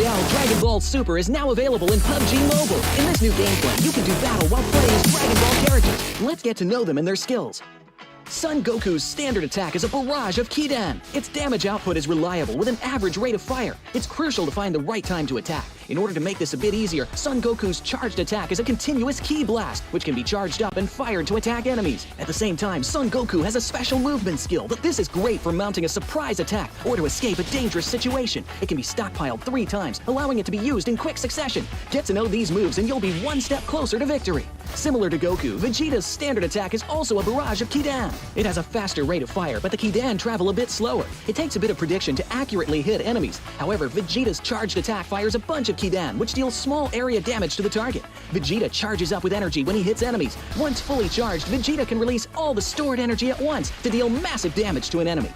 Royale Dragon Ball Super is now available in PUBG Mobile. In this new gameplay, you can do battle while playing as Dragon Ball characters. Let's get to know them and their skills. Son Goku's standard attack is a barrage of Kidan. Its damage output is reliable with an average rate of fire. It's crucial to find the right time to attack. In order to make this a bit easier, Son Goku's charged attack is a continuous Ki Blast, which can be charged up and fired to attack enemies. At the same time, Son Goku has a special movement skill, but this is great for mounting a surprise attack or to escape a dangerous situation. It can be stockpiled 3 times, allowing it to be used in quick succession. Get to know these moves and you'll be one step closer to victory. Similar to Goku, Vegeta's standard attack is also a barrage of Kidan. It has a faster rate of fire, but the Kidan travel a bit slower. It takes a bit of prediction to accurately hit enemies. However, Vegeta's charged attack fires a bunch of Kidan, which deals small area damage to the target. Vegeta charges up with energy when he hits enemies. Once fully charged, Vegeta can release all the stored energy at once to deal massive damage to an enemy.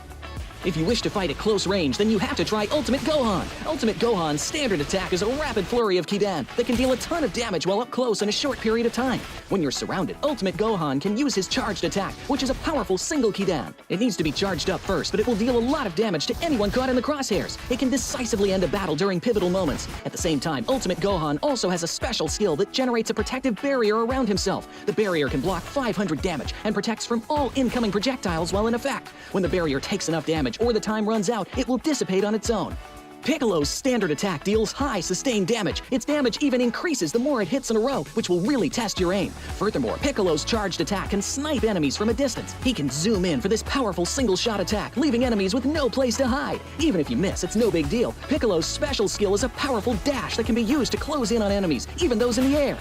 If you wish to fight at close range, then you have to try Ultimate Gohan. Ultimate Gohan's standard attack is a rapid flurry of Kidan that can deal a ton of damage while up close in a short period of time. When you're surrounded, Ultimate Gohan can use his charged attack, which is a powerful single Kidan. It needs to be charged up first, but it will deal a lot of damage to anyone caught in the crosshairs. It can decisively end a battle during pivotal moments. At the same time, Ultimate Gohan also has a special skill that generates a protective barrier around himself. The barrier can block 500 damage and protects from all incoming projectiles while in effect. When the barrier takes enough damage or the time runs out, it will dissipate on its own. Piccolo's standard attack deals high sustained damage. Its damage even increases the more it hits in a row, which will really test your aim. Furthermore, Piccolo's charged attack can snipe enemies from a distance. He can zoom in for this powerful single-shot attack, leaving enemies with no place to hide. Even if you miss, it's no big deal. Piccolo's special skill is a powerful dash that can be used to close in on enemies, even those in the air.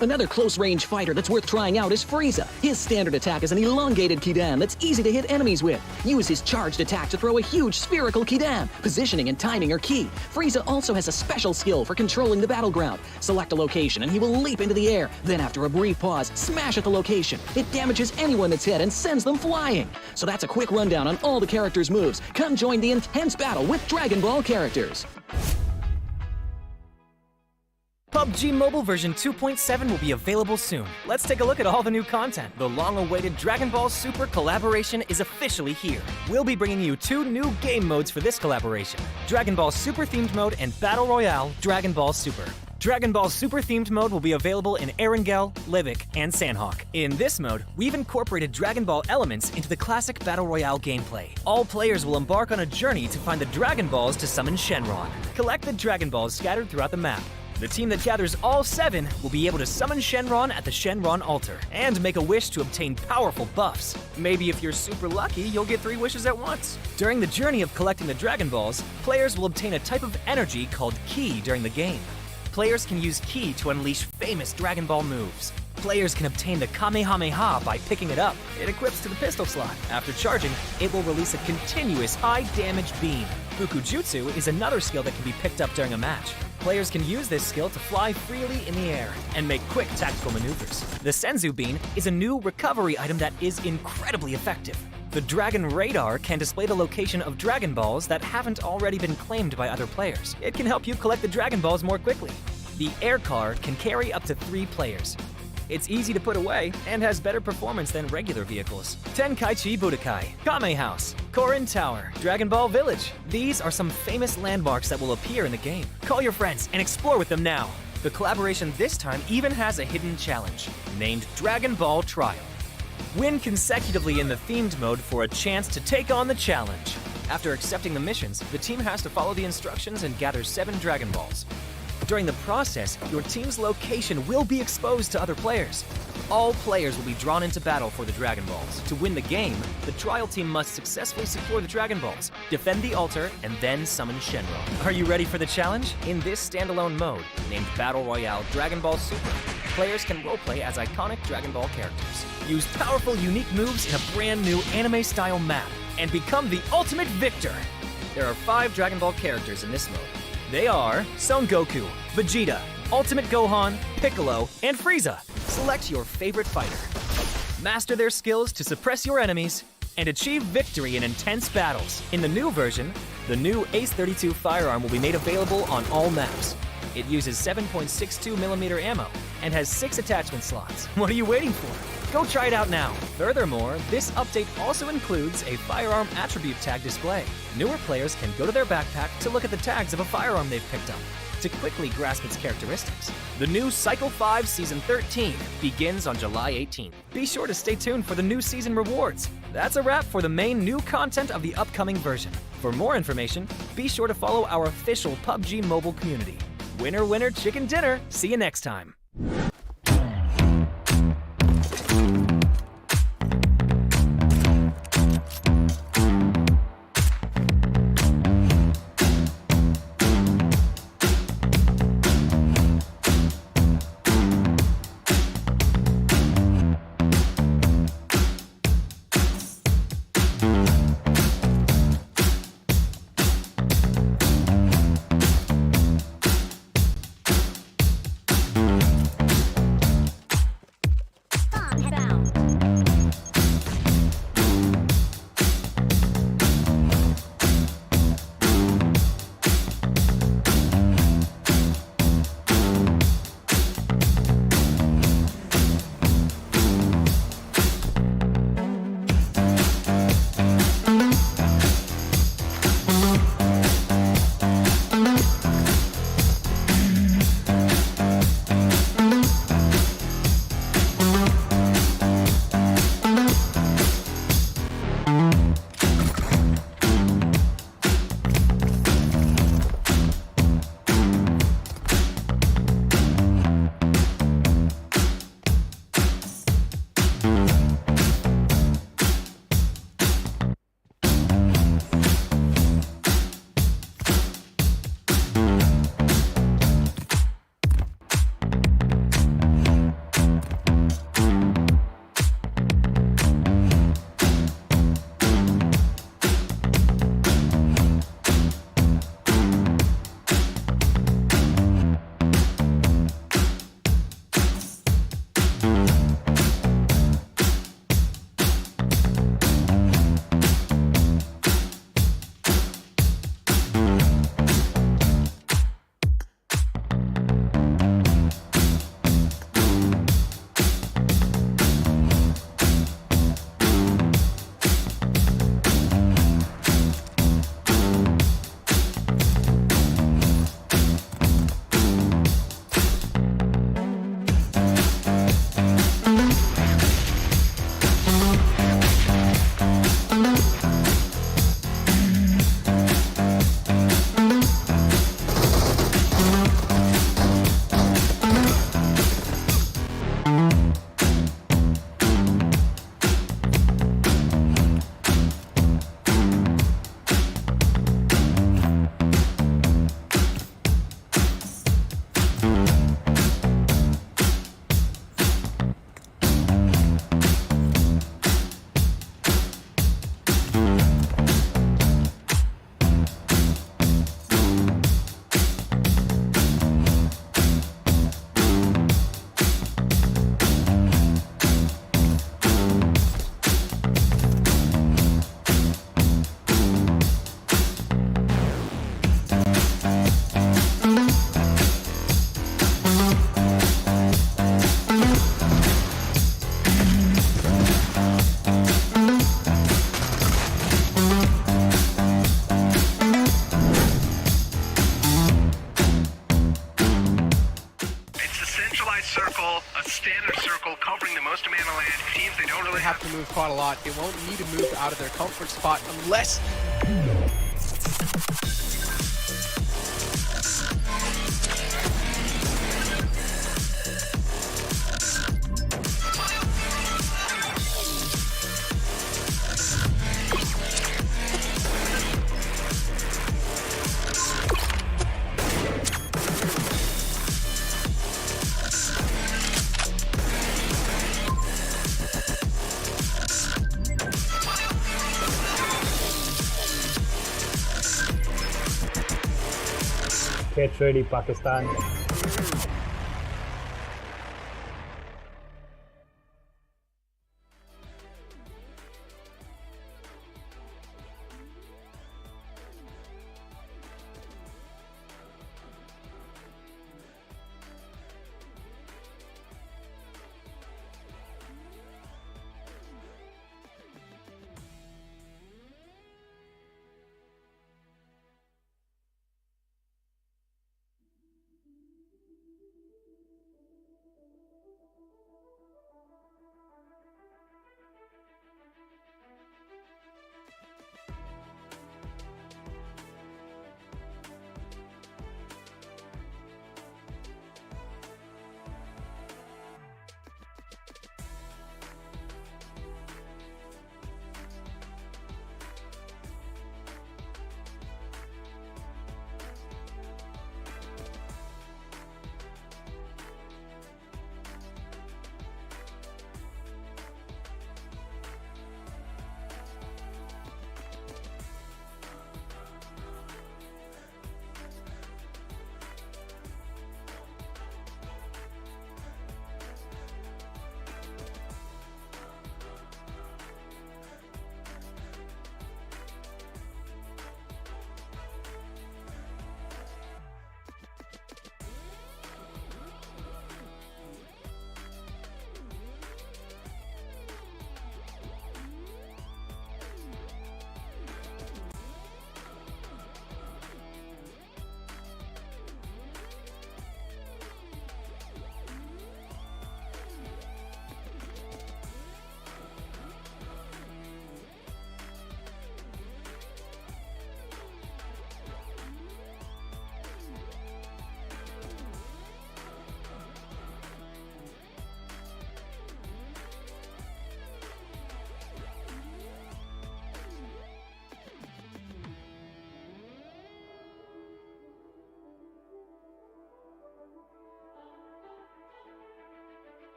Another close-range fighter that's worth trying out is Frieza. His standard attack is an elongated Kidan that's easy to hit enemies with. Use his charged attack to throw a huge spherical Kidan. Positioning and timing are key. Frieza also has a special skill for controlling the battleground. Select a location and he will leap into the air. Then after a brief pause, smash at the location. It damages anyone that's hit and sends them flying. So that's a quick rundown on all the characters' moves. Come join the intense battle with Dragon Ball characters. PUBG Mobile version 2.7 will be available soon. Let's take a look at all the new content. The long-awaited Dragon Ball Super collaboration is officially here. We'll be bringing you 2 new game modes for this collaboration: Dragon Ball Super themed mode and Battle Royale Dragon Ball Super. Dragon Ball Super themed mode will be available in Erangel, Livic, and Sanhok. In this mode, we've incorporated Dragon Ball elements into the classic Battle Royale gameplay. All players will embark on a journey to find the Dragon Balls to summon Shenron. Collect the Dragon Balls scattered throughout the map. The team that gathers all 7 will be able to summon Shenron at the Shenron altar and make a wish to obtain powerful buffs. Maybe if you're super lucky, you'll get 3 wishes at once. During the journey of collecting the Dragon Balls, players will obtain a type of energy called Ki during the game. Players can use Ki to unleash famous Dragon Ball moves. Players can obtain the Kamehameha by picking it up. It equips to the pistol slot. After charging, it will release a continuous high-damage beam. Fukujutsu is another skill that can be picked up during a match. Players can use this skill to fly freely in the air and make quick tactical maneuvers. The Senzu Bean is a new recovery item that is incredibly effective. The Dragon Radar can display the location of Dragon Balls that haven't already been claimed by other players. It can help you collect the Dragon Balls more quickly. The Air Car can carry up to 3 players. It's easy to put away and has better performance than regular vehicles. Tenkaichi Budokai, Kame House, Korin Tower, Dragon Ball Village. These are some famous landmarks that will appear in the game. Call your friends and explore with them now. The collaboration this time even has a hidden challenge, named Dragon Ball Trial. Win consecutively in the themed mode for a chance to take on the challenge. After accepting the missions, the team has to follow the instructions and gather 7 Dragon Balls. During the process, your team's location will be exposed to other players. All players will be drawn into battle for the Dragon Balls. To win the game, the trial team must successfully secure the Dragon Balls, defend the altar, and then summon Shenron. Are you ready for the challenge? In this standalone mode, named Battle Royale Dragon Ball Super, players can roleplay as iconic Dragon Ball characters, use powerful, unique moves in a brand new anime-style map, and become the ultimate victor. There are 5 Dragon Ball characters in this mode. They are Son Goku, Vegeta, Ultimate Gohan, Piccolo, and Frieza. Select your favorite fighter. Master their skills to suppress your enemies and achieve victory in intense battles. In the new version, the new Ace 32 firearm will be made available on all maps. It uses 7.62mm ammo and has 6 attachment slots. What are you waiting for? Go try it out now. Furthermore, this update also includes a firearm attribute tag display. Newer players can go to their backpack to look at the tags of a firearm they've picked up. to quickly grasp its characteristics. The new Cycle 5 Season 13 begins on July 18th. Be sure to stay tuned for the new season rewards. That's a wrap for the main new content of the upcoming version. For more information, be sure to follow our official PUBG Mobile community. Winner, winner, chicken dinner. See you next time. have to move quite a lot. They won't need to move out of their comfort spot unless... Get ready, Pakistan.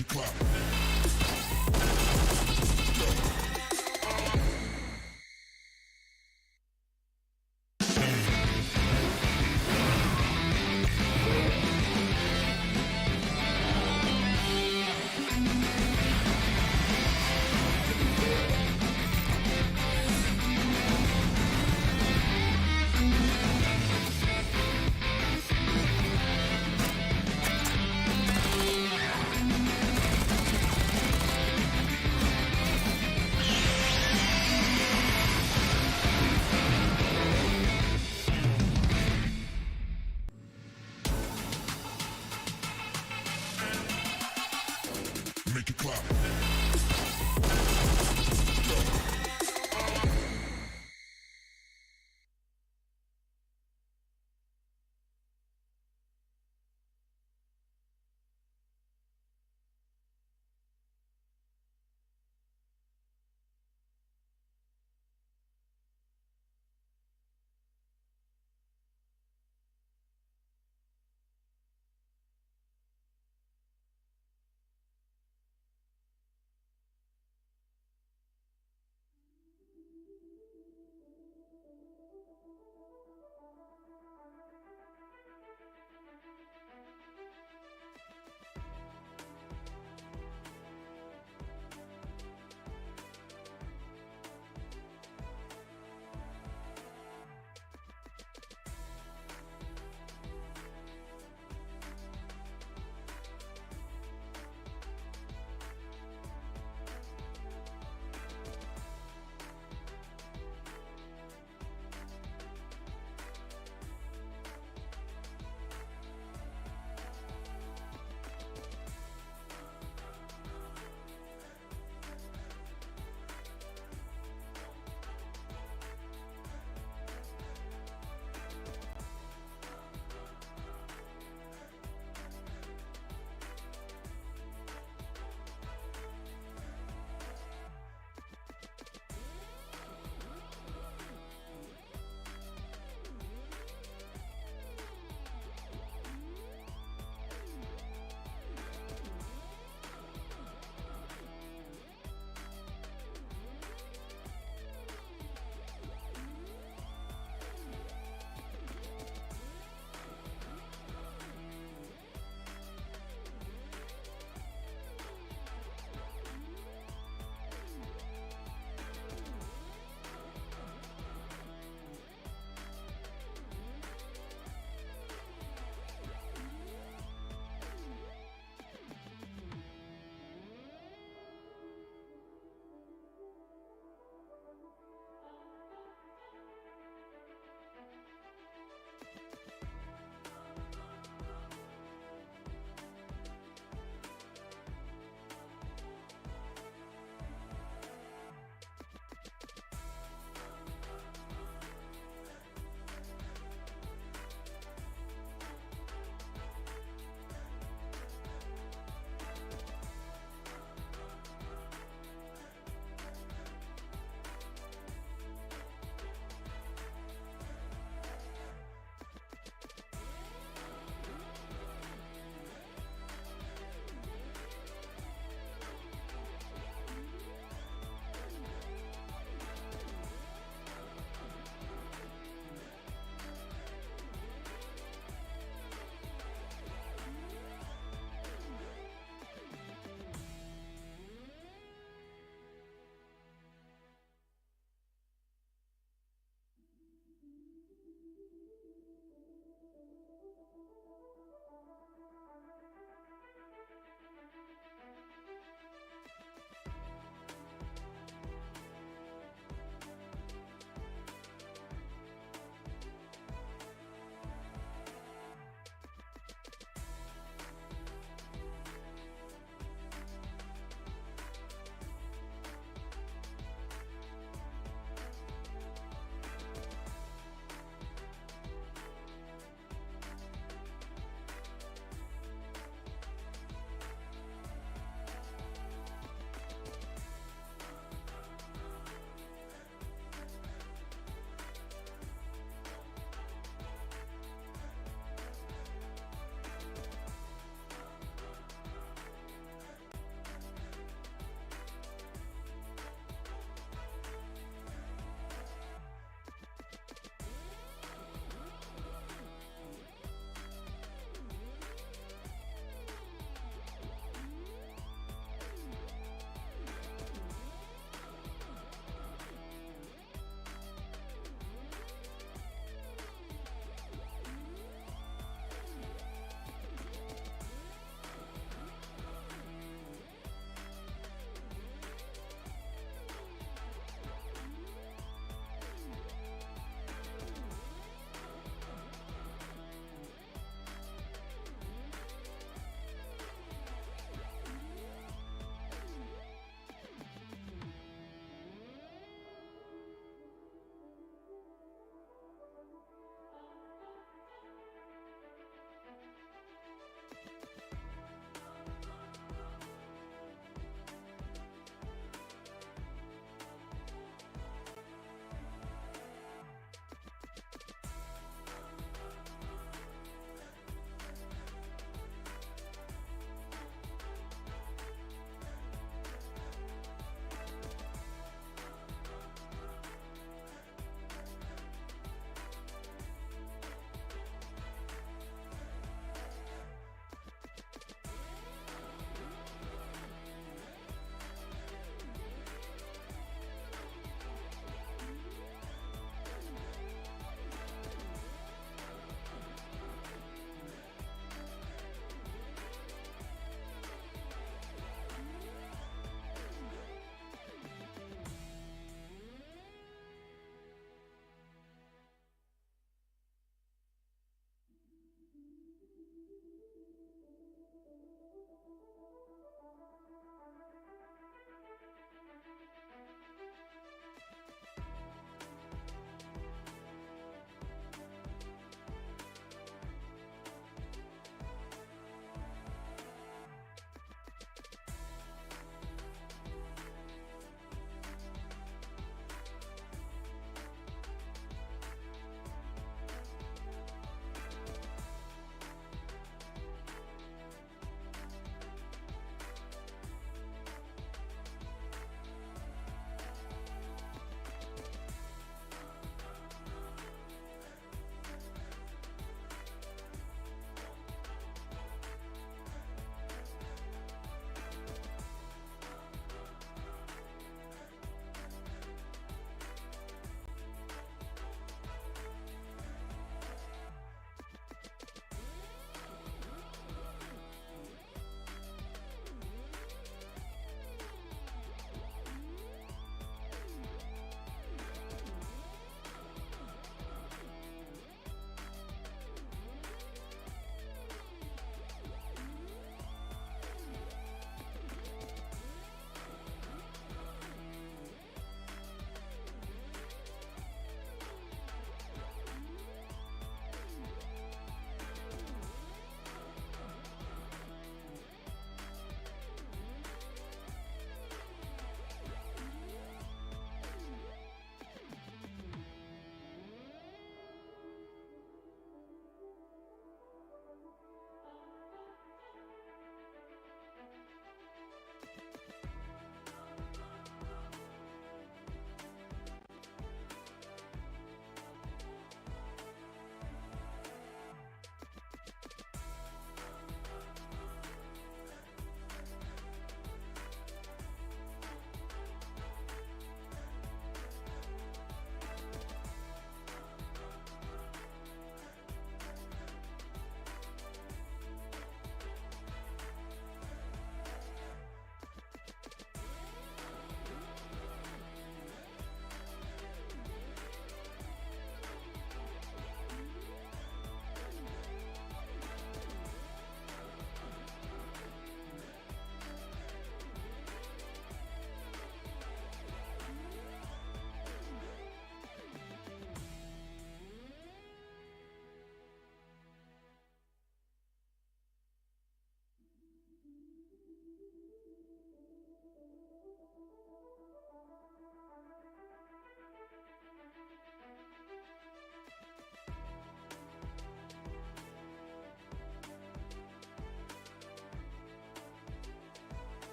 Make it clap. Make it clap.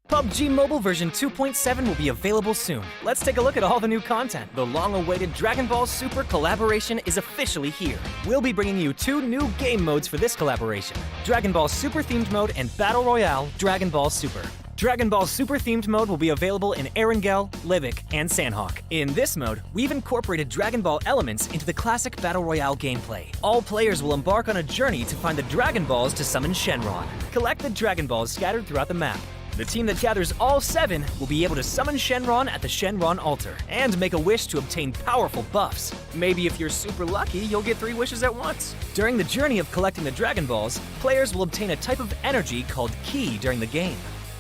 PUBG Mobile version 2.7 will be available soon. Let's take a look at all the new content. The long-awaited Dragon Ball Super collaboration is officially here. We'll be bringing you 2 new game modes for this collaboration: Dragon Ball Super themed mode and Battle Royale Dragon Ball Super. Dragon Ball Super themed mode will be available in Erangel, Livic, and Sanhok. In this mode, we've incorporated Dragon Ball elements into the classic Battle Royale gameplay. All players will embark on a journey to find the Dragon Balls to summon Shenron. Collect the Dragon Balls scattered throughout the map. The team that gathers all 7 will be able to summon Shenron at the Shenron altar and make a wish to obtain powerful buffs. Maybe if you're super lucky, you'll get 3 wishes at once. During the journey of collecting the Dragon Balls, players will obtain a type of energy called Ki during the game.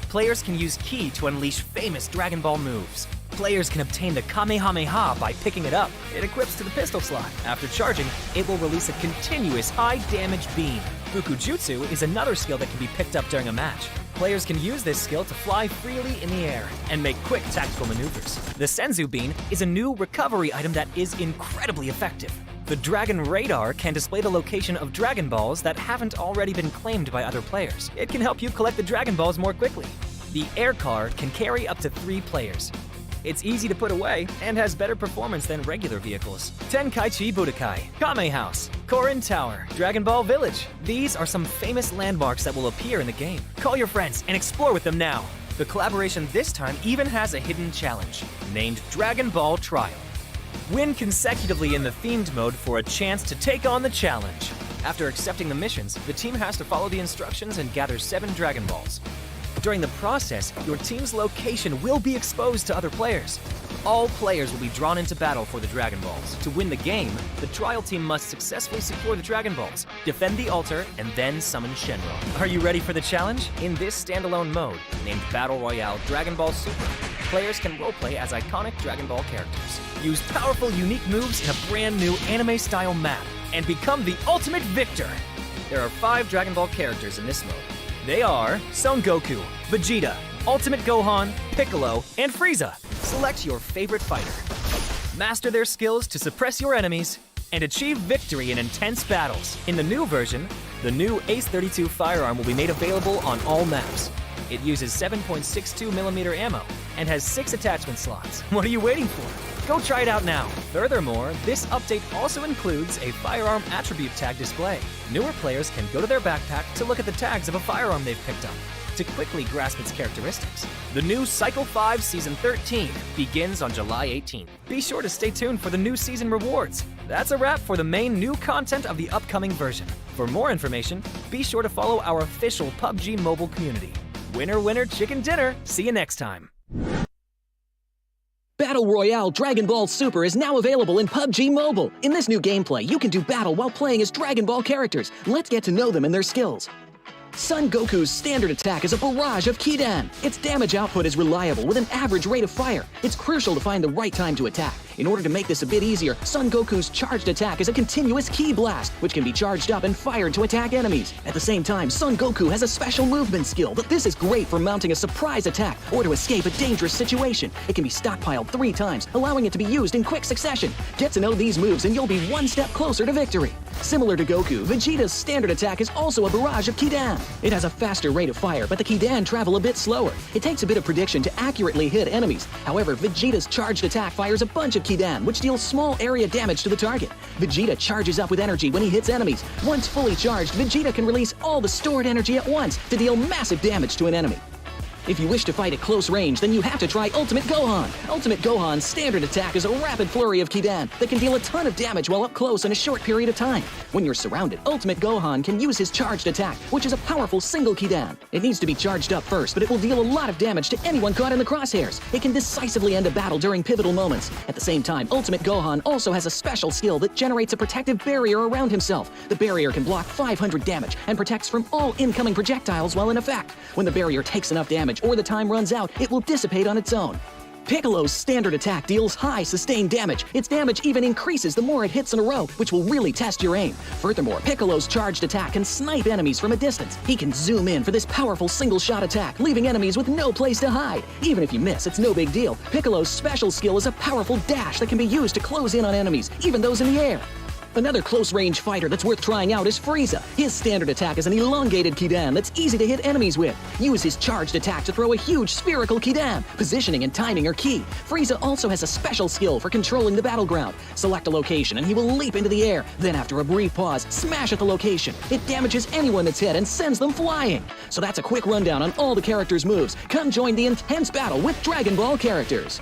Players can use Ki to unleash famous Dragon Ball moves. Players can obtain the Kamehameha by picking it up. It equips to the pistol slot. After charging, it will release a continuous high-damage beam. Bukujutsu is another skill that can be picked up during a match. Players can use this skill to fly freely in the air and make quick tactical maneuvers. The Senzu Bean is a new recovery item that is incredibly effective. The Dragon Radar can display the location of Dragon Balls that haven't already been claimed by other players. It can help you collect the Dragon Balls more quickly. The Air Car can carry up to 3 players. It's easy to put away and has better performance than regular vehicles. Tenkaichi Budokai, Kame House, Korin Tower, Dragon Ball Village. These are some famous landmarks that will appear in the game. Call your friends and explore with them now. The collaboration this time even has a hidden challenge, named Dragon Ball Trial. Win consecutively in the themed mode for a chance to take on the challenge. After accepting the missions, the team has to follow the instructions and gather 7 Dragon Balls. During the process, your team's location will be exposed to other players. All players will be drawn into battle for the Dragon Balls. To win the game, the trial team must successfully secure the Dragon Balls, defend the altar, and then summon Shenron. Are you ready for the challenge? In this standalone mode, named Battle Royale Dragon Ball Super, players can roleplay as iconic Dragon Ball characters. Use powerful, unique moves in a brand new anime-style map, and become the ultimate victor. There are 5 Dragon Ball characters in this mode. They are Son Goku, Vegeta, Ultimate Gohan, Piccolo, and Frieza. Select your favorite fighter. Master their skills to suppress your enemies and achieve victory in intense battles. In the new version, the new Ace 32 firearm will be made available on all maps. It uses 7.62mm ammo and has 6 attachment slots. What are you waiting for? Go try it out now. Furthermore, this update also includes a firearm attribute tag display. Newer players can go to their backpack to look at the tags of a firearm they've picked up to quickly grasp its characteristics. The new Cycle 5 Season 13 begins on July 18th. Be sure to stay tuned for the new season rewards. That's a wrap for the main new content of the upcoming version. For more information, be sure to follow our official PUBG Mobile community. Winner, winner, chicken dinner. See you next time. Battle Royale Dragon Ball Super is now available in PUBG Mobile. In this new gameplay, you can do battle while playing as Dragon Ball characters. Let's get to know them and their skills. Son Goku's standard attack is a barrage of Kidan. Its damage output is reliable with an average rate of fire. It's crucial to find the right time to attack. In order to make this a bit easier, Son Goku's charged attack is a continuous Ki Blast, which can be charged up and fired to attack enemies. At the same time, Son Goku has a special movement skill, but this is great for mounting a surprise attack or to escape a dangerous situation. It can be stockpiled 3 times, allowing it to be used in quick succession. Get to know these moves and you'll be one step closer to victory. Similar to Goku, Vegeta's standard attack is also a barrage of Kidan. It has a faster rate of fire, but the Kidan travel a bit slower. It takes a bit of prediction to accurately hit enemies. However, Vegeta's charged attack fires a bunch of Kidan, which deals small area damage to the target. Vegeta charges up with energy when he hits enemies. Once fully charged, Vegeta can release all the stored energy at once to deal massive damage to an enemy. If you wish to fight at close range, then you have to try Ultimate Gohan. Ultimate Gohan's standard attack is a rapid flurry of Kidan that can deal a ton of damage while up close in a short period of time. When you're surrounded, Ultimate Gohan can use his charged attack, which is a powerful single Kidan. It needs to be charged up first, but it will deal a lot of damage to anyone caught in the crosshairs. It can decisively end a battle during pivotal moments. At the same time, Ultimate Gohan also has a special skill that generates a protective barrier around himself. The barrier can block 500 damage and protects from all incoming projectiles while in effect. When the barrier takes enough damage or the time runs out, it will dissipate on its own. Piccolo's standard attack deals high sustained damage. Its damage even increases the more it hits in a row, which will really test your aim. Furthermore, Piccolo's charged attack can snipe enemies from a distance. He can zoom in for this powerful single-shot attack, leaving enemies with no place to hide. Even if you miss, it's no big deal. Piccolo's special skill is a powerful dash that can be used to close in on enemies, even those in the air. Another close-range fighter that's worth trying out is Frieza. His standard attack is an elongated Kidan that's easy to hit enemies with. Use his charged attack to throw a huge spherical Kidan. Positioning and timing are key. Frieza also has a special skill for controlling the battleground. Select a location and he will leap into the air. Then after a brief pause, smash at the location. It damages anyone that's hit and sends them flying. So that's a quick rundown on all the characters' moves. Come join the intense battle with Dragon Ball characters.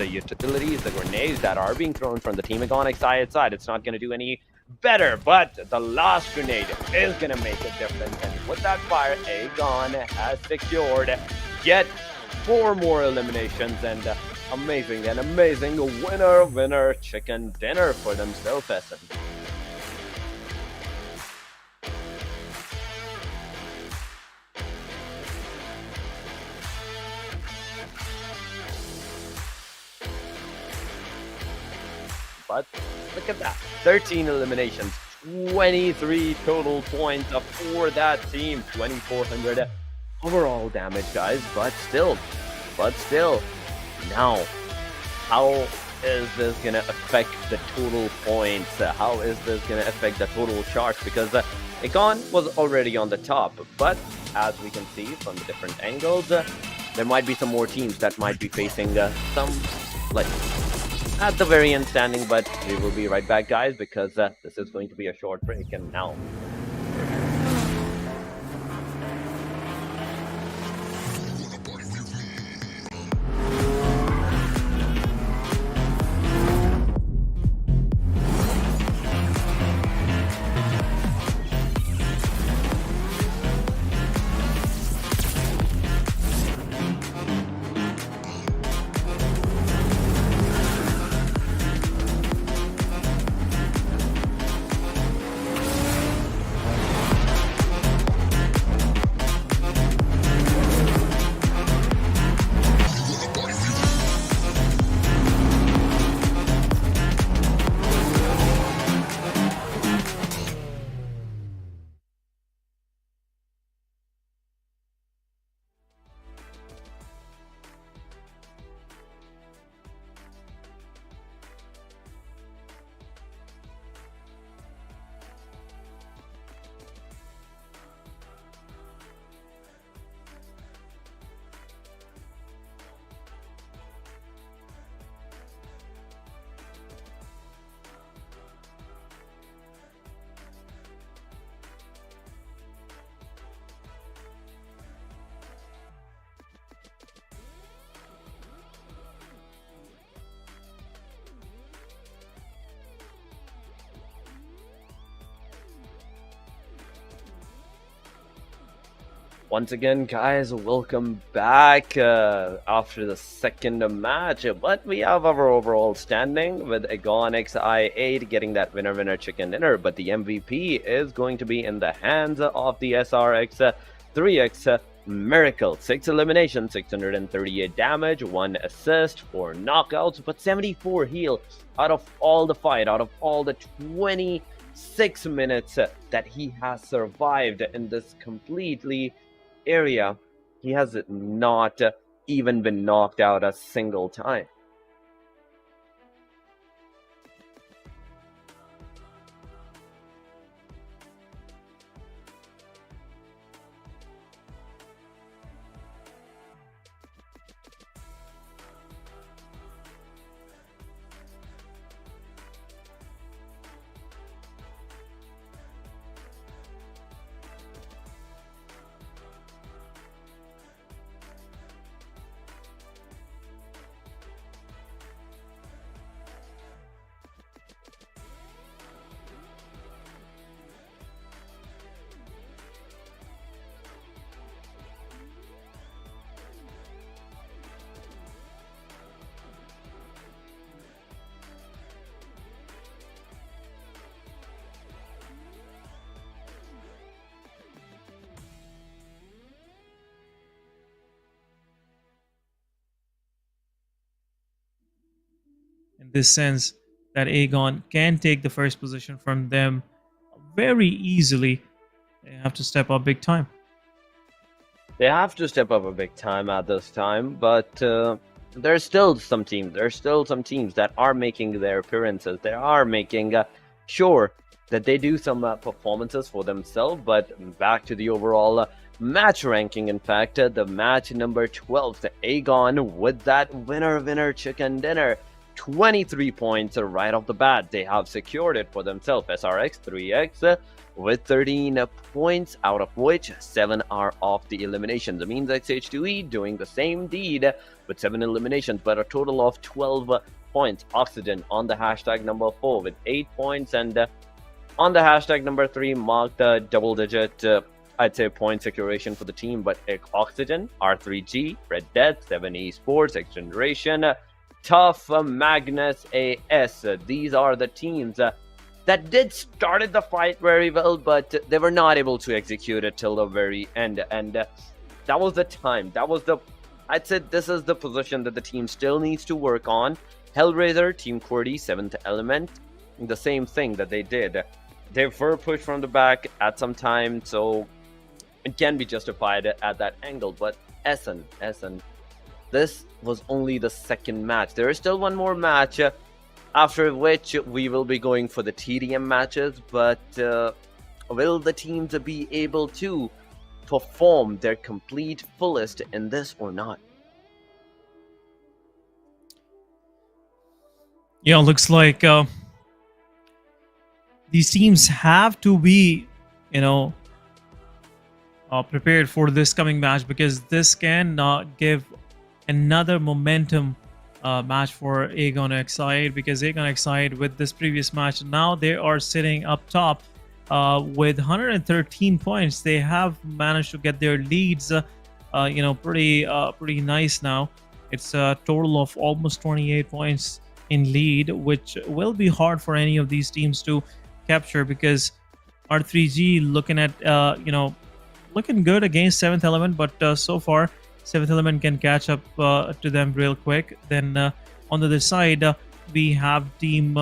the utilities, the grenades that are being thrown from the Team Agonic side, it's not going to do any better. But the last grenade is going to make a difference. And with that fire, Aegon has secured yet 4 more eliminations. And amazing winner chicken dinner for themselves, Se7en. But look at that, 13 eliminations, 23 total points for that team, 2400 overall damage, guys. But still, now, how is this going to affect the total points? How is this going to affect the total charts? Because Aegon was already on the top, but as we can see from the different angles, there might be some more teams that might be facing some, like, at the very end standing. But we will be right back, guys, because this is going to be a short break. And now once again, guys, welcome back after the second match. But we have our overall standing with Aegonix I8 getting that winner chicken dinner. But the MVP is going to be in the hands of the SRX 3X Miracle. 6 eliminations, 638 damage, 1 assist, 4 knockouts, but 74 heal out of all the fight, out of all the 26 minutes that he has survived in this completely area. He has not even been knocked out a single time. In this sense, that Aegon can take the first position from them very easily. They have to step up big time. They have to step up a big time at this time, but there's still some teams. There's still some teams that are making their appearances. They are making sure that they do some performances for themselves. But back to the overall match ranking. In fact, the match number 12, the Aegon with that winner chicken dinner. 23 points right off the bat. They have secured it for themselves. SRX 3x with 13 points, out of which 7 are off the eliminations. That means XH2E doing the same deed with 7 eliminations, but a total of 12 points. Oxygen on the hashtag number 4 with 8 points, and on the hashtag number 3 marked the double-digit I'd say point securation for the team, but Oxygen, R3G, Red Death, Se7en Esports, XGeneration, Tough, Magnus AS. These are the teams that did started the fight very well, but they were not able to execute it till the very end. And that was the time. I'd say this is the position that the team still needs to work on. HellRaiser, Team QWERTY, 7th Element, the same thing that they did. They were pushed from the back at some time, so it can be justified at that angle. But Se7en, this was only the second match. There is still one more match, after which we will be going for the TDM matches. But will the teams be able to perform their complete fullest in this or not? Yeah, looks like these teams have to be, prepared for this coming match, because this can give another momentum match for Aegon X8, because Aegon X8 with this previous match, now they are sitting up top with 113 points. They have managed to get their leads pretty nice now. It's a total of almost 28 points in lead, which will be hard for any of these teams to capture, because R3G looking at looking good against 7th Element, but so far 7th Element can catch up to them real quick. Then on the other side, we have Team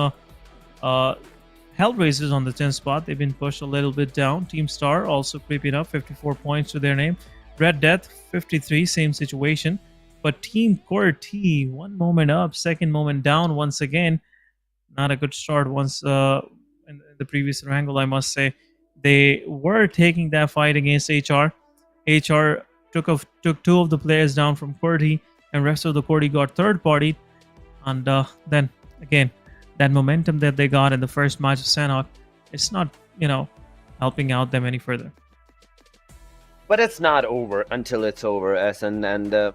HellRaisers on the 10th spot. They've been pushed a little bit down. Team Star also creeping up, 54 points to their name. Red Death 53, same situation. But Team QWERTY, one moment up, second moment down once again. Not a good start once in the previous Erangel, I must say. They were taking that fight against HR. HR took 2 of the players down from QWERTY, and rest of the QWERTY got third party. And then again, that momentum that they got in the first match of Sanhok, it's not helping out them any further. But it's not over until it's over, SN, and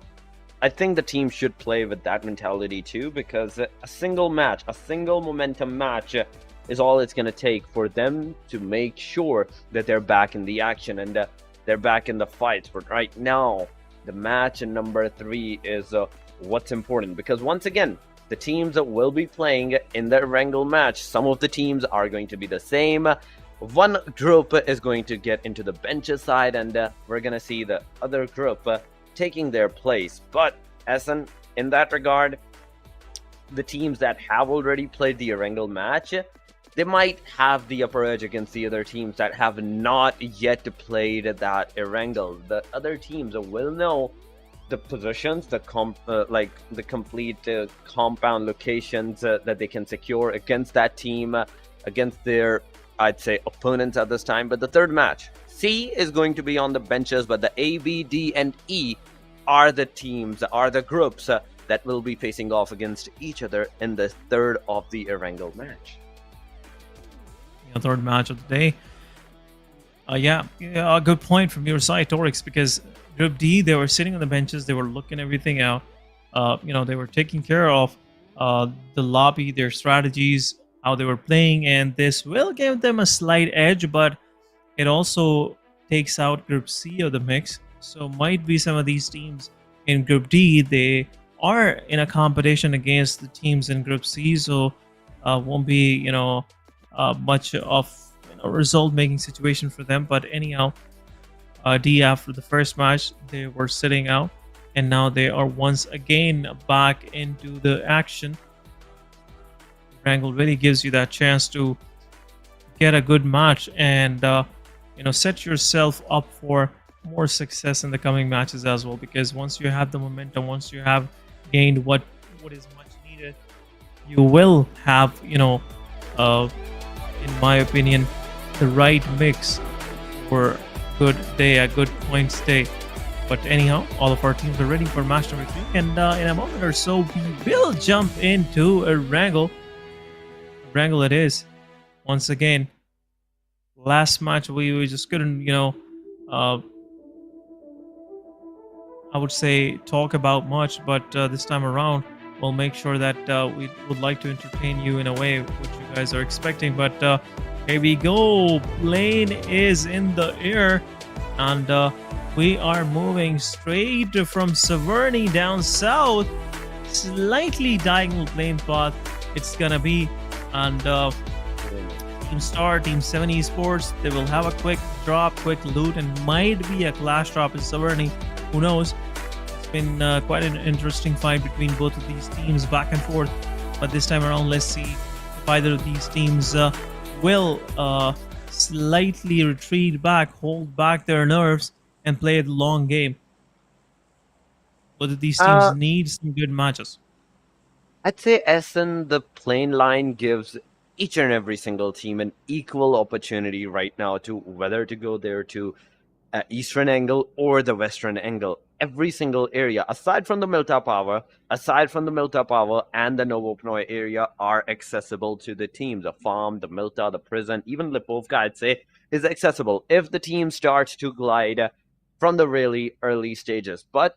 I think the team should play with that mentality too, because a single match, a single momentum match is all it's going to take for them to make sure that they're back in the action and they're back in the fights. But right now, the match number 3 is what's important, because once again, the teams that will be playing in the Erangel match, some of the teams are going to be the same. One group is going to get into the benches side, and we're going to see the other group taking their place. But SN, in that regard, the teams that have already played the Erangel match, they might have the upper edge against the other teams that have not yet played that Erangel. The other teams will know the positions, the complete compound locations that they can secure against that team, against their, I'd say, opponents at this time. But the third match, C is going to be on the benches, but the A, B, D, and E are the teams, are the groups that will be facing off against each other in the third of the Erangel match. Third match of the day. A good point from your side, Torix, because Group D, they were sitting on the benches, they were looking everything out. They were taking care of the lobby, their strategies, how they were playing, and this will give them a slight edge, but it also takes out Group C of the mix. So might be some of these teams in Group D, they are in a competition against the teams in Group C, so won't be much of a result-making situation for them. But anyhow, D, after the first match, they were sitting out, and now they are once again back into the action. Erangel really gives you that chance to get a good match and set yourself up for more success in the coming matches as well, because once you have the momentum, once you have gained what is much needed, you will have in my opinion, the right mix for a good day, a good points day But anyhow, all of our teams are ready for match number 3, and in a moment or so, we will jump into Erangel. Erangel it is. Once again, last match we just couldn't, I would say talk about much, but this time around, we'll make sure that we would like to entertain you in a way which you guys are expecting. But here we go. Plane is in the air, and we are moving straight from Se7en down south. Slightly diagonal plane path it's gonna be, and Team Star, Team Se7en Esports, they will have a quick drop, quick loot, and might be a clash drop in Se7en. Who knows? It's been quite an interesting fight between both of these teams, back and forth. But this time around, let's see if either of these teams will slightly retreat back, hold back their nerves, and play the long game. Both of these teams need some good matches. I'd say SN, the plane line gives each and every single team an equal opportunity right now to whether to go there to eastern angle or the western angle. Every single area, aside from the Milta Power, and the Novopnoi area, are accessible to the teams. The farm, the Milta, the prison, even Lipovka, I'd say, is accessible if the team starts to glide from the really early stages. But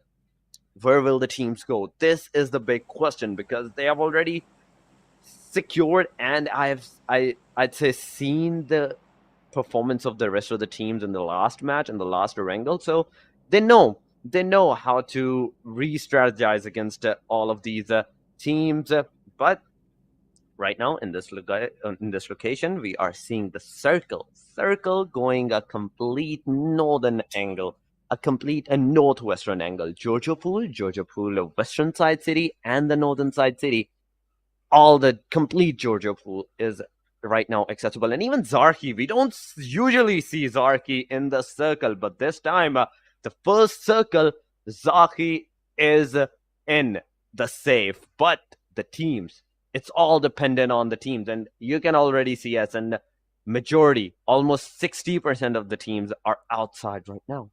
where will the teams go? This is the big question, because they have already secured, and I'd say seen the performance of the rest of the teams in the last match, in the last Erangel, so they know how to re-strategize against all of these teams. But right now in this location, we are seeing the circle going a complete northern angle, a complete northwestern angle. Georgiapool, western side city, and the northern side city. All the complete Georgiapool is right now accessible. And even Zarki, we don't usually see Zarki in the circle, but this time, the first circle, Zarki is in the safe. But the teams, it's all dependent on the teams. And you can already see as a majority, almost 60% of the teams are outside right now.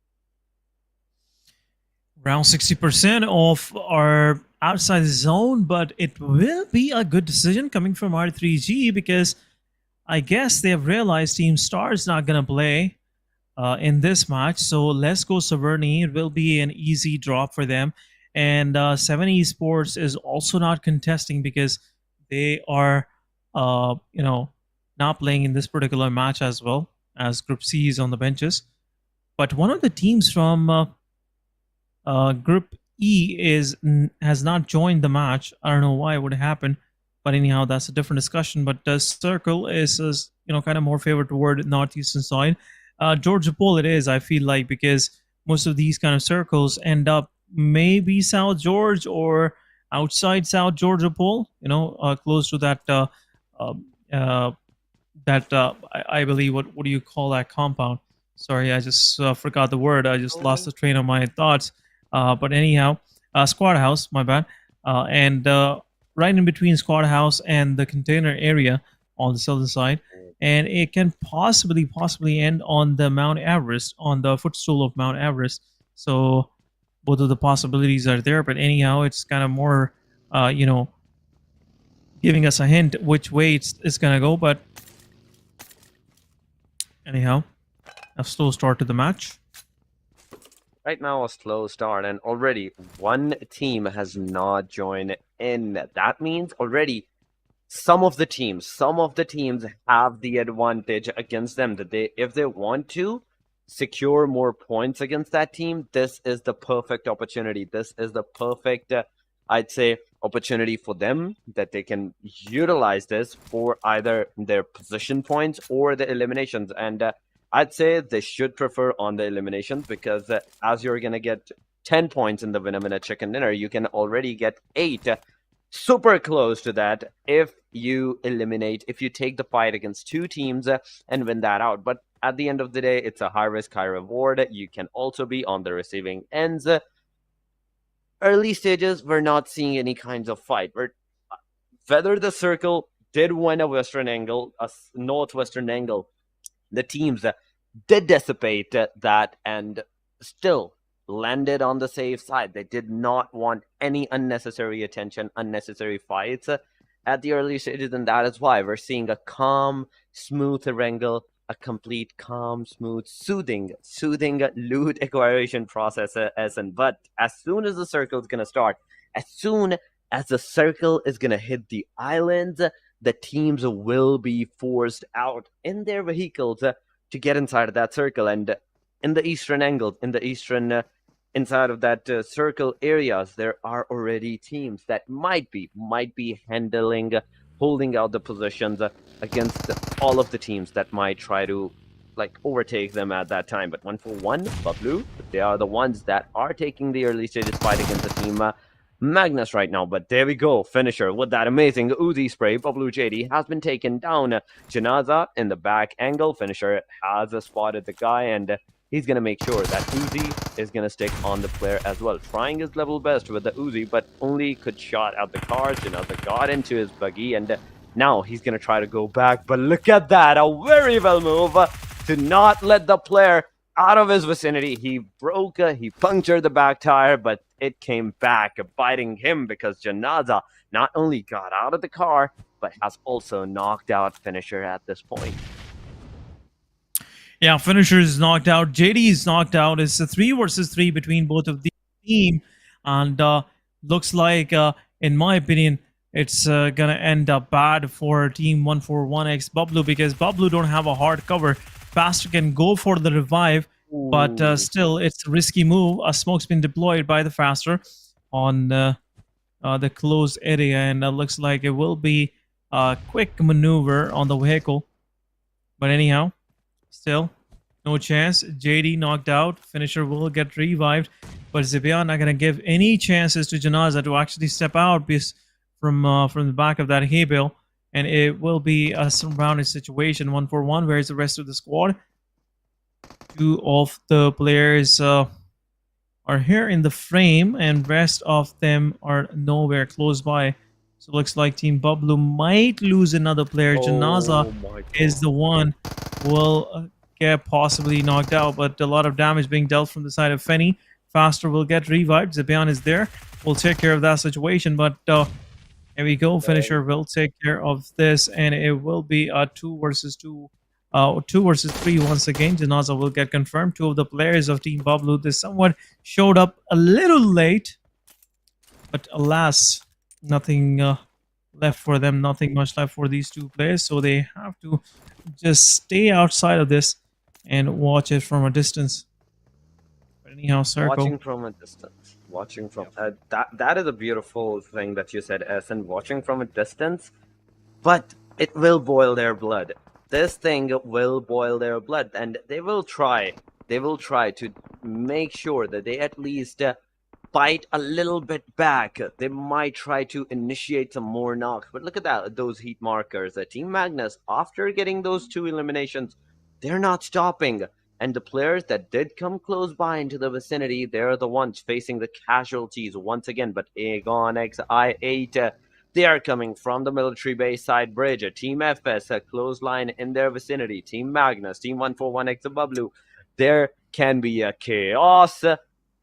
Around 60% of our outside the zone, but it will be a good decision coming from R3G, because I guess they have realized Team Star is not going to play in this match. So let's go Se7en. It will be an easy drop for them. And Se7en Esports is also not contesting because they are, not playing in this particular match as well, as Group C is on the benches. But one of the teams from Group E has not joined the match. I don't know why it would happen, but anyhow, that's a different discussion. But the circle is kind of more favored toward northeastern side. Georgiapool it is, I feel like, because most of these kind of circles end up maybe South George or outside South Georgiapool. Close to that. I believe, what do you call that compound? Sorry, I just forgot the word. I just lost the train of my thoughts. But anyhow, squad house, my bad. And right in between squad house and the container area on the southern side. And it can possibly end on the Mount Everest, on the footstool of Mount Everest. So both of the possibilities are there. But anyhow, it's kind of more, giving us a hint which way it's going to go. But anyhow, a slow start to the match. Right now, a slow start, and already one team has not joined in. That means already some of the teams have the advantage against them, that if they want to secure more points against that team, this is the perfect opportunity. This is the perfect, I'd say, opportunity for them, that they can utilize this for either their position points or the eliminations. And I'd say they should prefer on the eliminations, because as you're going to get 10 points in the Win-A-Minute Chicken Dinner, you can already get 8. Super close to that if you take the fight against 2 teams and win that out. But at the end of the day, it's a high risk, high reward. You can also be on the receiving ends. Early stages, we're not seeing any kinds of fight. Whether the circle did win a western angle, a northwestern angle, the teams did dissipate that, and still landed on the safe side. They did not want any unnecessary attention, unnecessary fights at the early stages, and that is why we're seeing a calm, smooth Erangel, a complete, calm, smooth, soothing loot acquisition process, SN. But as soon as the circle is gonna start, as soon as the circle is gonna hit the islands, the teams will be forced out in their vehicles to get inside of that circle. And in the eastern angle, in the eastern inside of that circle areas, there are already teams that might be handling, holding out the positions against all of the teams that might try to like overtake them at that time. But 1-for-1, Bablu, they are the ones that are taking the early stages fight against the team Magnus right now. But there we go, finisher with that amazing Uzi spray. Bablu JD has been taken down. Janaza in the back angle, finisher has spotted the guy, and he's going to make sure that Uzi is going to stick on the player as well. Trying his level best with the Uzi, but only could shot out the cars. Janaza got into his buggy, and now he's going to try to go back. But look at that, a very well move to not let the player out of his vicinity. He punctured the back tire, but it came back, biting him, because Janaza not only got out of the car, but has also knocked out finisher at this point. Yeah, finisher is knocked out. JD is knocked out. It's a 3 versus 3 between both of the team, and looks like, in my opinion, it's gonna end up bad for team 141X Bablu, because Bablu don't have a hard cover. Faster can go for the revive, but still, it's a risky move. A smoke's been deployed by the Faster on the closed area, and it looks like it will be a quick maneuver on the vehicle. But anyhow, still, no chance. JD knocked out. Finisher will get revived, but Se7en not going to give any chances to Janaza to actually step out from the back of that hay bale, and it will be a surrounded situation, 1-for-1. Where's the rest of the squad? 2 of the players are here in the frame, and rest of them are nowhere close by. So it looks like Team Bablu might lose another player. Janaza is the one who will get possibly knocked out, but a lot of damage being dealt from the side of Fenny. Faster will get revived. Se7en is there. We'll take care of that situation, but here we go. Finisher will take care of this, and it will be a 2 versus 3 once again. Janaza will get confirmed. 2 of the players of Team Bablu, they somewhat showed up a little late, but alas, nothing left for them. Nothing much left for these 2 players, so they have to just stay outside of this and watch it from a distance. But anyhow, circle. Watching from a distance. Watching from that is a beautiful thing that you said, SN. Watching from a distance, but it will boil their blood. This thing will boil their blood, and they will try. They will try to make sure that they at least bite a little bit back. They might try to initiate some more knocks, but look at that, those heat markers. Team Magnus, after getting those 2 eliminations, they're not stopping. And the players that did come close by into the vicinity, they're the ones facing the casualties once again. But Aegon XI8, they are coming from the military base side bridge. Team FS, a close line in their vicinity. Team Magnus, Team 141X Bablu. There can be a chaos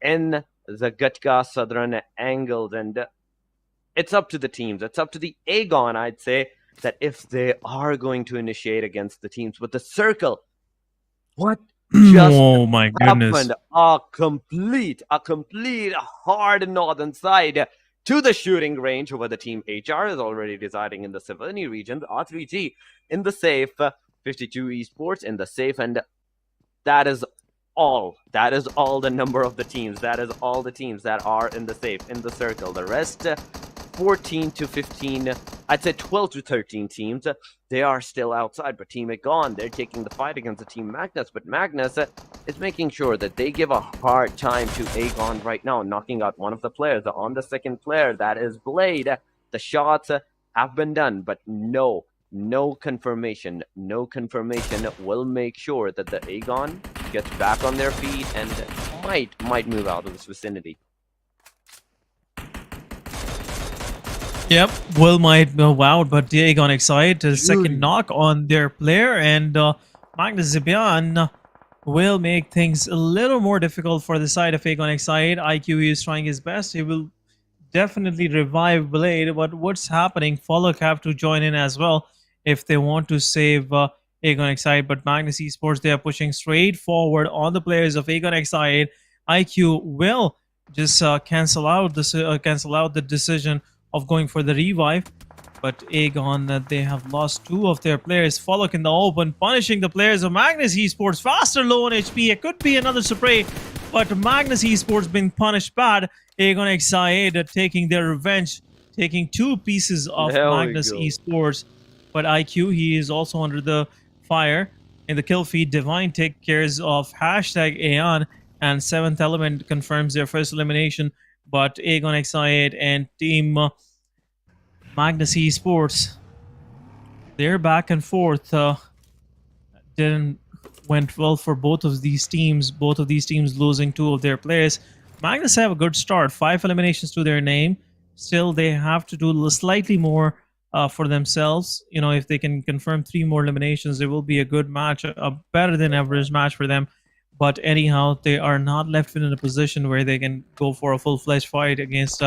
in the Gutka southern angles, and it's up to the teams. It's up to the Aegon, I'd say, that if they are going to initiate against the teams. But the circle, what just oh my goodness, happened? A complete hard northern side to the shooting range, where the team HR is already residing in the Se7en region, R3G in the safe, 52 Esports in the safe, and that is all. That is all the number of the teams. That is all the teams that are in the safe, in the circle. The rest, 14 to 15, I'd say 12 to 13 teams, they are still outside. But Team Aegon, they're taking the fight against the Team Magnus. But Magnus is making sure that they give a hard time to Aegon right now, knocking out one of the players. On the second player, that is Blade. The shots have been done, but no confirmation. No confirmation will make sure that the Aegon gets back on their feet and might move out of this vicinity. Yep, Will might go out, but the Aegon excited. Second knock on their player, and Magnus Se7en will make things a little more difficult for the side of Aegon Exide. IQ is trying his best. He will definitely revive Blade, but what's happening? Follow have to join in as well if they want to save Aegon Exide. But Magnus Esports, they are pushing straight forward on the players of Aegon Exide. IQ will just cancel out the decision of going for the revive. But Aegon, they have lost two of their players. Follow in the open, punishing the players of Magnus Esports. Faster, low on HP. It could be another spray, but Magnus Esports being punished bad. Aegon Exide taking their revenge, taking two pieces of There we Magnus go. Esports. But IQ, he is also under the fire. In the kill feed, Divine take cares of hashtag Aeon, and 7th Element confirms their first elimination. But Aegon Exide and Team Magnus Esports, their back and forth didn't went well for both of these teams. Both of these teams losing two of their players. Magnus have a good start, 5 eliminations to their name. Still, they have to do slightly more for themselves. You know, if they can confirm 3 more eliminations, it will be a good match, a better than average match for them. But anyhow, they are not left in a position where they can go for a full-fledged fight against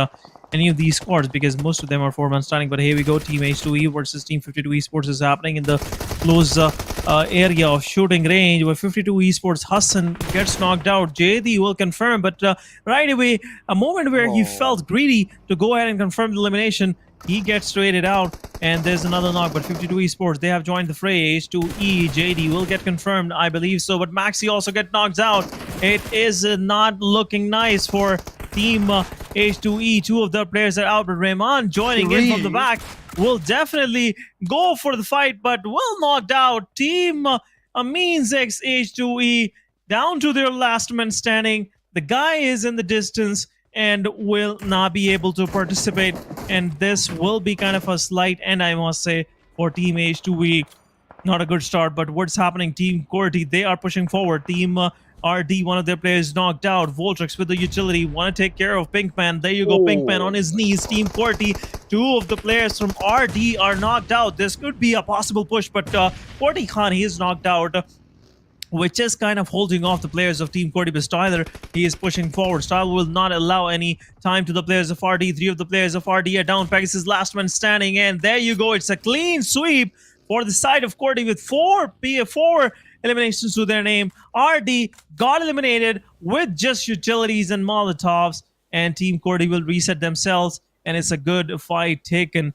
any of these squads, because most of them are 4-man standing. But here we go, Team H2E versus Team 52 Esports is happening in the close area of shooting range, where 52 Esports Hassan gets knocked out. JD will confirm, but right away, a moment where he felt greedy to go ahead and confirm the elimination, he gets traded out, and there's another knock. But 52 Esports, they have joined the fray. H2E, JD will get confirmed, I believe so, but Maxi also get knocked out. It is not looking nice for Team H2E. Two of the players are out, but Rayman joining in from the back will definitely go for the fight, but will knocked out. Team Ameen's X H2E down to their last man standing. The guy is in the distance and will not be able to participate, and this will be kind of a slight end, I must say, for Team H2E. Not a good start, but what's happening? Team QWERTY, they are pushing forward. Team RD, one of their players knocked out. Voltrix with the utility, want to take care of Pinkman. There you go, Pinkman on his knees. Team QWERTY, two of the players from RD are knocked out. This could be a possible push, but QWERTY Khan, he is knocked out, which is kind of holding off the players of Team QWERTY. But Styler, he is pushing forward. Styler will not allow any time to the players of RD. 3 of the players of RD are down. Pegasus last man standing, and there you go. It's a clean sweep for the side of QWERTY with 4 eliminations to their name. RD got eliminated with just utilities and Molotovs, and Team QWERTY will reset themselves, and it's a good fight taken.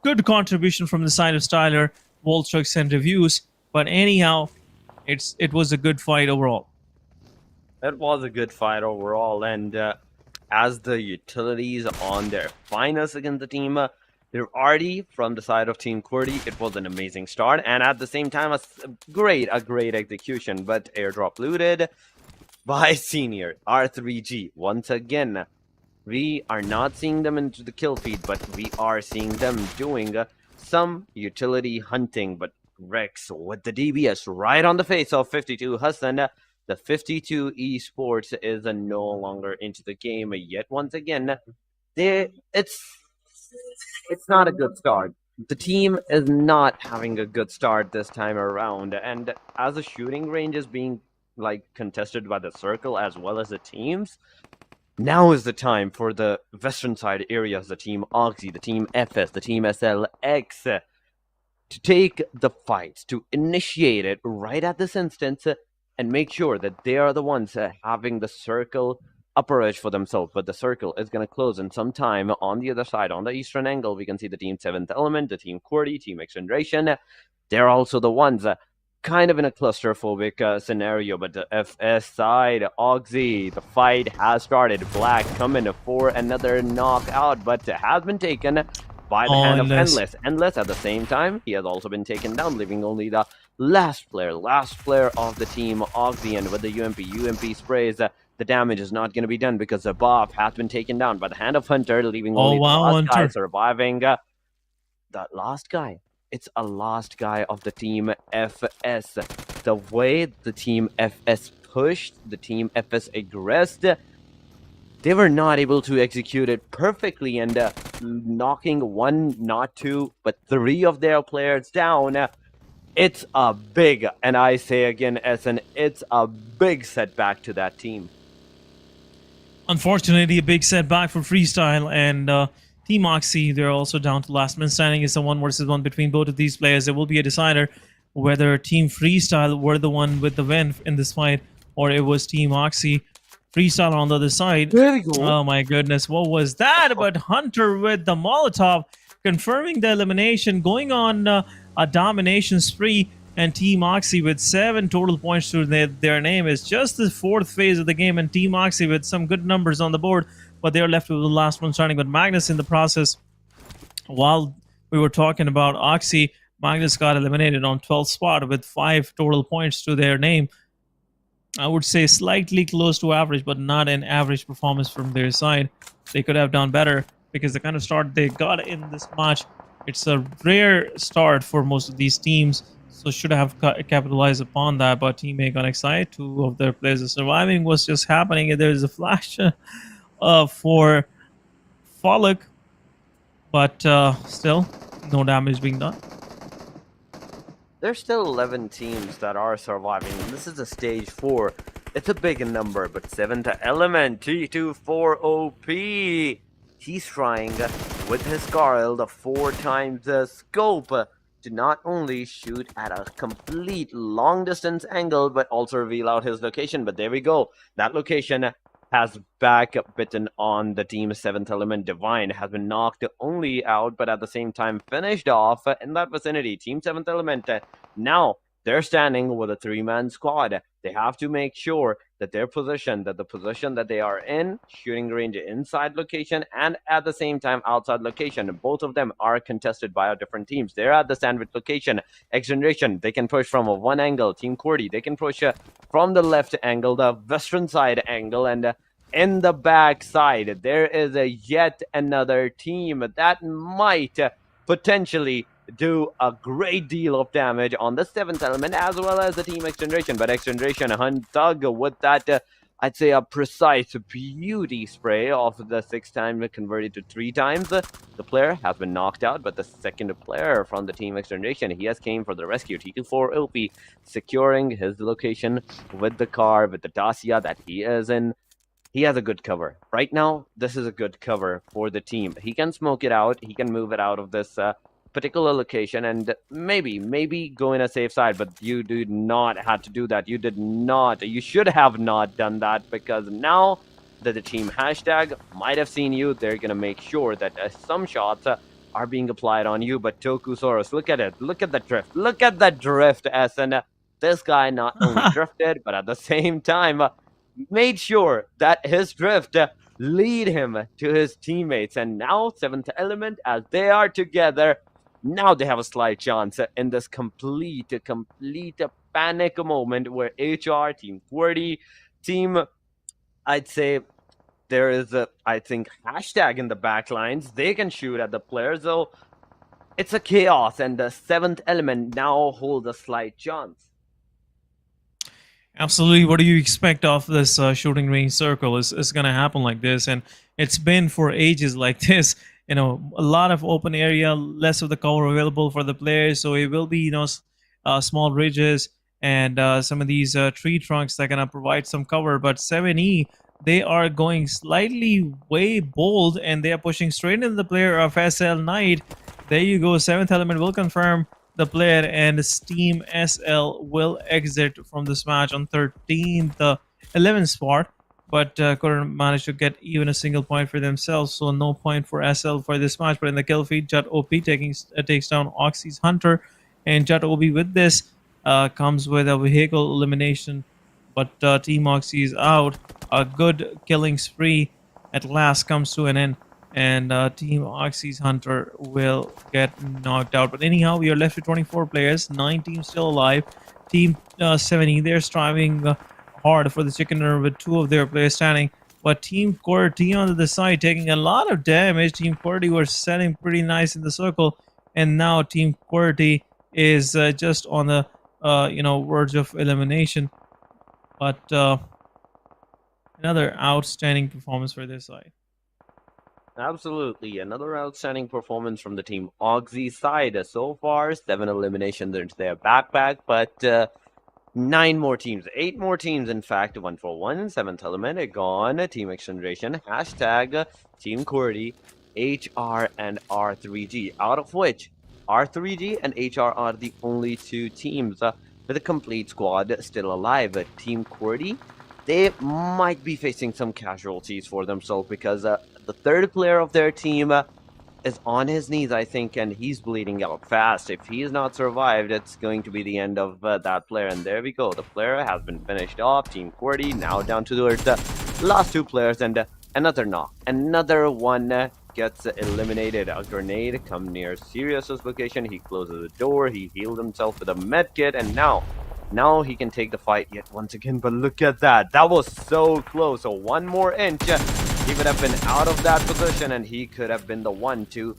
Good contribution from the side of Styler, Voltrix, and Reviews. But anyhow, it was a good fight overall. It was a good fight overall, and as the utilities on their finest against the team, they're already from the side of Team QWERTY. It was an amazing start, and at the same time, a great execution. But airdrop looted by Senior R3G. Once again, we are not seeing them into the kill feed, but we are seeing them doing some utility hunting. But Rex with the DBS right on the face of 52 Hassan. The 52 Esports is no longer into the game yet. Once again, it's not a good start. The team is not having a good start this time around, and as the shooting range is being contested by the circle as well as the teams, now is the time for the western side areas, the team Oxy, the team FS, the team SLX, to take the fight, to initiate it right at this instance, and make sure that they are the ones having the circle upper edge for themselves. But the circle is going to close in some time. On the other side, on the eastern angle, we can see the team 7th Element, the team QWERTY, team XGeneration. They're also the ones kind of in a claustrophobic scenario. But the FS side, Oxy, the fight has started. Black coming for another knockout, but has been taken by the hand of Endless. Endless at the same time, he has also been taken down, leaving only the last player of the team Oxy. And with the UMP sprays, the damage is not going to be done because the buff has been taken down by the hand of Hunter, leaving only the last guy surviving. The last guy. It's a last guy of the team FS. The way the team FS pushed, the team FS aggressed, they were not able to execute it perfectly, and knocking 1, not 2, but 3 of their players down. It's a big, and I say again, SN, it's a big setback to that team. Unfortunately, a big setback for Freestyle and Team Oxy. They're also down to last man standing. It's a 1 versus 1 between both of these players. There will be a decider whether Team Freestyle were the one with the win in this fight or it was Team Oxy. Freestyle on the other side. There we go. Oh my goodness, what was that? But Hunter with the Molotov confirming the elimination, going on a domination spree. And Team Oxy with 7 total points to their name is just the 4th phase of the game, and Team Oxy with some good numbers on the board, but they're left with the last one starting. But Magnus in the process, while we were talking about Oxy, Magnus got eliminated on 12th spot with 5 total points to their name. I would say slightly close to average, but not an average performance from their side. They could have done better because the kind of start they got in this match, it's a rare start for most of these teams. So should have capitalized upon that, but Team A got excited. 2 of their players are surviving. What's just happening? There's a flash for Fallock, but still no damage being done. There's still 11 teams that are surviving. This is a stage 4. It's a big number, but 7th Element, T24 OP. He's trying with his Carl the 4 times the scope to not only shoot at a complete long distance angle, but also reveal out his location. But there we go. That location has back bitten on the team 7th Element. Divine has been knocked only out, but at the same time finished off in that vicinity. Team 7th Element, now they're standing with a 3-man squad. They have to make sure that their position, that the position that they are in, shooting range inside location and at the same time outside location, both of them are contested by our different teams. They're at the sandwich location. XGeneration, they can push from one angle. Team QWERTY, they can push from the left angle, the western side angle, and in the back side, there is yet another team that might potentially do a great deal of damage on the 7th Element as well as the Team XGeneration. But XGeneration Hunt Thug with that, I'd say a precise beauty spray of the 6 times converted to 3 times. The player has been knocked out, but the second player from the Team XGeneration, he has came for the rescue. T24 OP securing his location with the car, with the Dacia that he is in. He has a good cover. Right now, this is a good cover for the team. He can smoke it out. He can move it out of this particular location and maybe go in a safe side, but you do not have to do that. You should have not done that, because now that the team hashtag might have seen you, they're gonna make sure that some shots are being applied on you. But Tokusaurus, look at it, look at the drift, SN. This guy not only drifted, but at the same time made sure that his drift lead him to his teammates. And now 7th Element, as they are together, now they have a slight chance in this complete panic moment where HR, Team QWERTY, Team, I'd say there is a, I think, hashtag in the backlines. They can shoot at the players, so it's a chaos, and the 7th Element now holds a slight chance. Absolutely. What do you expect of this shooting range circle? It's going to happen like this, and it's been for ages like this. You know, a lot of open area, less of the cover available for the players, so it will be, you know, small ridges and some of these tree trunks that are going to provide some cover. But 7E, they are going slightly way bold, and they are pushing straight into the player of SL Knight. There you go. 7th Element will confirm the player, and Team SL will exit from this match on 13th, 11th spot, but couldn't manage to get even a single point for themselves, so no point for SL for this match. But in the kill feed, Jut OP takes down Oxy's Hunter, and Jut OP with this comes with a vehicle elimination, but Team Oxy is out. A good killing spree at last comes to an end, and Team Oxy's Hunter will get knocked out. But anyhow, we are left with 24 players, 9 teams still alive. Team 7E, they're striving hard for the chicken dinner with 2 of their players standing. But Team QWERTY on the side taking a lot of damage. Team QWERTY were setting pretty nice in the circle, and now Team QWERTY is just on the verge of elimination. But another outstanding performance for this side. Absolutely. Another outstanding performance from the team Oxy side. So far, 7 eliminations into their backpack, but 9 more teams, 8 more teams, in fact, 1-for-1, seventh element, gone, Team XGeneration, hashtag Team QWERTY, HR, and R3G, out of which R3G and HR are the only two teams with a complete squad still alive. Team QWERTY, they might be facing some casualties for themselves because the third player of their team is on his knees, I think, and he's bleeding out fast. If he is not survived, it's going to be the end of that player. And there we go. The player has been finished off. Team QWERTY now down to the last two players, and another knock. Another one gets eliminated. A grenade come near Sirius's location. He closes the door. He healed himself with a med kit, and now he can take the fight yet once again. But look at that. That was so close. So one more inch. He would have been out of that position, and he could have been the one to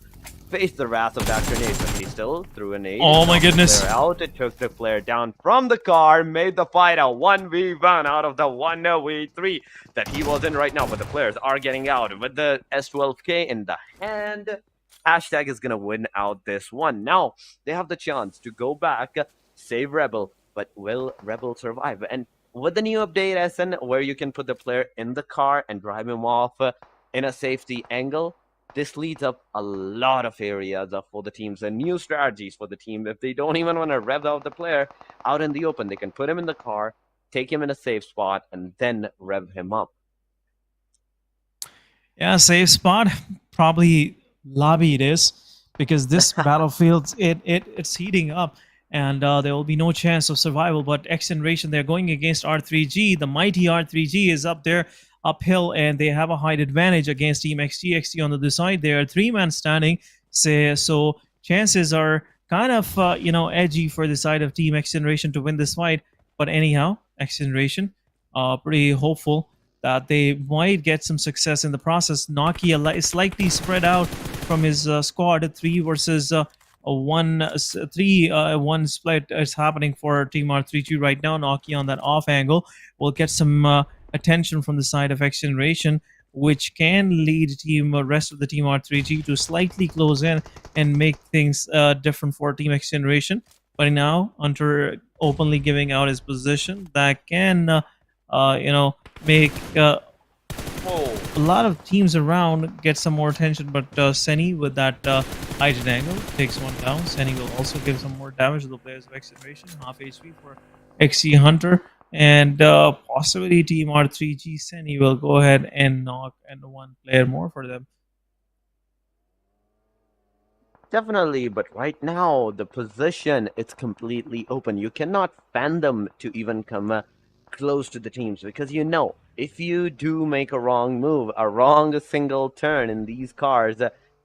face the wrath of that grenade. But he still threw an aid. Oh my goodness. Out. It took the player down from the car, made the fight a 1v1 out of the 1v3 that he was in right now. But the players are getting out with the S12K in the hand. Hashtag is going to win out this one. Now, they have the chance to go back, save Rebel, but will Rebel survive? And with the new update, Se7en, where you can put the player in the car and drive him off in a safety angle, this leads up a lot of areas for the teams and new strategies for the team. If they don't even want to rev out the player out in the open, they can put him in the car, take him in a safe spot, and then rev him up. Yeah, safe spot. Probably lobby it is, because this battlefield, it's heating up. And there will be no chance of survival. But XGeneration, they're going against R3G. The mighty R3G is up there, uphill, and they have a height advantage against Team XG on the other side. They are 3-man standing, so chances are kind of edgy for the side of Team XGeneration to win this fight. But anyhow, XGeneration, pretty hopeful that they might get some success in the process. Nokia is slightly spread out from his squad, 3 versus a 1-3-1 split is happening for Team R3G right now. Nokia on that off angle will get some attention from the side of XGeneration, which can lead rest of the Team R3G to slightly close in and make things different for Team XGeneration. But now, Hunter openly giving out his position, that can make a lot of teams around get some more attention. But Se7en with that heightened angle takes one down. Se7en will also give some more damage to the players of XGeneration. Half HP for XC Hunter, and possibly Team R3G. Se7en will go ahead and knock and one player more for them. Definitely, but right now the position, it's completely open. You cannot fan them to even come close to the teams, because if you do make a wrong move, a wrong single turn in these cars,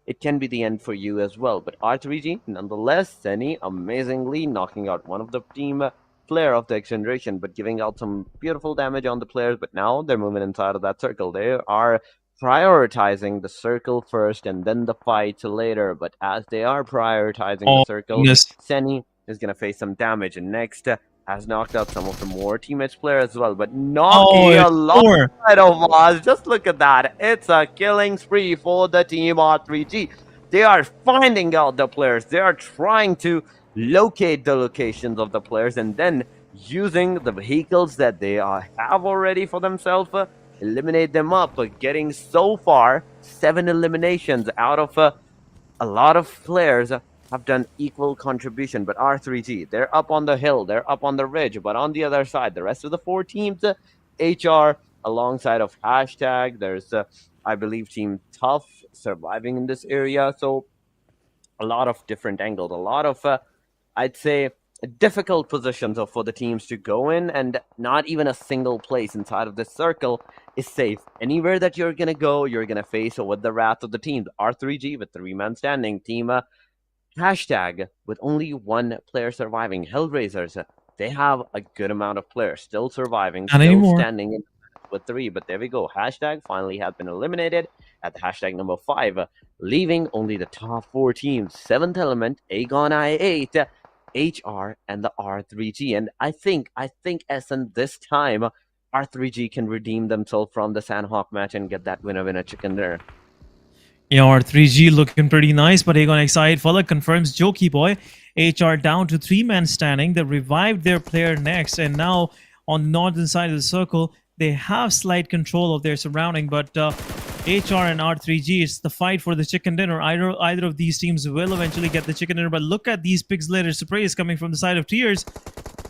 it can be the end for you as well. But R3G, nonetheless, Se7en amazingly knocking out one of the team player of the XGeneration, but giving out some beautiful damage on the players. But now they're moving inside of that circle. They are prioritizing the circle first and then the fight later. But as they are prioritizing the circle, Se7en is going to face some damage. And next has knocked out some of the more teammates player as well. But Nokia alongside of us, just look at that. It's a killing spree for the Team R3G. They are finding out the players. They are trying to locate the locations of the players and then using the vehicles that they have already for themselves, eliminate them up, getting so far 7 eliminations out of a lot of players have done equal contribution. But R3G, they're up on the hill, they're up on the ridge, but on the other side, the rest of the 4 teams, HR alongside of hashtag, there's I believe Team Tough surviving in this area. So a lot of different angles, a lot of I'd say difficult positions for the teams to go in, and not even a single place inside of this circle is safe. Anywhere that you're gonna go, you're gonna face with the wrath of the teams. R3G with 3-man standing, Team hashtag with only 1 player surviving. HellRaisers, they have a good amount of players still surviving, still standing in with 3. But there we go. Hashtag finally has been eliminated at the hashtag number 5, leaving only the top 4 teams: 7th Element, Aegon I8, HR, and the R3G. And I think Se7en this time, R3G can redeem themselves from the Sanhok match and get that winner chicken there. Yeah, our 3G looking pretty nice, but Aegon Exide Falak confirms Jokey Boy. HR down to 3-man standing. They revived their player next, and now on the northern side of the circle, they have slight control of their surrounding, but HR and R3G, it's the fight for the chicken dinner. Either of these teams will eventually get the chicken dinner, but look at these pixelated sprays coming from the side of Tears.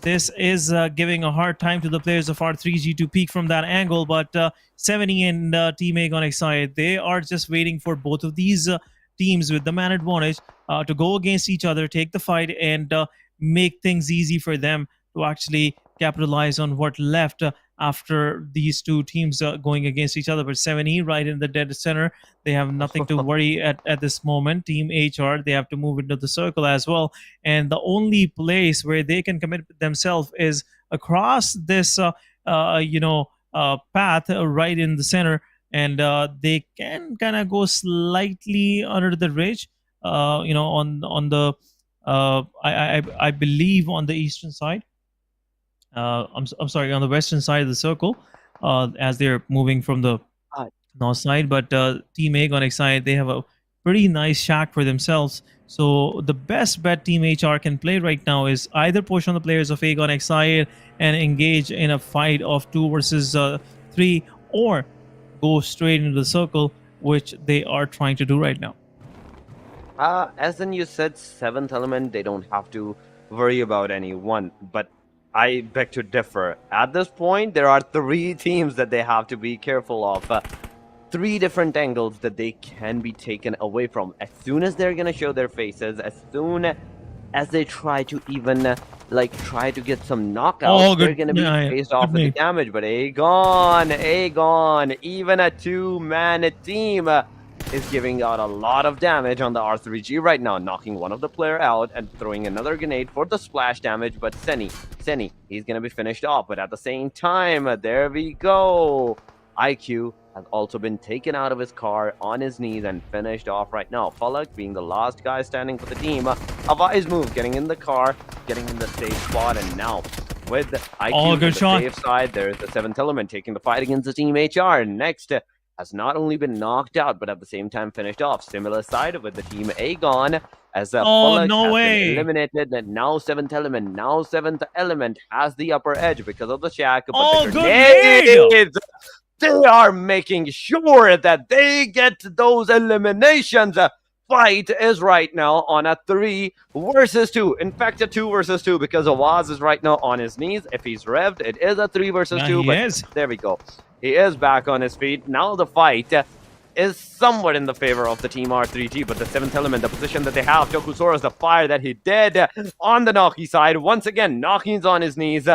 This is giving a hard time to the players of R3G to peek from that angle, but Se7en and Team Aegon Exide, they are just waiting for both of these teams with the man advantage to go against each other, take the fight, and make things easy for them to actually capitalize on what left after these two teams going against each other. But Se7en right in the dead center, they have nothing to worry at this moment. Team HR, they have to move into the circle as well, and the only place where they can commit themselves is across this path right in the center, and they can kind of go slightly under the ridge, on the I believe on the eastern side. I'm sorry, on the western side of the circle, as they're moving from the north side. But Team Aegon Exide, they have a pretty nice shack for themselves. So the best bet Team HR can play right now is either push on the players of Aegon Exide and engage in a fight of 2 versus 3, or go straight into the circle, which they are trying to do right now. As in you said, 7th element, they don't have to worry about anyone, but I beg to differ. At this point, there are 3 teams that they have to be careful of. 3 different angles that they can be taken away from. As soon as they're gonna show their faces, as soon as they try to even try to get some knockouts, they're gonna be faced off with the damage. But Aegon, even a 2-man team is giving out a lot of damage on the R3G right now, knocking one of the player out and throwing another grenade for the splash damage. But Se7en, he's gonna be finished off. But at the same time, there we go. IQ has also been taken out of his car on his knees and finished off right now. Falak being the last guy standing for the team. A wise move, getting in the car, getting in the safe spot, and now with IQ on the safe side, there's the 7th element taking the fight against the Team HR. Next has not only been knocked out, but at the same time finished off. Similar side with the Team Aegon, as Falak has been eliminated. And now 7th element has the upper edge because of the shack. But the grenades, they are making sure that they get those eliminations. Fight is right now on a 3 versus 2. In fact, a 2 versus 2, because Awaz is right now on his knees. If he's revved, it is a 3 versus 2. But there we go. He is back on his feet. Now the fight is somewhat in the favor of the Team R3G, but the 7th element, the position that they have, Tokusaurus, the fire that he did on the Naki side. Once again, Naki's on his knees.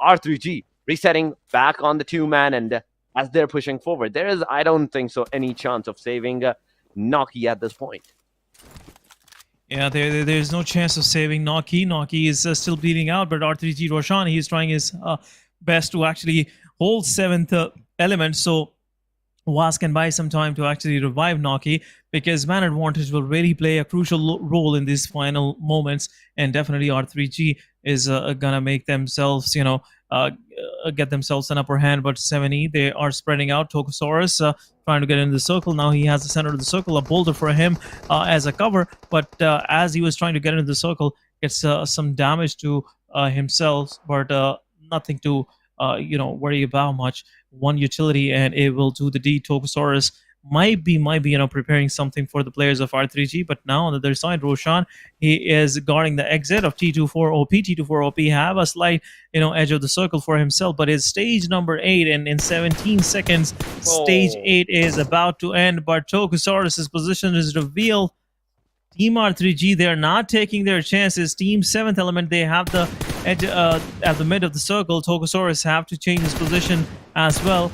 R3G resetting back on the 2-man, and as they're pushing forward, there is, I don't think so, any chance of saving Naki at this point. Yeah, there's no chance of saving Naki. Naki is still bleeding out, but R3G Roshan, he's trying his best to actually hold 7th element, so Was can buy some time to actually revive Naki, because man advantage will really play a crucial role in these final moments, and definitely R3G is gonna make themselves, get themselves an upper hand. But Se7en, they are spreading out. Tokusaurus trying to get into the circle. Now he has the center of the circle, a boulder for him as a cover, but as he was trying to get into the circle, gets some damage to himself, but nothing to worry about much. One utility and it will do the deed. Tokusaurus might be preparing something for the players of R3G, but now on the other side, Roshan, he is guarding the exit of T24OP. T24OP have a slight edge of the circle for himself, but it's stage number 8, and in 17 seconds stage 8 is about to end. But Tokusaurus's position is revealed. Team R3G, they're not taking their chances. Team 7th element, they have the edge at the mid of the circle. Tokusaurus have to change his position as well.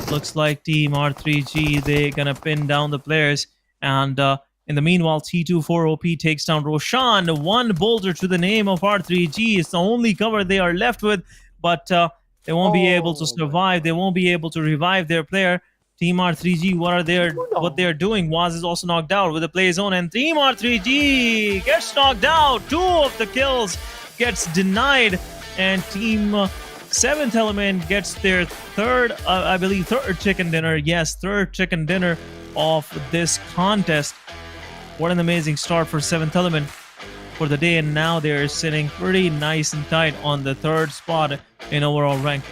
Looks like Team R3G, they're gonna pin down the players. And in the meanwhile, T24OP takes down Roshan. 1 boulder to the name of R3G. It's the only cover they are left with, but they won't be able to survive. They won't be able to revive their player. Team R3G, what they're doing? Waz is also knocked out with a play zone, and Team R3G gets knocked out. 2 of the kills gets denied, and Team 7th element gets their third chicken dinner. Yes, third chicken dinner of this contest. What an amazing start for 7th Element for the day, and now they're sitting pretty nice and tight on the 3rd spot in overall ranking.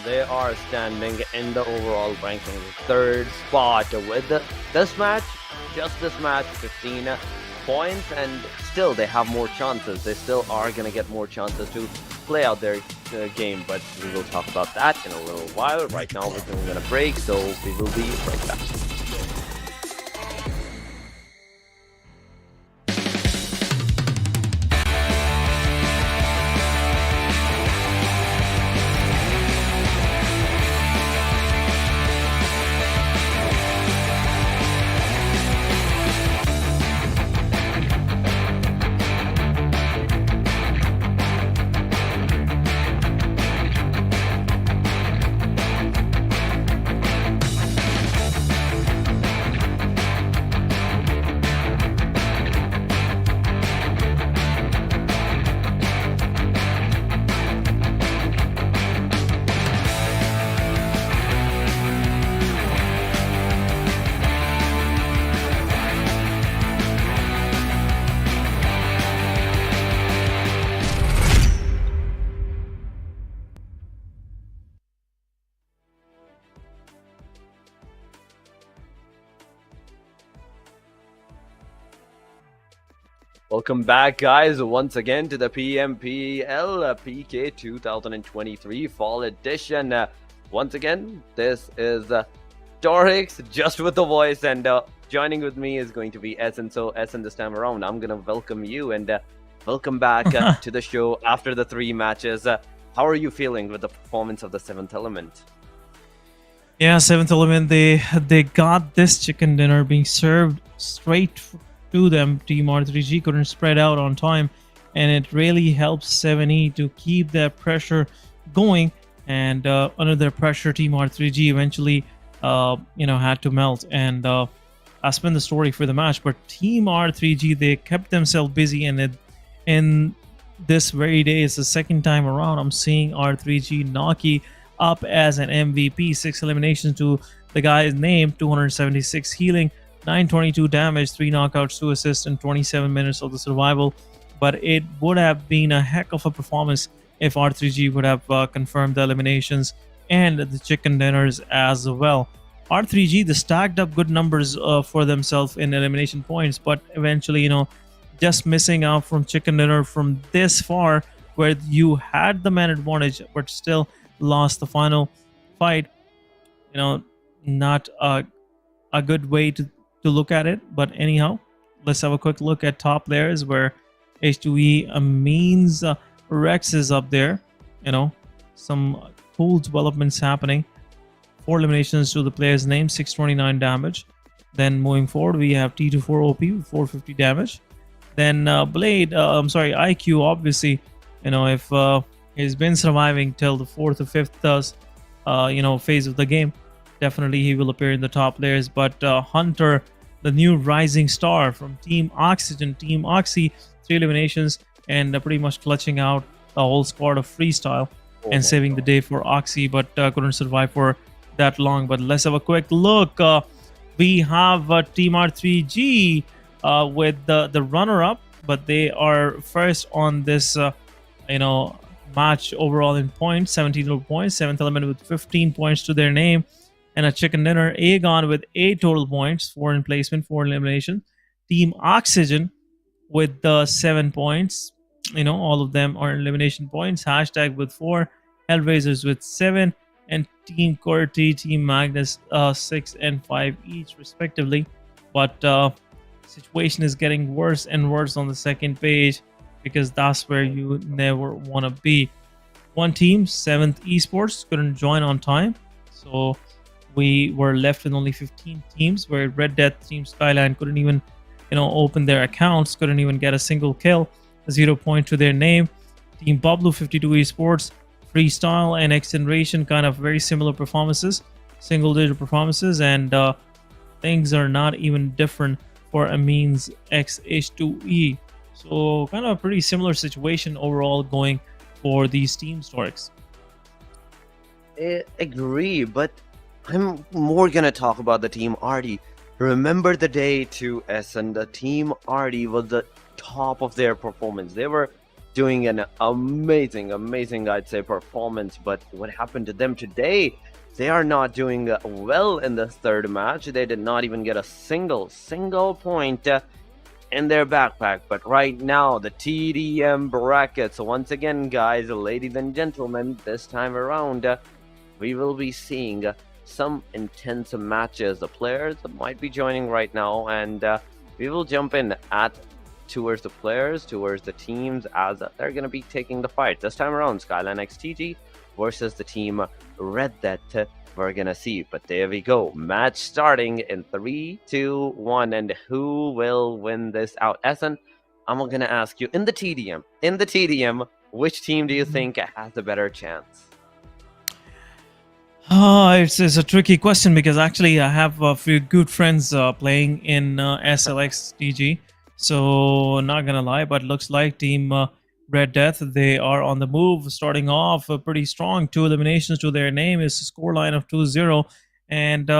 They are standing in the overall ranking 3rd spot with this match, just this match, 15 points, and still they have more chances. They still are going to get more chances to play out their game, but we will talk about that in a little while. Right now we're doing a break, so we will be right back. Welcome back, guys, once again to the PMPL PK 2023 Fall Edition. Once again, this is Dorix, just with the voice, and joining with me is going to be Se7en. So, Se7en, this time around, I'm going to welcome you and welcome back to the show after the 3 matches. How are you feeling with the performance of the 7th Element? Yeah, 7th Element, they got this chicken dinner being served straight to them. Team R3G couldn't spread out on time, and it really helps Se7en to keep that pressure going. And under their pressure, Team R3G eventually, had to melt. And that's been the story for the match. But Team R3G, they kept themselves busy, and in this very day, it's the 2nd time around I'm seeing R3G Naki up as an MVP. 6 eliminations to the guy's name, 276 healing, 922 damage, 3 knockouts, 2 assists, and 27 minutes of the survival. But it would have been a heck of a performance if R3G would have confirmed the eliminations and the chicken dinners as well. R3G, they stacked up good numbers for themselves in elimination points, but eventually, just missing out from chicken dinner from this far, where you had the man advantage but still lost the final fight. Not a good way to look at it. But anyhow, let's have a quick look at top layers, where H2E means Rex is up there. Some cool developments happening. 4 eliminations to the player's name, 629 damage. Then moving forward, we have T24 OP with 450 damage. Then IQ, obviously, if he's been surviving till the 4th or 5th phase of the game, definitely he will appear in the top layers. But Hunter, the new rising star from Team Oxygen, Team Oxy, 3 eliminations, and pretty much clutching out the whole squad of Freestyle and saving the day for Oxy, but couldn't survive for that long. But let's have a quick look. We have Team R3G with the runner-up, but they are first on this match overall in points, 17 total points. 7th Element with 15 points to their name, and a chicken dinner. Aegon with 8 total points, 4 in placement, 4 in elimination. Team Oxygen with 7 points. All of them are elimination points. Hashtag with 4, HellRaisers with 7, and Team QWERTY, Team Magnus 6 and 5 each respectively. But situation is getting worse and worse on the 2nd page, because that's where you never want to be. One team, 7th Esports, couldn't join on time, so we were left with only 15 teams, where Red Death, Team Skyline couldn't even open their accounts, couldn't even get a single kill, 0 point to their name. Team Pablo, 52 Esports, Freestyle, and XGeneration, kind of very similar performances, single digit performances, and things are not even different for Amin's H2E. So kind of a pretty similar situation overall going for these teams, Dorix. I agree, but I'm more gonna talk about the team RD. Remember the day to SN, the team RD was the top of their performance. They were doing an amazing, I'd say, performance. But what happened to them today? They are not doing well in the third match. They did not even get a single point in their backpack. But right now, the TDM brackets, once again, guys, ladies and gentlemen, this time around, we will be seeing some intense matches. The players might be joining right now, and we will jump in towards the players, towards the teams, as they're going to be taking the fight. This time around, Skyline XTG versus the team Red that we're going to see. But there we go. Match starting in 3, 2, 1. And who will win this out? Essen, I'm going to ask you, in the TDM, which team do you think has a better chance? It's a tricky question because actually I have a few good friends playing in SLX TG. So not gonna lie, but looks like Team Red Death, they are on the move, starting off pretty strong. 2 eliminations to their name, is a scoreline of 2-0, and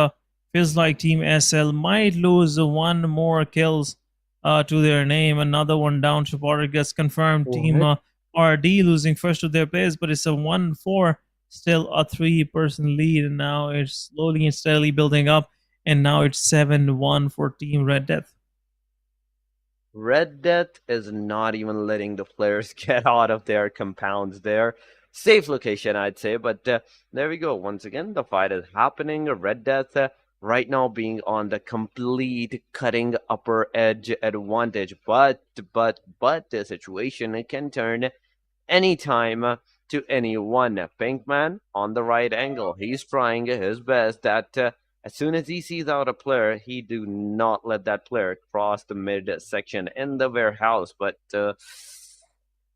feels like Team SL might lose 1 more kills to their name. Another one down. Supporter gets confirmed. Team RD losing first to their players, but it's a 1-4. Still a 3-person lead, and now it's slowly and steadily building up, and now it's 7-1 for Team Red Death. Red Death is not even letting the players get out of their compounds there. Safe location, I'd say, but there we go. Once again, the fight is happening. Red Death right now being on the complete cutting upper edge advantage, but the situation, it can turn anytime to anyone. Pinkman on the right angle. He's trying his best that as soon as he sees out a player, he do not let that player cross the mid section in the warehouse. But the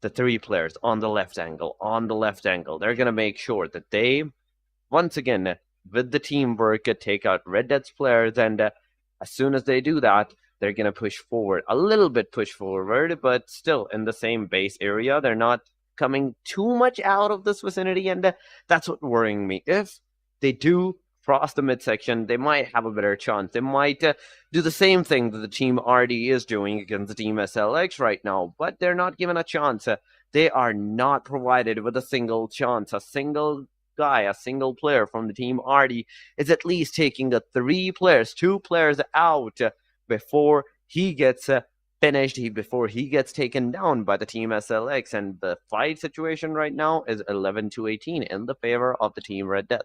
3 players on the left angle, they're going to make sure that they, once again, with the teamwork, take out Red Death's players. And as soon as they do that, they're going to push forward, a little bit push forward, but still in the same base area. They're not coming too much out of this vicinity, and that's what worrying me. If they do cross the midsection, they might have a better chance. They might do the same thing that the team RD is doing against the team SLX right now, but they're not given a chance. They are not provided with a single chance. A single guy, a single player from the team RD is at least taking the 2 players out before he gets finished, before he gets taken down by the team SLX. And the fight situation right now is 11-18 in the favor of the team Red Death.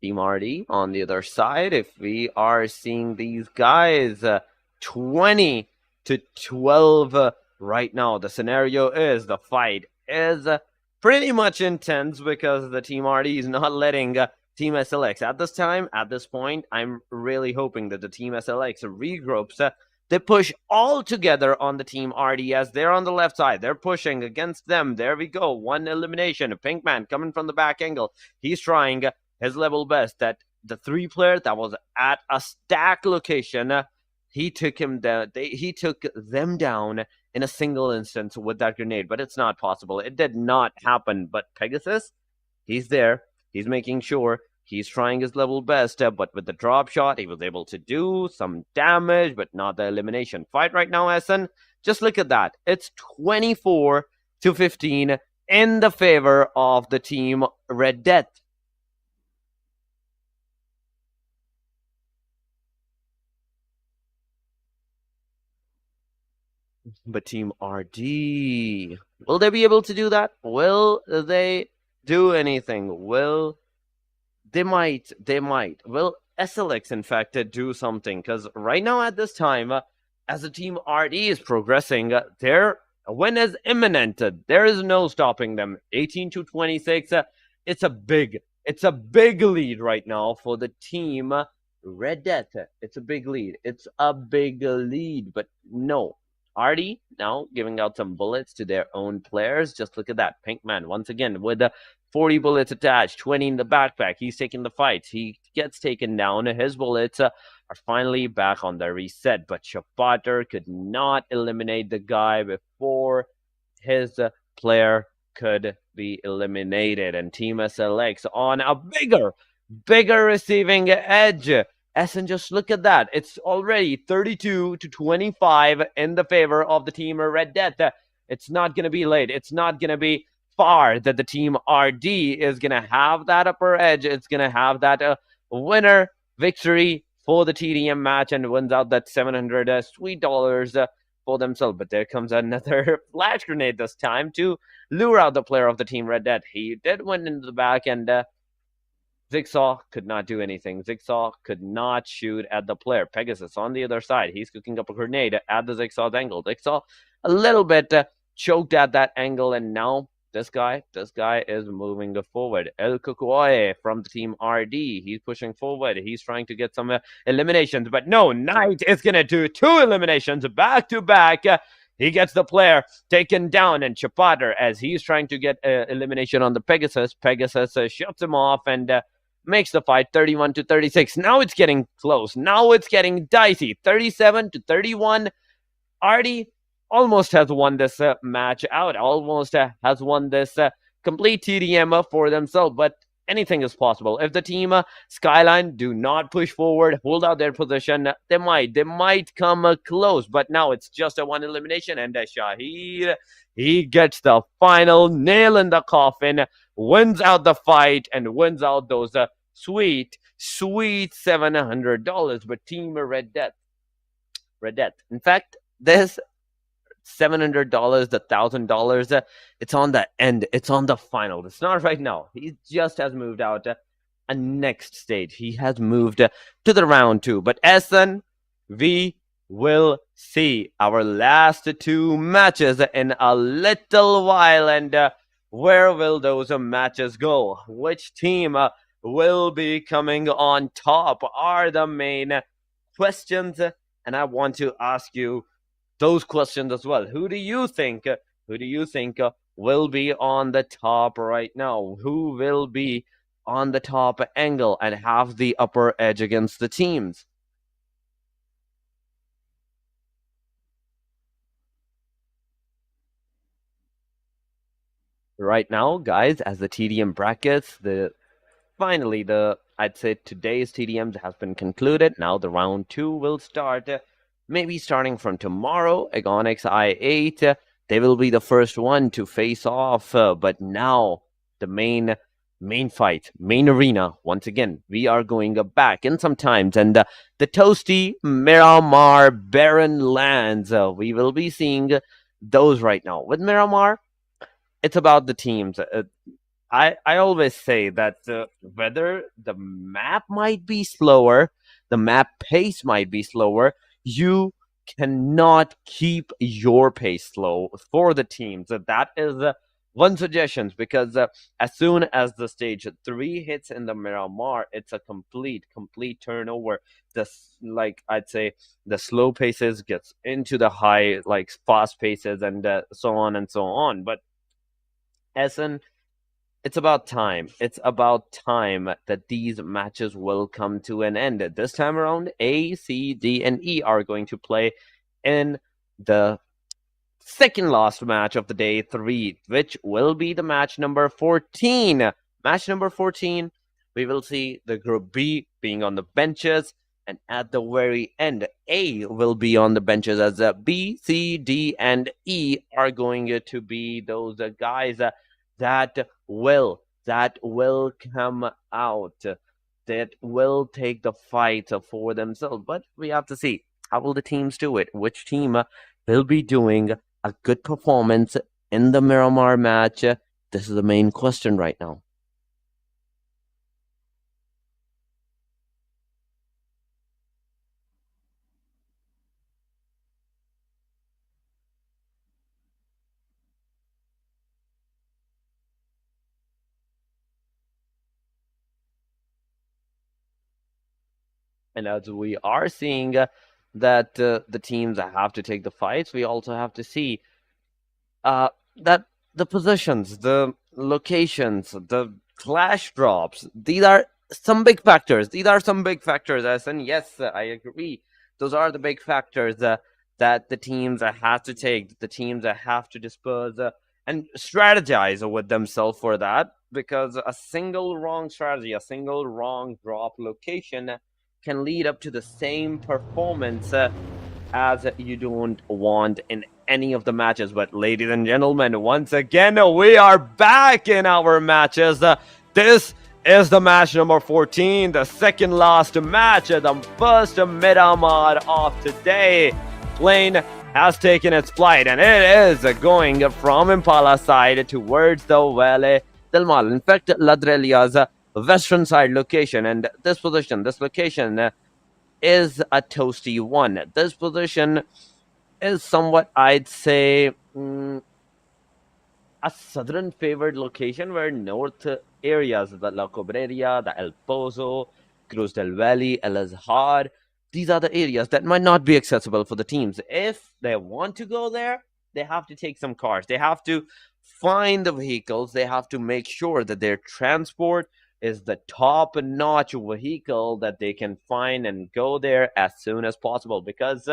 Team RD on the other side, if we are seeing these guys 20-12 right now, the scenario is the fight is pretty much intense because the team RD is not letting Team SLX at this point. I'm really hoping that the Team SLX regroups. They push all together on the Team RD as they're on the left side. They're pushing against them. There we go. 1 elimination. Pinkman coming from the back angle. He's trying his level best. That the 3 player that was at a stack location, he took him down. He took them down in a single instance with that grenade, but it's not possible. It did not happen. But Pegasus, he's there. He's making sure. He's trying his level best, but with the drop shot, he was able to do some damage, but not the elimination. Fight right now, Essen. Just look at that. It's 24-15 in the favor of the team Red Death. But Team RD, will they be able to do that? Will they do anything? They might. Will SLX, in fact, do something? Because right now at this time, as the team RD is progressing, their win is imminent. There is no stopping them. 18-26. It's a big lead right now for the team Red Death. It's a big lead. But no. RD now giving out some bullets to their own players. Just look at that. Pinkman once again with the 40 bullets attached, 20 in the backpack. He's taking the fight. He gets taken down. His bullets are finally back on the reset. But Shapater could not eliminate the guy before his player could be eliminated, and Team SLX on a bigger receiving edge. SN, just look at that. It's already 32-25 in the favor of the team Red Death. It's not going to be late. It's not going to be far that the team RD is going to have that upper edge. It's going to have that winner victory for the TDM match and wins out that 700 sweet dollars for themselves. But there comes another flash grenade this time to lure out the player of the team Red Dead. He did win into the back, and Zigsaw could not do anything. Zigsaw could not shoot at the player. Pegasus on the other side. He's cooking up a grenade at the Zigsaw's angle. Zigsaw a little bit choked at that angle, and now this guy is moving forward. El Kukuoe from the team RD. He's pushing forward. He's trying to get some eliminations, but no, Knight is going to do 2 eliminations back to back. He gets the player taken down, and Chapater, as he's trying to get elimination on the Pegasus, shuts him off and makes the fight 31-36. Now it's getting close. Now it's getting dicey. 37-31. RD almost has won this match out, almost has won this complete TDM for themselves, but anything is possible. If the team Skyline do not push forward, hold out their position, they might come close, but now it's just a 1 elimination, and Shahid, he gets the final nail in the coffin, wins out the fight, and wins out those sweet $700. But team Red Death, in fact, this $700, the $1,000, it's on the end. It's on the final. It's not right now. He just has moved out a next stage. He has moved to the round 2. But SN, we will see our last 2 matches in a little while. And where will those matches go? Which team will be coming on top are the main questions. And I want to ask you those questions as well. Who do you think will be on the top right now? Who will be on the top angle and have the upper edge against the teams? Right now, guys, as the TDM brackets, finally I'd say today's TDMs has been concluded. Now the round 2 will start. Maybe starting from tomorrow, Agonix I8, they will be the first one to face off. But now, the main fight, main arena, once again, we are going back in some times. And the toasty Miramar Barren Lands, we will be seeing those right now. With Miramar, it's about the teams. I always say that whether the map might be slower, the map pace might be slower, you cannot keep your pace slow for the teams. That is one suggestion, because as soon as the stage 3 hits in the Miramar, it's a complete turnover. I'd say the slow paces gets into the high, fast paces, and so on and so on. But SN, it's about time. It's about time that these matches will come to an end. This time around, A, C, D, and E are going to play in the second last match of the day 3, which will be the match number 14. Match number 14, we will see the group B being on the benches, and at the very end, A will be on the benches, as B, C, D, and E are going to be those guys that will come out, that will take the fight for themselves. But we have to see, how will the teams do it? Which team will be doing a good performance in the Miramar match? This is the main question right now. And as we are seeing that the teams have to take the fights, we also have to see that the positions, the locations, the clash drops, these are some big factors. And yes, I agree. Those are the big factors that the teams have to take, the teams have to dispose. and strategize with themselves for that, because a single wrong strategy, a single wrong drop location can lead up to the same performance as you don't want in any of the matches. But ladies and gentlemen, once again, we are back in our matches. This is the match number 14, the second last match, the first Miramar of today. Plane has taken its flight, and it is going from Impala side towards the Valley del Mal. In fact, Ladrelia's western side location, and this location is a toasty one. This position is somewhat, I'd say, a southern favored location, where north areas, the La Cobreria, the El Pozo, Cruz del Valle, El Azhar, these are the areas that might not be accessible for the teams. If they want to go there, they have to take some cars. They have to find the vehicles. They have to make sure that their transport is the top-notch vehicle that they can find and go there as soon as possible, because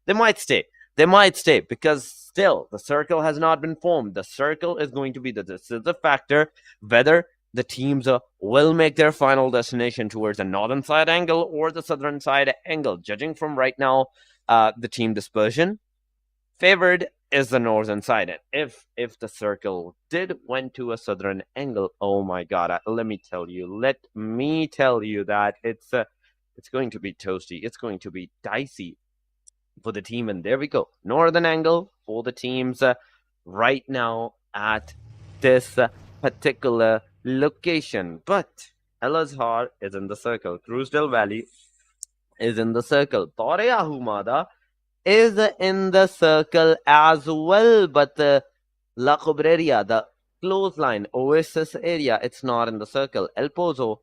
they might stay. They might stay because still the circle has not been formed. The circle is going to be the decisive factor whether the teams will make their final destination towards the northern side angle or the southern side angle. Judging from right now, the team dispersion favored is the northern side. And if the circle did went to a southern angle, oh my god, let me tell you that it's going to be toasty. It's going to be dicey for the team. And there we go, northern angle for the teams right now at this particular location. But El Azhar is in the circle, Cruz del Valle is in the circle, Torre Ahumada is in the circle as well. But the La Cobreria, the clothesline Oasis area, it's not in the circle. El Pozo,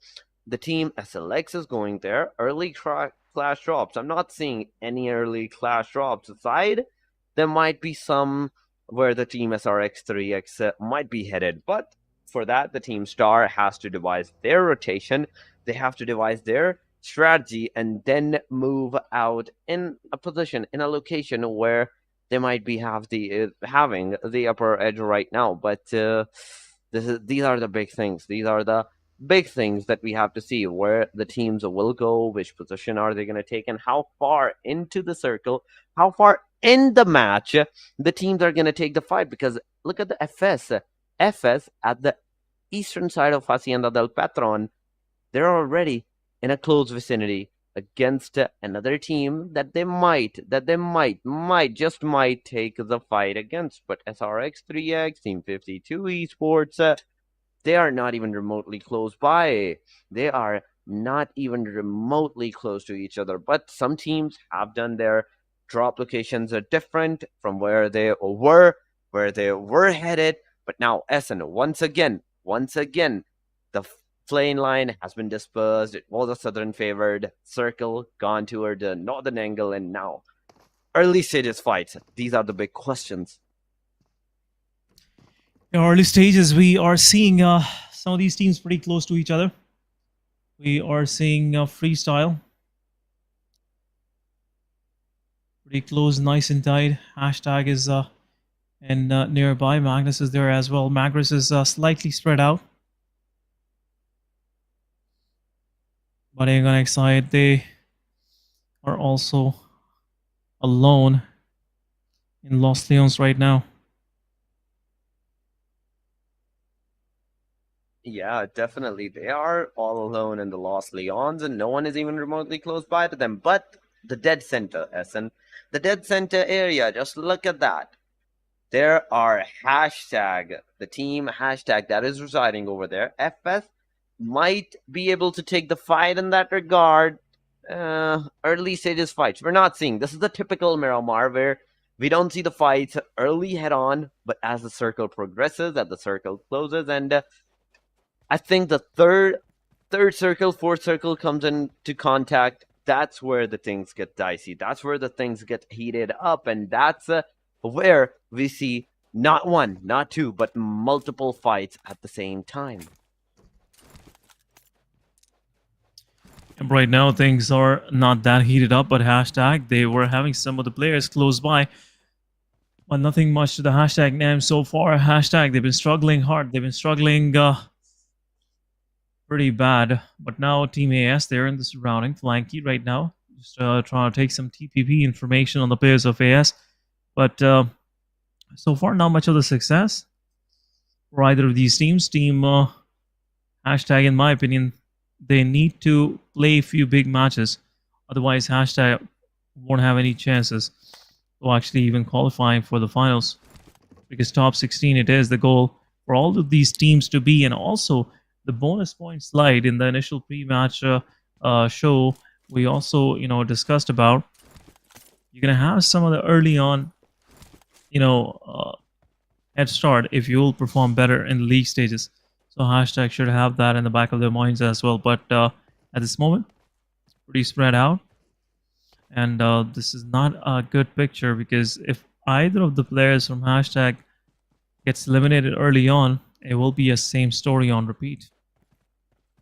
the team SLX is going there. Early clash drops, I'm not seeing any early clash drops. Aside, there might be some where the team SRX 3X might be headed, but for that the team Star has to devise their rotation. They have to devise their strategy and then move out in a position, in a location where they might be having the upper edge right now. But these are the big things. These are the big things that we have to see, where the teams will go, which position are they going to take, and how far into the circle, how far in the match the teams are going to take the fight. Because look at the FS at the eastern side of Hacienda del Patron. They're already in a close vicinity against another team that they might take the fight against. But SRX3X, Team 52 Esports, they are not even remotely close by. They are not even remotely close to each other. But some teams have done their drop locations are different from where they were headed. But now SN once again, the flame line has been dispersed. It was a southern favored circle, gone toward the northern angle, and now early stages fights. These are the big questions. In early stages, we are seeing some of these teams pretty close to each other. We are seeing freestyle pretty close, nice and tight. Hashtag is nearby. Magnus is there as well. Magnus is slightly spread out. But Aegon Excite, they are also alone in Los Leones right now. Yeah, definitely. They are all alone in the Los Leons, and no one is even remotely close by to them. But the dead center, SN, the dead center area, just look at that. There are the team hashtag that is residing over there. FS might be able to take the fight in that regard. Early stages fights, we're not seeing. This is the typical Miramar, where we don't see the fights early head on, but as the circle progresses, as the circle closes, and I think the third circle, fourth circle comes into contact. That's where the things get dicey. That's where the things get heated up, and that's where we see not one, not two, but multiple fights at the same time. And right now, things are not that heated up, but hashtag, they were having some of the players close by. Well, nothing much to the hashtag name so far. Hashtag, they've been struggling hard. They've been struggling pretty bad. But now Team AS, they're in the surrounding flanky right now. Just trying to take some TPP information on the players of AS. But so far, not much of the success for either of these teams. Team hashtag, in my opinion, they need to play a few big matches. Otherwise, hashtag won't have any chances to actually even qualifying for the finals. Because top 16, it is the goal for all of these teams to be. And also, the bonus point slide in the initial pre-match show, we also, discussed about. You're going to have some of the early on, head start if you will perform better in the league stages. So hashtag should have that in the back of their minds as well. But at this moment, it's pretty spread out. And this is not a good picture, because if either of the players from hashtag gets eliminated early on, it will be a same story on repeat.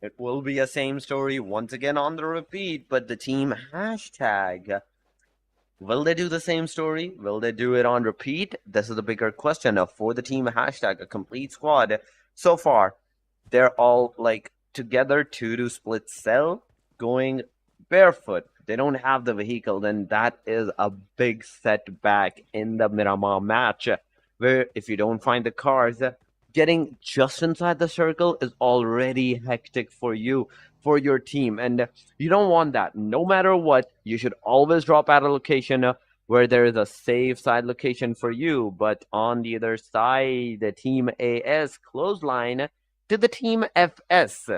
It will be a same story once again on the repeat, but the team hashtag, will they do the same story? Will they do it on repeat? This is the bigger question for the team hashtag, a complete squad. So far, they're all like together to split cell, going barefoot. They don't have the vehicle, then that is a big setback in the Miramar match, where if you don't find the cars, getting just inside the circle is already hectic for you, for your team, and you don't want that. No matter what, you should always drop at a location where there is a safe side location for you. But on the other side, the team AS clothesline to the team FS.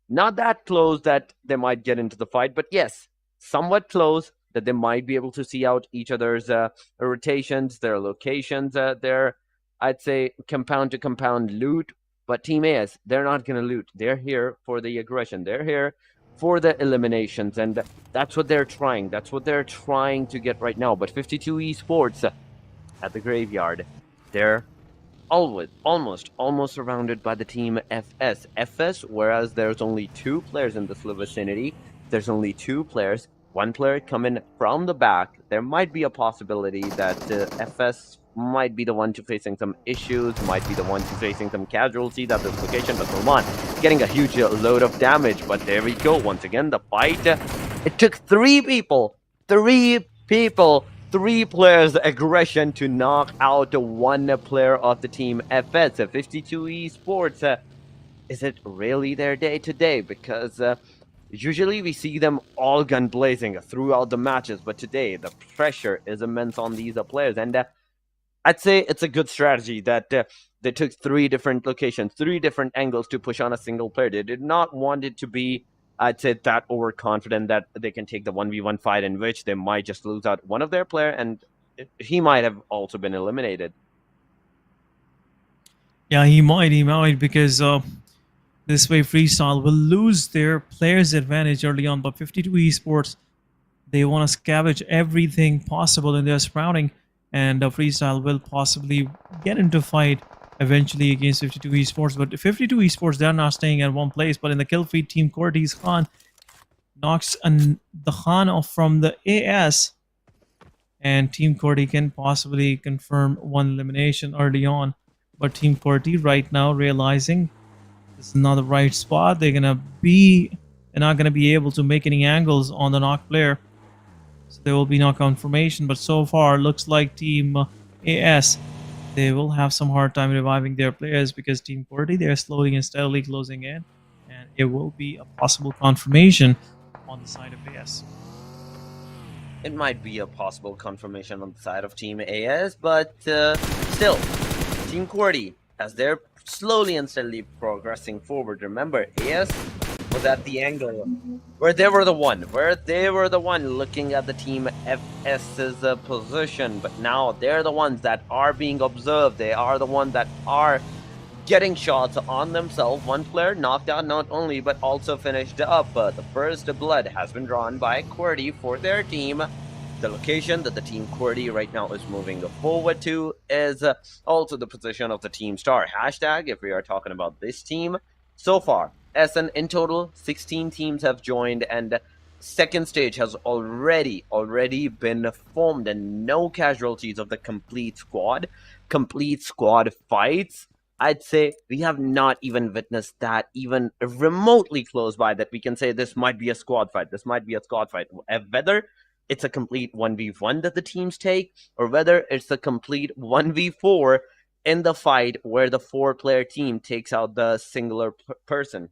Not that close that they might get into the fight, but yes, somewhat close that they might be able to see out each other's rotations, their locations, their, I'd say, compound to compound loot. But Team AS, they're not going to loot. They're here for the aggression. They're here for the eliminations, and that's what they're trying. That's what they're trying to get right now. But 52 Esports at the graveyard, they're almost surrounded by the team FS, whereas there's only 2 players in this vicinity. There's only 2 players. 1 player coming from the back. There might be a possibility that FS might be the one to facing some issues, might be the one to facing some casualties at this location, but Salman getting a huge load of damage. But there we go. Once again, the fight. It took 3 people, 3 players aggression to knock out 1 player of the team FS. 52 Esports. Is it really their day today? Because usually we see them all gun blazing throughout the matches, but today the pressure is immense on these players, and I'd say it's a good strategy that they took 3 different locations, 3 different angles to push on a single player. They did not want it to be, I'd say, that overconfident that they can take the 1v1 fight in which they might just lose out one of their player, and he might have also been eliminated. Yeah, he might, because this way Freestyle will lose their players' advantage early on. But 52 Esports, they want to scavenge everything possible in their surrounding, and Freestyle will possibly get into fight eventually against 52 Esports. But 52 Esports, they're not staying at one place. But in the kill feed, Team QWERTY's Khan knocks the Khan off from the AS, and Team QWERTY can possibly confirm 1 elimination early on. But Team QWERTY right now realizing this is not the right spot. They're not gonna be able to make any angles on the knock player, so there will be no confirmation. But so far, looks like Team AS, they will have some hard time reviving their players, because Team QWERTY, they're slowly and steadily closing in, and it will be a possible confirmation on the side of AS. It might be a possible confirmation on the side of Team AS, but still, Team QWERTY, as they're slowly and steadily progressing forward. Remember, AS was at the angle where they were the one looking at the team FS's position, but now they're the ones that are being observed. They are the ones that are getting shots on themselves. 1 player knocked out not only, but also finished up. The first blood has been drawn by QWERTY for their team. The location that the team QWERTY right now is moving forward to is also the position of the team star. Hashtag, if we are talking about this team, so far, in total, 16 teams have joined, and second stage has already been formed, and no casualties of the complete squad fights. I'd say we have not even witnessed that even remotely close by that we can say this might be a squad fight. Whether it's a complete 1v1 that the teams take, or whether it's a complete 1v4 in the fight where the 4-player team takes out the singular person.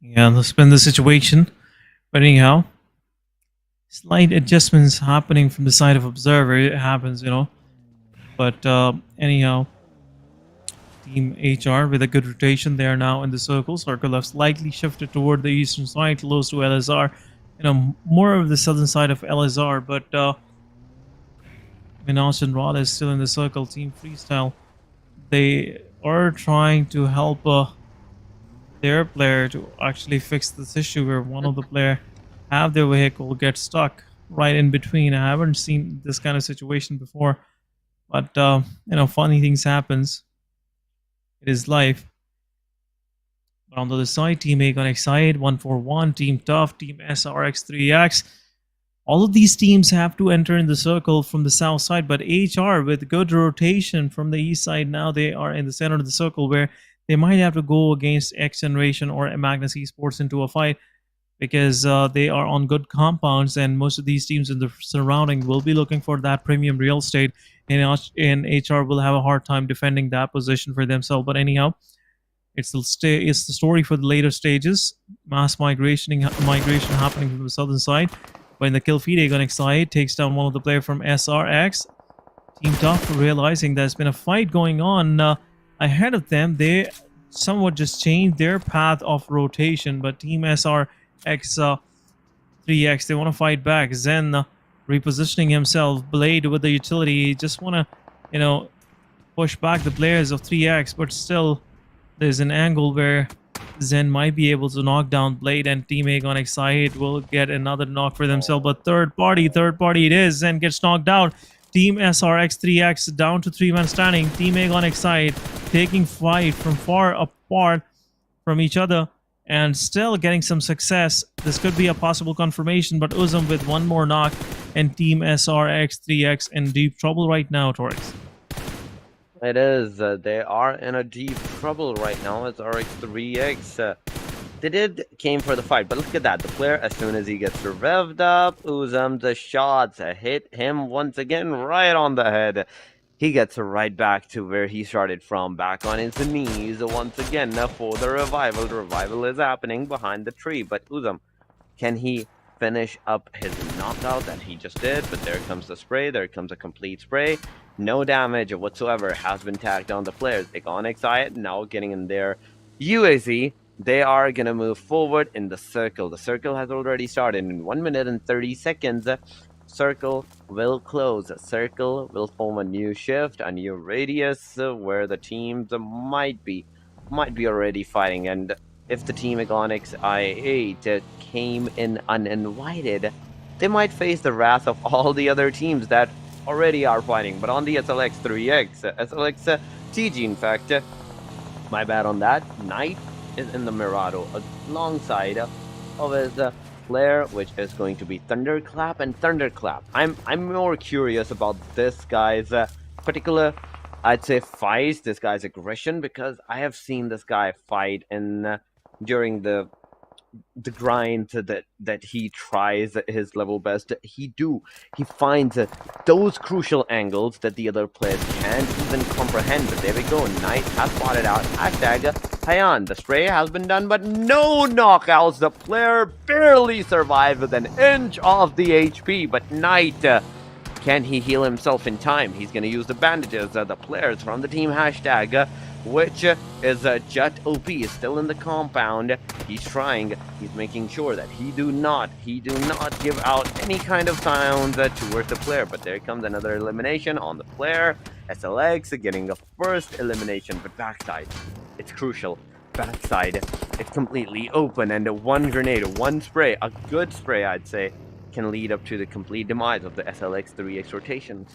Yeah, that's been the situation. But anyhow, slight adjustments happening from the side of observer. It happens, you know. But anyhow, Team HR with a good rotation. They are now in the circle. Circle have slightly shifted toward the eastern side, close to LSR. You know, more of the southern side of LSR. But Minaj and Rod is still in the circle. Team Freestyle, they are trying to help their player to actually fix this issue where one of the player have their vehicle get stuck right in between. I haven't seen this kind of situation before, but you know, funny things happens. It is life. But on the other side, Team A got excited, 1-4-1, Team Tough, Team SRX3X. All of these teams have to enter in the circle from the south side, but HR with good rotation from the east side, now they are in the center of the circle where they might have to go against XGeneration or Magnus Esports into a fight because they are on good compounds, and most of these teams in the surrounding will be looking for that premium real estate, and HR will have a hard time defending that position for themselves. But anyhow, it's the story for the later stages. Mass migration happening from the southern side. When the kill feed, Aegon XI takes down one of the players from SRX. Team Tough realizing there's been a fight going on ahead of them. They somewhat just changed their path of rotation, but Team SRX 3X, they want to fight back. Zen repositioning himself. Blade with the utility. Just want to, you know, push back the players of 3X, but still there's an angle where Zen might be able to knock down Blade, and Team Aegon Excite will get another knock for themselves. But third party it is. Zen gets knocked out. Team SRX 3X down to 3-man standing. Team Aegon Excite taking fight from far apart from each other and still getting some success. This could be a possible confirmation, but Uzum with one more knock, and Team SRX 3X in deep trouble right now, Torix. It is. They are in a deep trouble right now. It's RX3X. They came for the fight, but look at that. The player, as soon as he gets revved up, Uzum, the shots hit him once again right on the head. He gets right back to where he started from, back on his knees once again for the revival. The revival is happening behind the tree, but Uzum, can he finish up his knockout that he just did? But there comes the spray. There comes a complete spray. No damage whatsoever has been tagged on the players. Aegon Excite now getting in their UAZ. They are going to move forward in the circle. The circle has already started in 1 minute and 30 seconds. Circle will close. Circle will form a new shift, a new radius where the teams might be already fighting. And if the team Aegon XI8 came in uninvited, they might face the wrath of all the other teams that already are fighting. But on the SLX3X, SLX TG, in fact, my bad on that, Knight is in the Mirado alongside of his player, which is going to be Thunderclap and Thunderclap. I'm more curious about this guy's particular, I'd say, fights, this guy's aggression, because I have seen this guy fight in during the grind that he tries his level best. He finds those crucial angles that the other players can't even comprehend. But there we go. Knight has spotted out hashtag Hayan. The spray has been done, but no knockouts. The player barely survived with an inch of the HP. But Knight, can he heal himself in time? He's going to use the bandages. The players from the team hashtag, which is Jut OP, is still in the compound. He's trying. He's making sure that he do not give out any kind of sound towards the player. But there comes another elimination on the player. SLX getting a first elimination, but backside, it's crucial. Backside, it's completely open, and one grenade, one spray, a good spray, I'd say, can lead up to the complete demise of the SLX 3X rotations.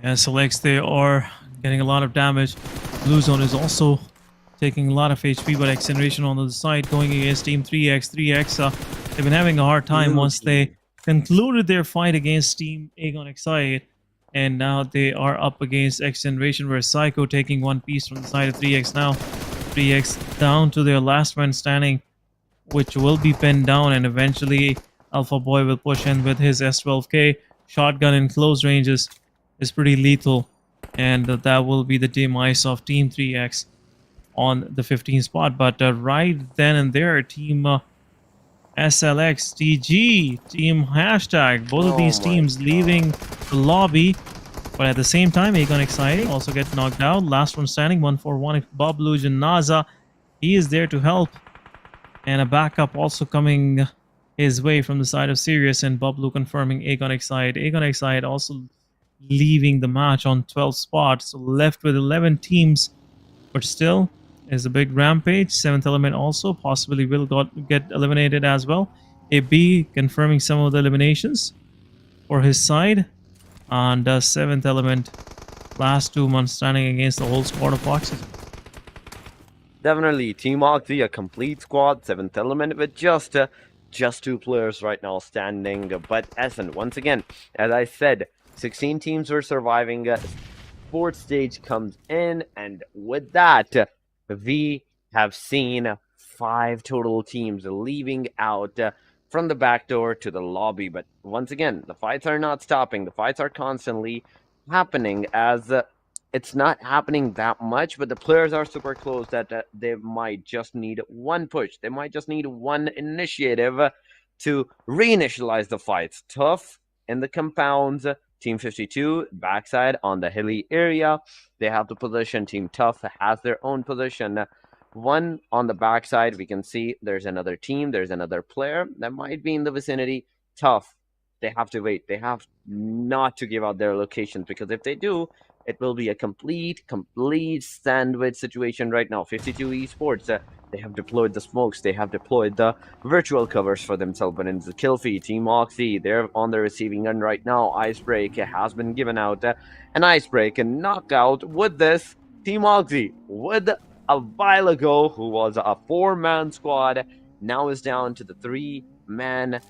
SLX, they are getting a lot of damage. Blue Zone is also taking a lot of HP, but XGeneration on the side going against Team 3X. 3X, they've been having a hard time once they concluded their fight against Team Aegon XI, and now they are up against XGeneration, where Psycho taking one piece from the side of 3X now. 3X down to their last man standing, which will be pinned down, and eventually Alpha Boy will push in with his S12K. Shotgun in close ranges is pretty lethal, and that will be the demise of Team 3X on the 15th spot. But right then and there, Team SLX, TG, Team Hashtag, both of these teams leaving the lobby. But at the same time, Aegon XI also get knocked out. Last one standing, 1-4-1. Bob Lujan Naza, he is there to help. And a backup also coming his way from the side of Sirius, and Bob Blue confirming Aegon XI. Aegon XI also leaving the match on 12th spot, so left with 11 teams. But still, is a big rampage. 7th Element also possibly will get eliminated as well. AB confirming some of the eliminations for his side. And 7th Element, last 2 months standing against the whole squad of Foxes. Definitely, Team Oxy, a complete squad, 7th Element with just 2 players right now standing. But Essen, once again, as I said, 16 teams were surviving. Fourth stage comes in, and with that, we have seen 5 total teams leaving out from the back door to the lobby. But once again, the fights are not stopping. The fights are constantly happening, as it's not happening that much, but the players are super close that they might just need one push. They might just need one initiative to reinitialize the fights. Tough in the compounds. Team 52, backside on the hilly area. They have the position. Team Tough has their own position. One on the backside, we can see there's another team. There's another player that might be in the vicinity. Tough, they have to wait. They have not to give out their locations, because if they do, it will be a complete sandwich situation right now. 52 Esports, they have deployed the smokes. They have deployed the virtual covers for themselves. But in the kill feed, Team Oxy, they're on the receiving end right now. Icebreak has been given out. An icebreak and knockout with this. Team Oxy, with a while ago, who was a 4-man squad, now is down to the 3-man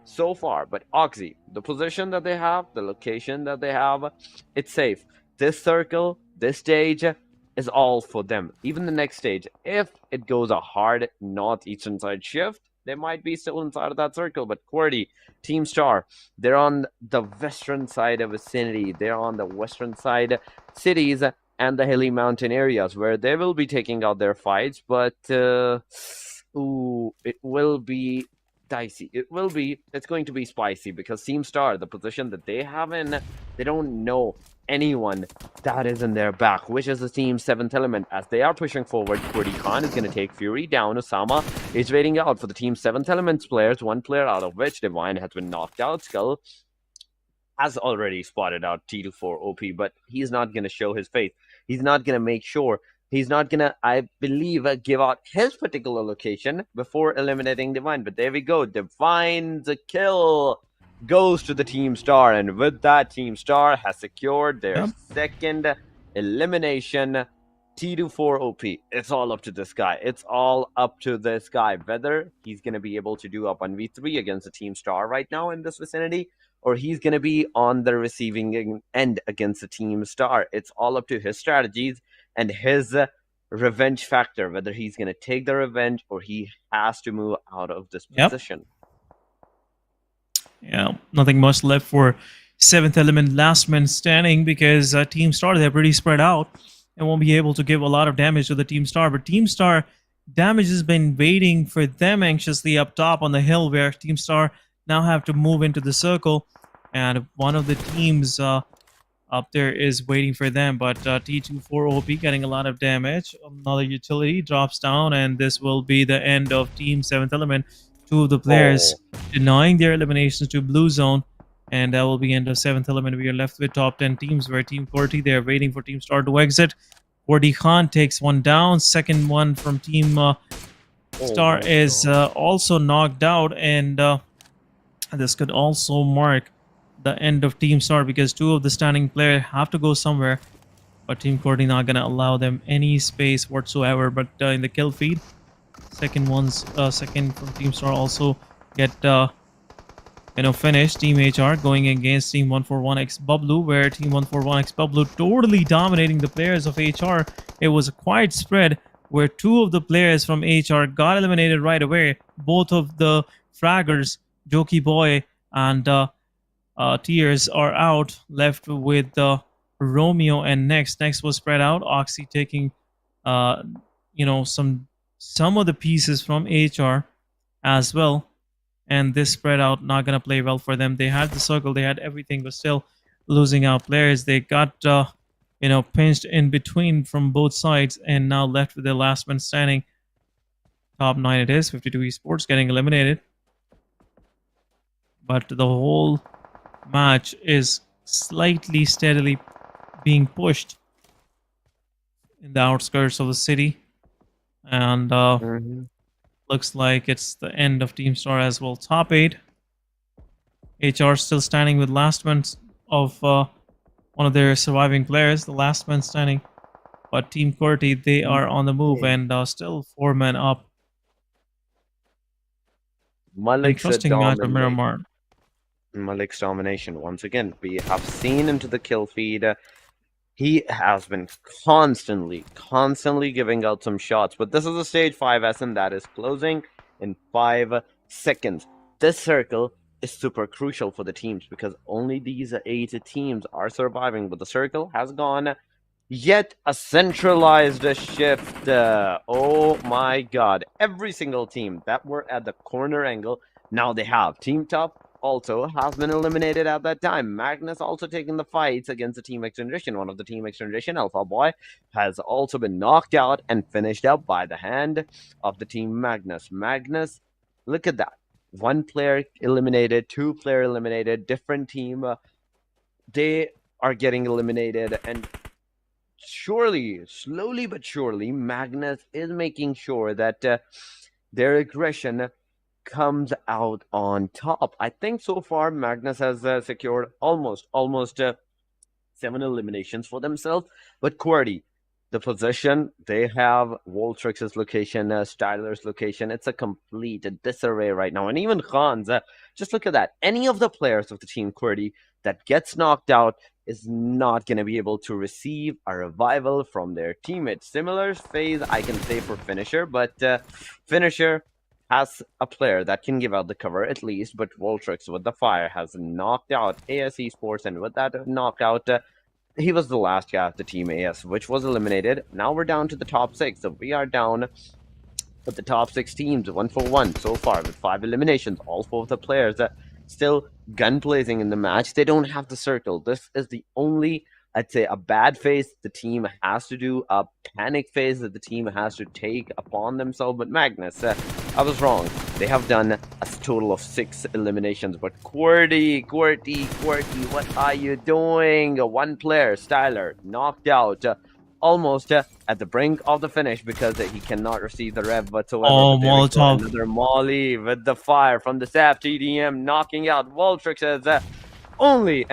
so far. But Oxy, the position that they have, the location that they have, it's safe. This circle, this stage is all for them. Even the next stage, if it goes a hard northeastern side shift, they might be still inside of that circle. But QWERTY, Team Star, they're on the western side of vicinity. They're on the western side cities and the hilly mountain areas, where they will be taking out their fights. But it will be dicey. It's going to be spicy, because Team Star, the position that they have in, they don't know anyone that is in their back, which is the Team 7th Element. As they are pushing forward, QWERTY Khan is going to take Fury down. Osama is waiting out for the Team 7th Element's players, one player out of which Divine has been knocked out. Skull has already spotted out T24 OP, but he's not going to show his face. He's not going to make sure. He's not going to, I believe, give out his particular location before eliminating Divine. But there we go. Divine's kill goes to the Team Star. And with that, Team Star has secured their second elimination. T24 OP. It's all up to this guy. It's all up to this guy. Whether he's going to be able to do a 1v3 against the Team Star right now in this vicinity, or he's going to be on the receiving end against the Team Star. It's all up to his strategies and his revenge factor, whether he's going to take the revenge or he has to move out of this position. Yeah, nothing much left for 7th Element, last man standing, because Team Star, they're pretty spread out and won't be able to give a lot of damage to the Team Star. But Team Star, damage has been waiting for them anxiously up top on the hill, where Team Star now have to move into the circle, and one of the teams up there is waiting for them. But T24 OP getting a lot of damage. Another utility drops down, and this will be the end of Team 7th Element. 2 of the players denying their eliminations to Blue Zone, and that will be end of 7th Element. We are left with top 10 teams, where Team QWERTY, they're waiting for Team Star to exit. QWERTY Khan takes one down. Second one from Team Star is also knocked out, and this could also mark the end of Team Star, because 2 of the standing players have to go somewhere. but Team QWERTY not gonna allow them any space whatsoever. But in the kill feed, second from Team Star also get finished. Team HR going against Team 141X Bublu, where Team 141X Bublu totally dominating the players of HR. It was a quiet spread where two of the players from HR got eliminated right away. Both of the fraggers, Jokey Boy and Tears, are out, left with Romeo and Next. Next was spread out. Oxy taking some of the pieces from HR as well. And this spread out not gonna play well for them. They had the circle, they had everything, but still losing out players. They got pinched in between from both sides, and now left with their last man standing. Top 9 it is. 52 Esports getting eliminated, but the whole match is slightly steadily being pushed in the outskirts of the city, and looks like it's the end of Team Star as well. Top 8. HR still standing with last man of one of their surviving players, the last man standing. But Team QWERTY, they are on the move and still 4 men up. Interesting match of Miramar. Malik's domination once again. We have seen into the kill feed. He has been constantly giving out some shots. But this is a stage 5 SN that is closing in 5 seconds. This circle is super crucial for the teams because only these 8 teams are surviving. But the circle has gone yet a centralized shift. Oh my god. Every single team that were at the corner angle, now they have. Team Top also has been eliminated at that time. Magnus also taking the fights against the Team XGeneration. One of the Team XGeneration, Alpha Boy, has also been knocked out and finished up by the hand of the Team Magnus. Magnus, look at that. 1 player eliminated, 2 player eliminated, different team. They are getting eliminated, and surely, slowly but surely, Magnus is making sure that their aggression comes out on top. I think so far Magnus has secured almost 7 eliminations for themselves. But QWERTY, the position they have, Voltrix's location, Styler's location, it's a complete disarray right now. And even Khan's, just look at that. Any of the players of the Team QWERTY that gets knocked out is not going to be able to receive a revival from their teammates. Similar phase I can say for Finisher, but Finisher has a player that can give out the cover at least, but Voltrix with the fire has knocked out AS Esports, and with that knockout, he was the last guy of the Team AS, which was eliminated. Now we're down to the top 6, so we are down with the top 6 teams, 1 for 1 so far with 5 eliminations. All 4 of the players still gun blazing in the match. They don't have the circle. This is the only, I'd say, a bad phase the team has to do, a panic phase that the team has to take upon themselves. But Magnus, I was wrong. They have done a total of 6 eliminations. But QWERTY, what are you doing? 1 player, Styler, knocked out, almost at the brink of the finish because he cannot receive the rev whatsoever. Oh, Molotov. Another Molly with the fire from the SAP TDM, knocking out Voltrix as only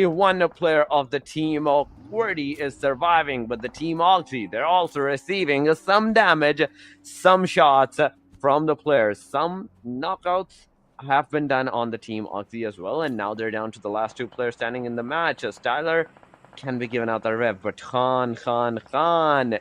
1 player of the team of QWERTY is surviving, but the Team Oxy, they're also receiving some damage, some shots from the players. Some knockouts have been done on the Team Oxy as well, and now they're down to the last 2 players standing in the match. Styler can be given out the rev, but Khan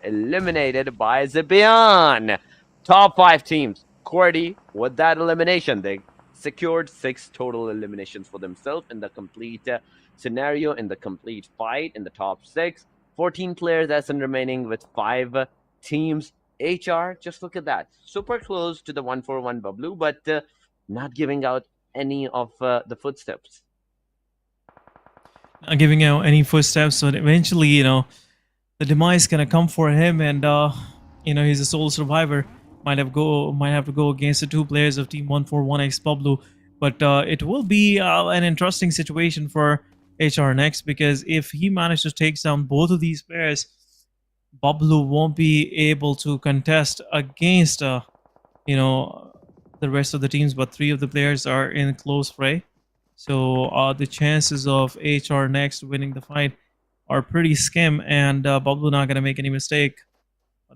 eliminated by Se7en. Top 5 teams. QWERTY, with that elimination, they secured 6 total eliminations for themselves in the complete scenario, in the complete fight, in the top 6. 14 players SN remaining with 5 teams. HR, just look at that. Super close to the 1-4-1 Bublu, but not giving out any of the footsteps. Not giving out any footsteps, so eventually, the demise gonna come for him, and he's a sole survivor. Might have to go against the 2 players of Team 141X Pablo, but it will be an interesting situation for HR next, because if he managed to take down both of these players, Pablo won't be able to contest against the rest of the teams, but 3 of the players are in close fray. So the chances of HR next winning the fight are pretty skim, and Bubble not gonna make any mistake.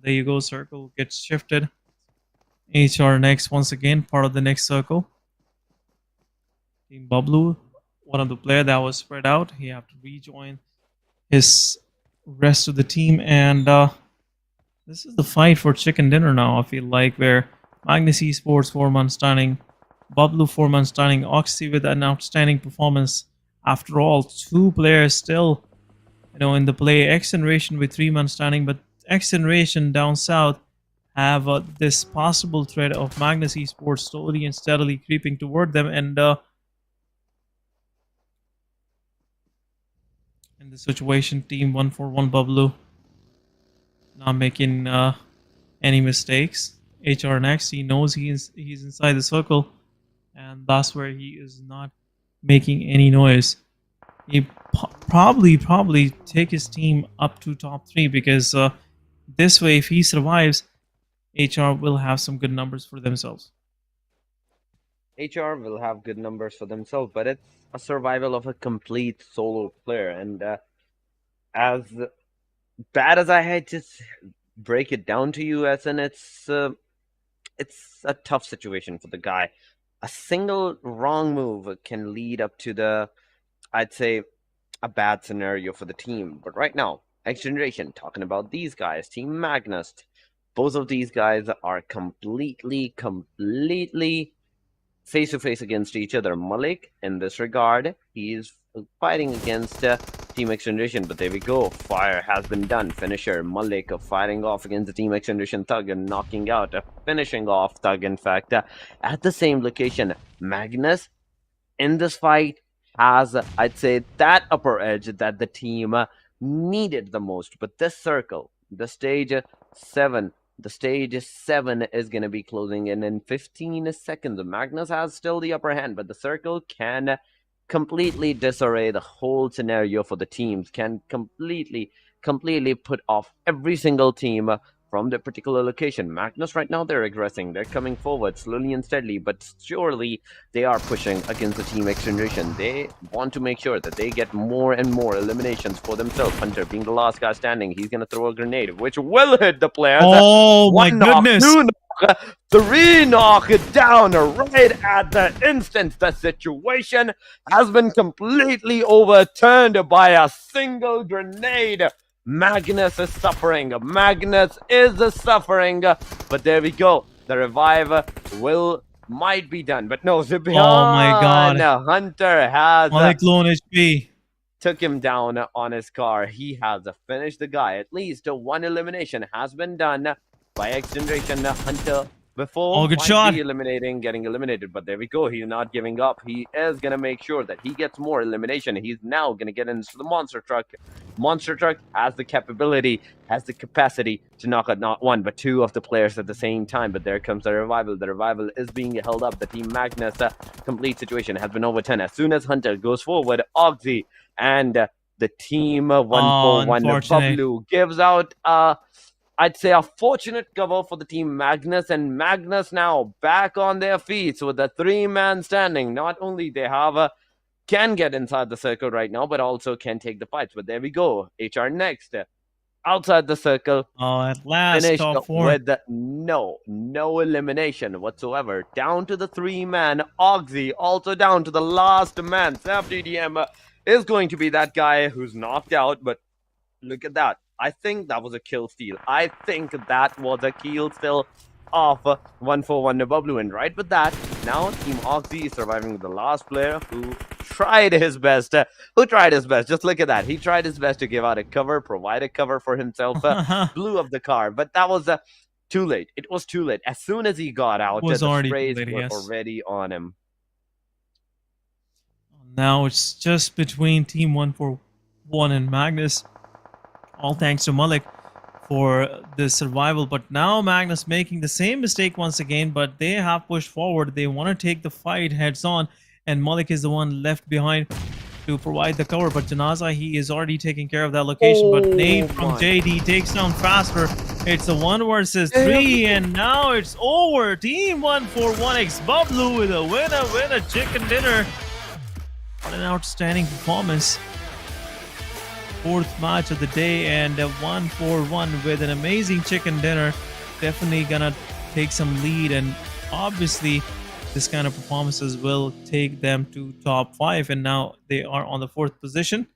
There you go, circle gets shifted. HR next once again, part of the next circle. Team Bubble, one of the player that was spread out, he have to rejoin his rest of the team, and this is the fight for chicken dinner now. I feel like where Magnus Esports 4-man stunning, Bubble 4-man stunning, Oxy with an outstanding performance. After all, 2 players still, in the play. XGeneration with 3-man stunning, but XGeneration down south have this possible threat of Magnus Esports slowly and steadily creeping toward them, and in the situation, team 141 Bubble not making any mistakes. HR next, he knows he's inside the circle, and that's where he is not making any noise. He probably take his team up to top 3, because this way, if he survives, HR will have some good numbers for themselves. HR will have good numbers for themselves, but it's a survival of a complete solo player. And as bad as I had to break it down to you, SN, it's a tough situation for the guy. A single wrong move can lead up to I'd say, a bad scenario for the team. But right now, XGeneration, talking about these guys, Team Magnus, both of these guys are completely face-to-face against each other. Malik, in this regard, he is fighting against Team XGeneration, but there we go. Fire has been done. Finisher, Malik fighting off against the Team XGeneration Thug and knocking out, finishing off Thug, in fact, at the same location. Magnus, in this fight, has, I'd say, that upper edge that the team needed the most. But this circle, the stage 7 is going to be closing in 15 seconds. Magnus has still the upper hand, but the circle can completely disarray the whole scenario for the teams, can completely put off every single team from the particular location. Magnus right now, they're aggressing, they're coming forward slowly and steadily, but surely they are pushing against the Team XGeneration. They want to make sure that they get more and more eliminations for themselves. Hunter being the last guy standing, he's gonna throw a grenade, which will hit the players. Oh my Knock, goodness! 2 knock, 3 knock it down right at the instant. The situation has been completely overturned by a single grenade. Magnus is suffering. Magnus is suffering. But there we go. The revive might be done. But no, Zibian. Oh my god. Hunter has Malik low on HP. Took him down on his car. He has finished the guy. At least 1 elimination has been done by XGeneration. Hunter before good shot. Getting eliminated, but there we go. He's not giving up. He is gonna make sure that he gets more elimination. He's now gonna get into the monster truck. Monster truck has the capability, has the capacity to knock out not 1 but 2 of the players at the same time. But there comes the revival. The revival is being held up. The Team Magnus complete situation has been overturned. As soon as Hunter goes forward, Oxy and the Team 141 Pablo gives out I'd say a fortunate cover for the Team Magnus, and Magnus now back on their feet. So with the 3-man standing, not only they have can get inside the circle right now, but also can take the fights. But there we go. HR next. Outside the circle. Oh, at last, finished top 4. with no elimination whatsoever. Down to the 3-man. Oxy also down to the last man. SafDDM is going to be that guy who's knocked out, but look at that. I think that was a kill steal. I think that was a kill steal of 141 Nabablu. And right with that, now Team Oxy is surviving the last player who tried his best. Just look at that. He tried his best to give out a cover, provide a cover for himself. Blew up the car, but that was too late. It was too late. As soon as he got out, the sprays were already on him. Now it's just between Team 141 and Magnus. All thanks to Malik for the survival. But now Magnus making the same mistake once again, but they have pushed forward. They want to take the fight heads on, and Malik is the one left behind to provide the cover. But Janaza, he is already taking care of that location. But nade from JD takes down faster. It's a 1 versus 3, and now it's over. Team 141X Bablu with a winner chicken dinner. What an outstanding performance. fourth match of the day, and a 1-4-1 with an amazing chicken dinner. Definitely gonna take some lead, and obviously this kind of performances will take them to top 5, and now they are on the 4th position.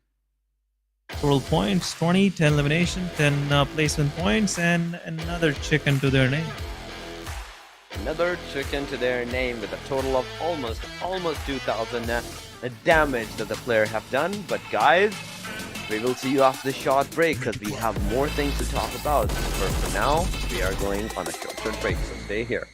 Total points 20, 10 elimination, 10 placement points, and another chicken to their name. Another chicken to their name with a total of almost 2,000 damage that the player have done. But guys, we will see you after the short break because we have more things to talk about. For now, we are going on a short break, so stay here.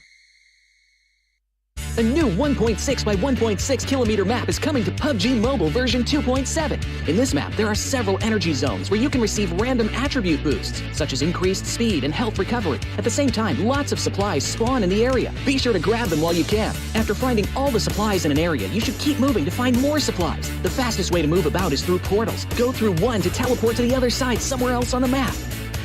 A new 1.6 by 1.6 kilometer map is coming to PUBG Mobile version 2.7. In this map, there are several energy zones where you can receive random attribute boosts, such as increased speed and health recovery. At the same time, lots of supplies spawn in the area. Be sure to grab them while you can. After finding all the supplies in an area, you should keep moving to find more supplies. The fastest way to move about is through portals. Go through one to teleport to the other side somewhere else on the map.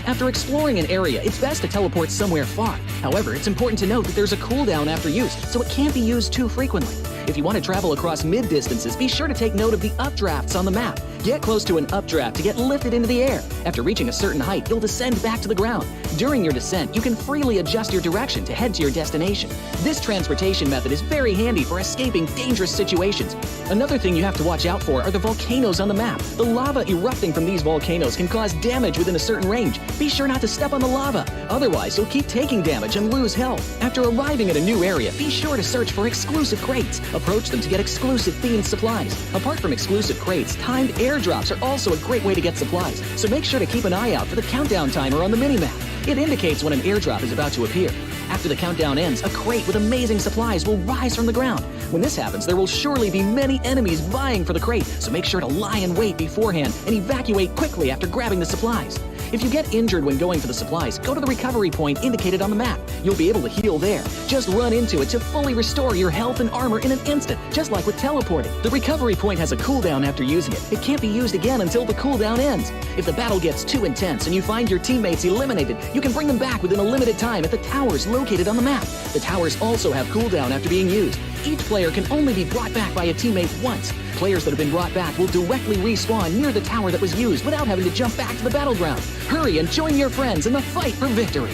After exploring an area, it's best to teleport somewhere far. However, it's important to note that there's a cooldown after use, so it can't be used too frequently. If you want to travel across mid-distances, be sure to take note of the updrafts on the map. Get close to an updraft to get lifted into the air. After reaching a certain height, you'll descend back to the ground. During your descent, you can freely adjust your direction to head to your destination. This transportation method is very handy for escaping dangerous situations. Another thing you have to watch out for are the volcanoes on the map. The lava erupting from these volcanoes can cause damage within a certain range. Be sure not to step on the lava, otherwise you'll keep taking damage and lose health. After arriving at a new area, be sure to search for exclusive crates. Approach them to get exclusive themed supplies. Apart from exclusive crates, timed airdrops are also a great way to get supplies, so make sure to keep an eye out for the countdown timer on the minimap. It indicates when an airdrop is about to appear. After the countdown ends, a crate with amazing supplies will rise from the ground. When this happens, there will surely be many enemies vying for the crate, so make sure to lie in wait beforehand and evacuate quickly after grabbing the supplies. If you get injured when going for the supplies, go to the recovery point indicated on the map. You'll be able to heal there. Just run into it to fully restore your health and armor in an instant, just like with teleporting. The recovery point has a cooldown after using it. It can't be used again until the cooldown ends. If the battle gets too intense and you find your teammates eliminated, you can bring them back within a limited time at the towers located on the map. The towers also have cooldown after being used. Each player can only be brought back by a teammate once. Players that have been brought back will directly respawn near the tower that was used without having to jump back to the battleground. Hurry and join your friends in the fight for victory.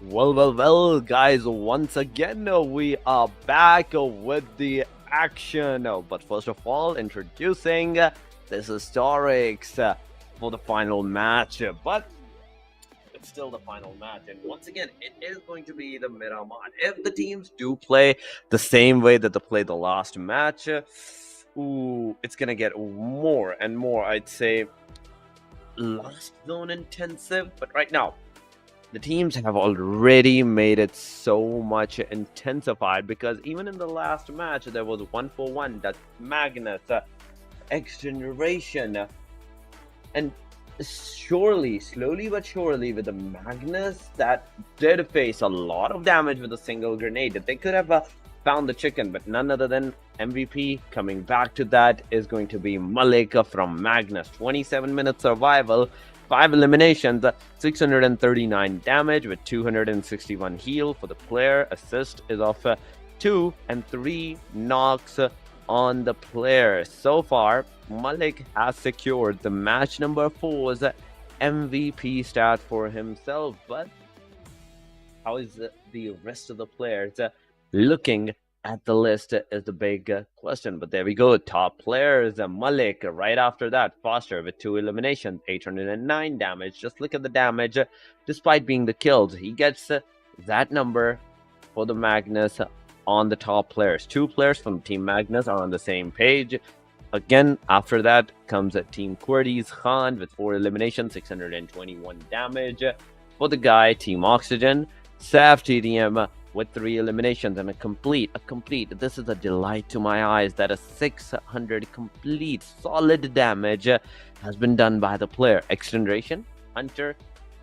Well, guys, once again, we are back with the action. But first of all, introducing this historics for the final match. But it's still the final match, and once again, it is going to be the Miramar. If the teams do play the same way that they played the last match, it's gonna get more and more, I'd say, last zone intensive. But right now, the teams have already made it so much intensified, because even in the last match, there was 1-4-1 that Magnus, XGeneration, and slowly but surely, with the Magnus that did face a lot of damage with a single grenade, that they could have found the chicken, but none other than MVP coming back to that is going to be Malik from Magnus. 27-minute survival, 5 eliminations, 639 damage with 261 heal for the player. Assist is of 2 and 3 knocks on the player. So far, Malik has secured the match number 4's MVP stat for himself. But how is the rest of the players looking at the list is the big question. But there we go. Top players, Malik. Right after that, Foster with 2 eliminations, 809 damage. Just look at the damage. Despite being the kills, he gets that number for the Magnus on the top players. 2 players from Team Magnus are on the same page. Again, after that comes Team QWERTY's Khan with 4 eliminations, 621 damage. For the guy, Team Oxygen, Saf TDM with 3 eliminations and a complete. This is a delight to my eyes that a 600 complete solid damage has been done by the player. XGeneration, Hunter.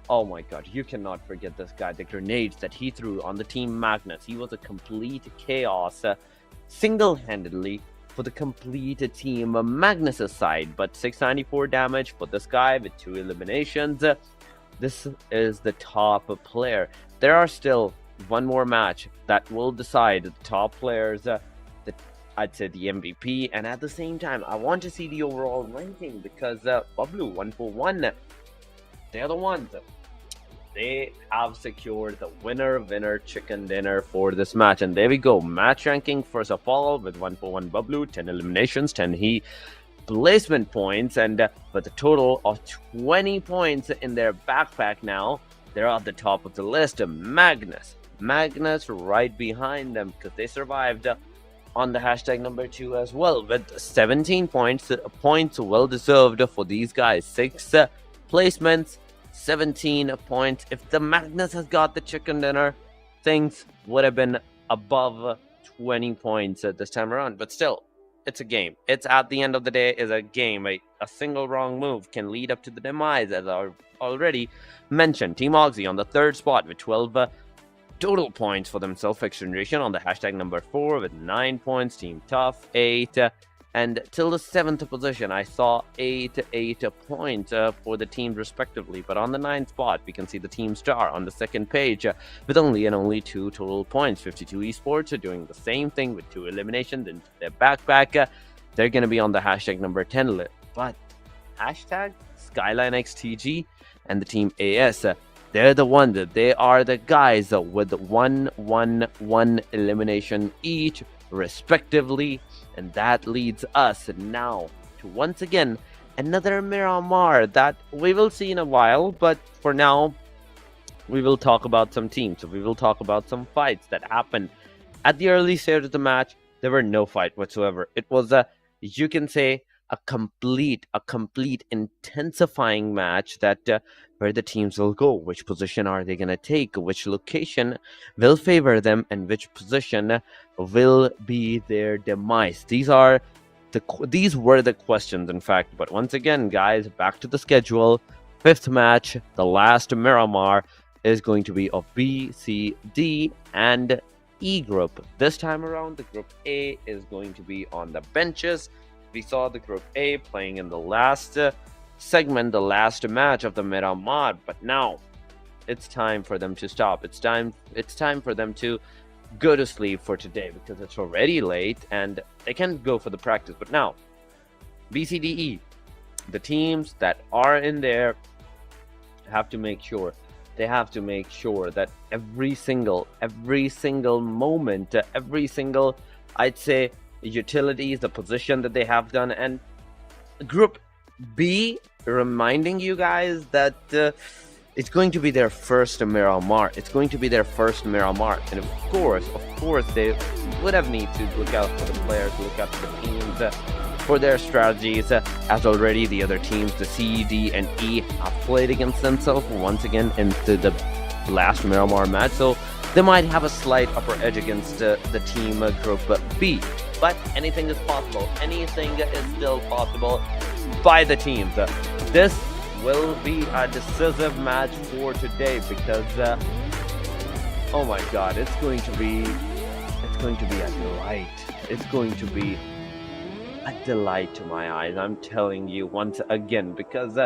Oh my god, you cannot forget this guy. The grenades that he threw on the Team Magnus. He was a complete chaos, single-handedly, for the complete Team Magnus' side. But 694 damage for this guy with 2 eliminations. This is the top player. There are still one more match that will decide the top players, I'd say the MVP, and at the same time, I want to see the overall ranking because Bablu 141, they're the ones. They have secured the winner chicken dinner for this match. And there we go. Match ranking first of all with 141 Bablu, 10 eliminations, 10 he placement points, and with a total of 20 points in their backpack now. They're at the top of the list. Magnus right behind them because they survived on the hashtag number 2 as well with 17 points. Points well deserved for these guys. 6 placements. 17 points. If the Magnus has got the chicken dinner, things would have been above 20 points at this time around. But still, it's a game. It's at the end of the day is a game. A single wrong move can lead up to the demise, as I already mentioned. Team Oxy on the 3rd spot with 12 total points for themselves. XGeneration on the hashtag number 4 with 9 points. Team Tough 8. And till the 7th position, I saw 8 points for the teams respectively. But on the 9th spot, we can see the Team Star on the 2nd page with only 2 total points. 52 Esports are doing the same thing with 2 eliminations into their backpack. They're going to be on the hashtag number 10 list. But hashtag Skyline XTG and the Team AS, they're the ones. They are the guys with 1 elimination each respectively. And that leads us now to once again another Miramar that we will see in a while. But for now, we will talk about some teams. So we will talk about some fights that happened at the early stage of the match. There were no fight whatsoever. It was you can say a complete intensifying match that where the teams will go, which position are they going to take, which location will favor them, and which position will be their demise. These were the questions, in fact. But once again, guys, back to the schedule. 5th match, the last Miramar, is going to be of B, C, D, and E group. This time around, the group A is going to be on the benches. We saw the group A playing in the last segment, the last match of the Miramar, but now it's time for them to stop. It's time for them to go to sleep for today because it's already late and they can go for the practice. But now, BCDE, the teams that are in there have to make sure that every single moment, every single, I'd say, utilities, the position that they have done. And Group B, reminding you guys that it's going to be their first Miramar. And of course, they would have need to look out for the players, look out for the teams, for their strategies, as already the other teams, the C, D, and E, have played against themselves once again into the last Miramar match. So they might have a slight upper edge against the team Group B. But anything is possible. Anything is still possible by the teams. This will be a decisive match for today because, oh my God, it's going to be a delight. It's going to be a delight to my eyes. I'm telling you once again, because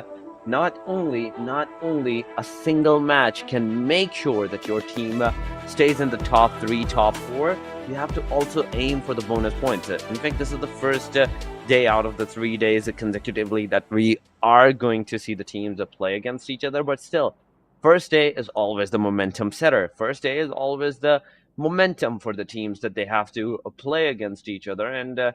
not only a single match can make sure that your team stays in the top 3, top 4, you have to also aim for the bonus points. In fact, this is the first day out of the 3 days consecutively that we are going to see the teams play against each other. But still, first day is always the momentum setter. First day is always the momentum for the teams that they have to play against each other. And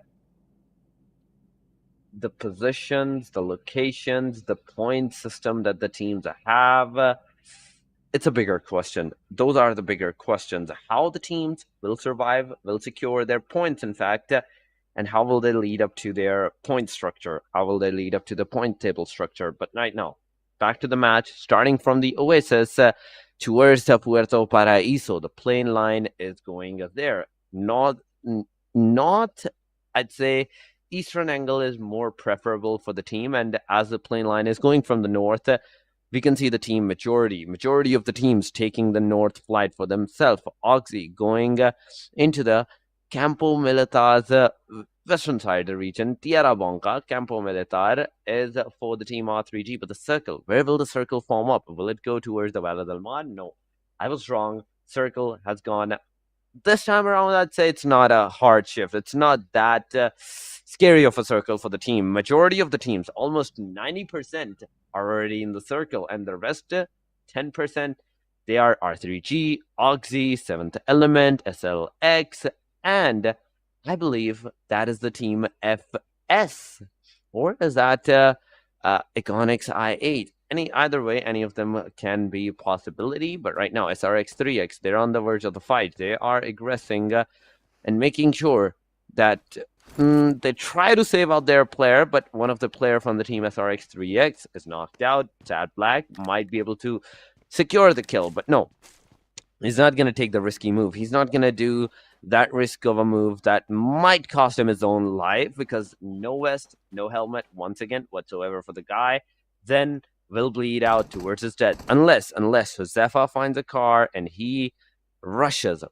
the positions, the locations, the point system that the teams have, it's a bigger question. Those are the bigger questions. How the teams will survive, will secure their points, in fact, and how will they lead up to their point structure? How will they lead up to the point table structure? But right now, back to the match, starting from the Oasis towards the Puerto Paraíso. The plane line is going there. Not, I'd say, eastern angle is more preferable for the team, and as the plane line is going from the north, we can see the team majority of the teams taking the north flight for themselves. Oxy going into the Campo Militar's western side of the region. Tierra Blanca, Campo Militar is for the team R3G, but the circle, where will the circle form up? Will it go towards the Valle del Mar? No, I was wrong. circle has gone. This time around, I'd say it's not a hard shift. It's not that scary of a circle for the team. Majority of the teams, almost 90%, are already in the circle, and the rest, 10%, they are R3G, Oxy, 7th Element, SLX, and I believe that is the team FS. Or is that Iconics I8? Either way, any of them can be a possibility. But right now, SRX 3X, they're on the verge of the fight. They are aggressing and making sure that they try to save out their player, but one of the player from the team SRX 3X is knocked out. Sad Black might be able to secure the kill, but no, he's not going to take the risky move. He's not going to do that risk of a move that might cost him his own life, because no vest, no helmet, once again, whatsoever for the guy, then will bleed out towards his death. Unless Josefa finds a car and he rushes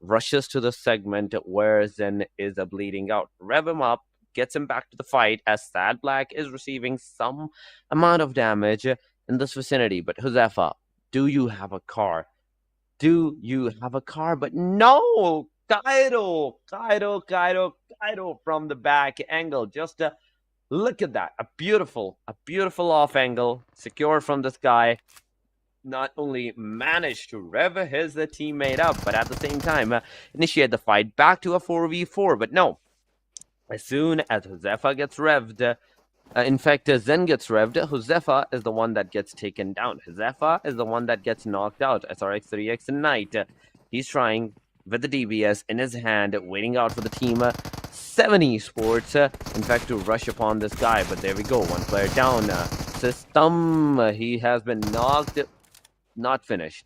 to the segment where Zen is bleeding out. Rev him up, gets him back to the fight, as Sad Black is receiving some amount of damage in this vicinity. But Josefa, do you have a car? Do you have a car? But no! Kaido from the back angle. Just look at that. A beautiful off angle. Secure from this guy. Not only managed to rev his teammate up, but at the same time initiate the fight back to a 4v4. But no. As soon as Josefa gets revved, in fact, Zen gets revved, Josefa is the one that gets taken down. Josefa is the one that gets knocked out. SRX 3X Knight. He's trying with the DBS in his hand, waiting out for the team Se7en Esports, in fact, to rush upon this guy. But there we go, one player down. System, he has been knocked. Not finished,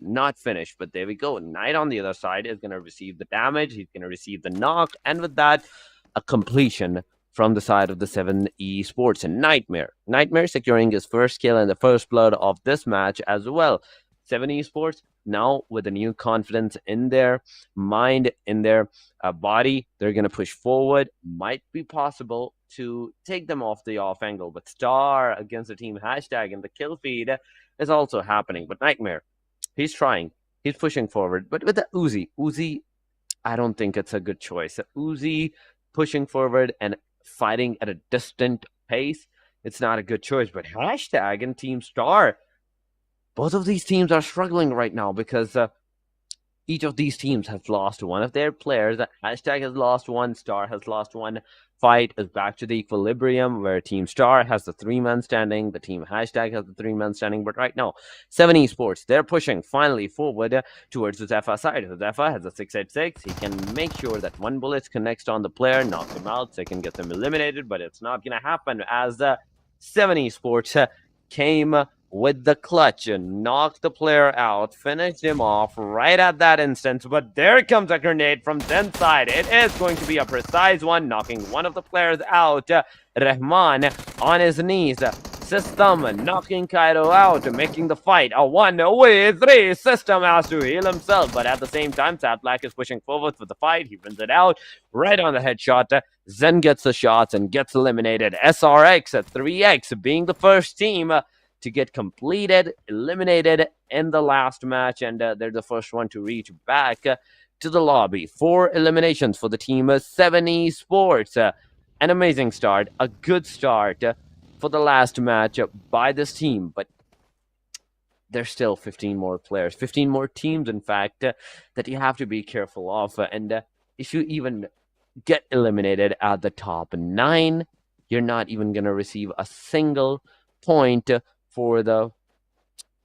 but there we go. Knight on the other side is going to receive the damage. He's going to receive the knock, and with that, a completion from the side of the Se7en Esports. And Nightmare securing his first kill and the first blood of this match as well. Se7en Esports now with a new confidence in their mind, in their body. They're going to push forward. Might be possible to take them off the off angle, but Star against the team hashtag and the kill feed is also happening. But Nightmare, he's trying. He's pushing forward. But with the Uzi, I don't think it's a good choice. Uzi pushing forward and fighting at a distant pace, it's not a good choice. But hashtag and Team Star, both of these teams are struggling right now because each of these teams has lost one of their players. Hashtag has lost one, Star has lost one. Fight is back to the equilibrium where Team Star has the 3-man standing, the team hashtag has the 3-man standing. But right now, Se7en Esports, they're pushing finally forward towards Josefa side. Josefa has a 686. He can make sure that one bullet connects on the player, knock him out, second gets him eliminated, but it's not going to happen as Se7en Esports came with the clutch and knocked the player out, finished him off right at that instance. But there comes a grenade from Zen's side. It is going to be a precise one, knocking one of the players out. Rahman on his knees. System knocking Kaido out, making the fight a 1v3. System has to heal himself, but at the same time, Sad Black is pushing forward for the fight. He wins it out right on the headshot. Zen gets the shots and gets eliminated. SRX at 3X being the first team to get eliminated in the last match, and they're the first one to reach back to the lobby. 4 eliminations for the team Se7en Esports. An amazing start, a good start for the last match by this team, but there's still 15 more players, 15 more teams, in fact, that you have to be careful of. And if you even get eliminated at the top 9, you're not even going to receive a single point for the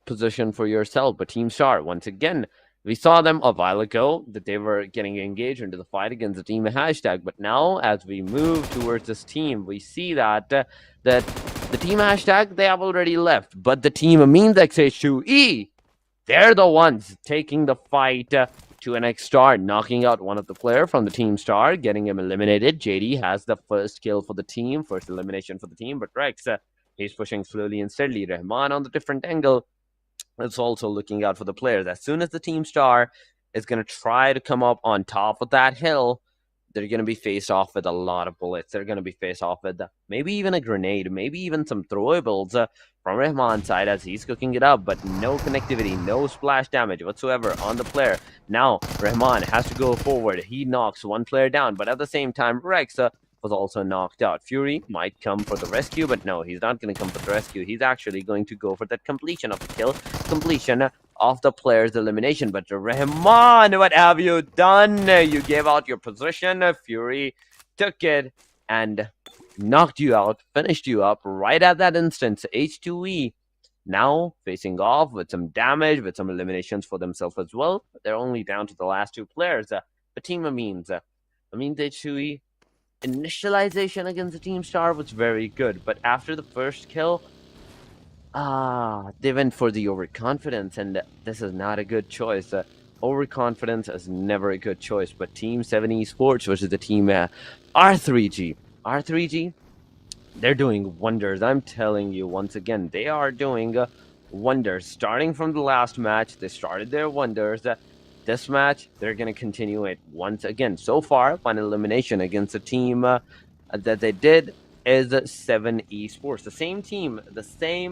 position for yourself. But Team Star, once again, we saw them a while ago that they were getting engaged into the fight against the team hashtag. But now, as we move towards this team, we see that that the team hashtag, they have already left. But the team means XH2E, they're the ones taking the fight to an X Star, knocking out one of the player from the Team Star, getting him eliminated. JD has the first kill for the team, first elimination for the team. But Rex, he's pushing slowly and steadily. Rahman on the different angle. It's also looking out for the players. As soon as the Team Star is going to try to come up on top of that hill, they're going to be faced off with a lot of bullets. They're going to be faced off with maybe even a grenade, maybe even some throwables from Rahman's side as he's cooking it up, but no connectivity, no splash damage whatsoever on the player. Now, Rahman has to go forward. He knocks one player down, but at the same time, Rex was also knocked out. Fury might come for the rescue, but no, he's not going to come for the rescue. He's actually going to go for that completion of the kill, completion of the player's elimination. But Rahman, what have you done? You gave out your position. Fury took it and knocked you out, finished you up right at that instance. H2E now facing off with some damage, with some eliminations for themselves as well. But they're only down to the last two players. The team Amines. Amines H2E initialization against the Team Star was very good, but after the first kill, they went for the overconfidence, and this is not a good choice. Overconfidence is never a good choice, but Team Se7en Esports versus the team R3G. R3G, they're doing wonders. I'm telling you once again, they are doing wonders. Starting from the last match, they started their wonders. This match, they're going to continue it once again. So far, one elimination against the team that they did is Se7en Esports. The same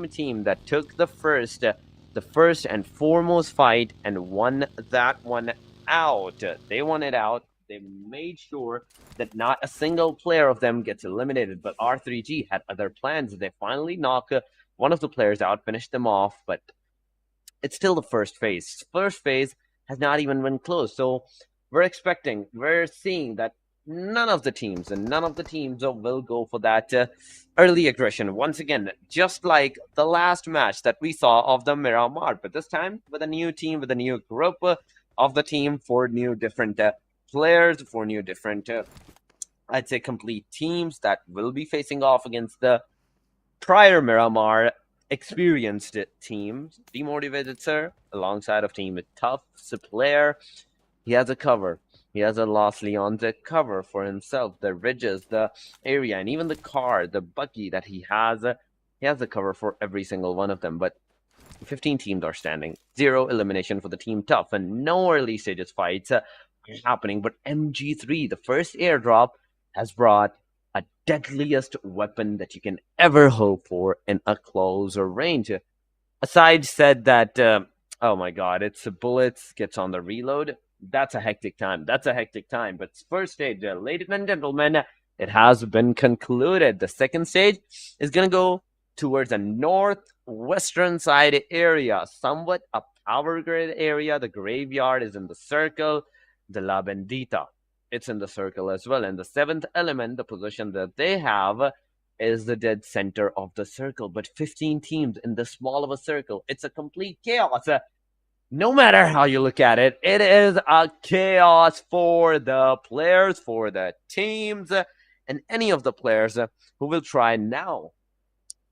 team that took the first and foremost fight and won that one out. They won it out. They made sure that not a single player of them gets eliminated. But R3G had other plans. They finally knock one of the players out, finish them off. But it's still the first phase. First phase has not even been close. So we're seeing that none of the teams will go for that early aggression. Once again, just like the last match that we saw of the Miramar, but this time with a new team, with a new group of the team, for new different players, for new different, I'd say, complete teams that will be facing off against the prior Miramar experienced teams. Demotivated Sir, alongside of team with tough player, he has a cover. He has a Lost Leon's cover for himself. The ridges, the area, and even the car, the buggy that he has a cover for every single one of them. But 15 teams are standing. 0 elimination for the team Tough, and no early stages fights are happening. But MG3, the first airdrop, has brought a deadliest weapon that you can ever hope for in a closer range. Aside said that, oh my god, it's bullets, gets on the reload. That's a hectic time. But first stage, ladies and gentlemen, it has been concluded. The second stage is going to go towards a northwestern side area, somewhat a power grid area. The graveyard is in the circle. The La Bendita, it's in the circle as well. And the 7th element, the position that they have, is the dead center of the circle. But 15 teams in this small of a circle, it's a complete chaos. No matter how you look at it, it is a chaos for the players, for the teams, and any of the players who will try now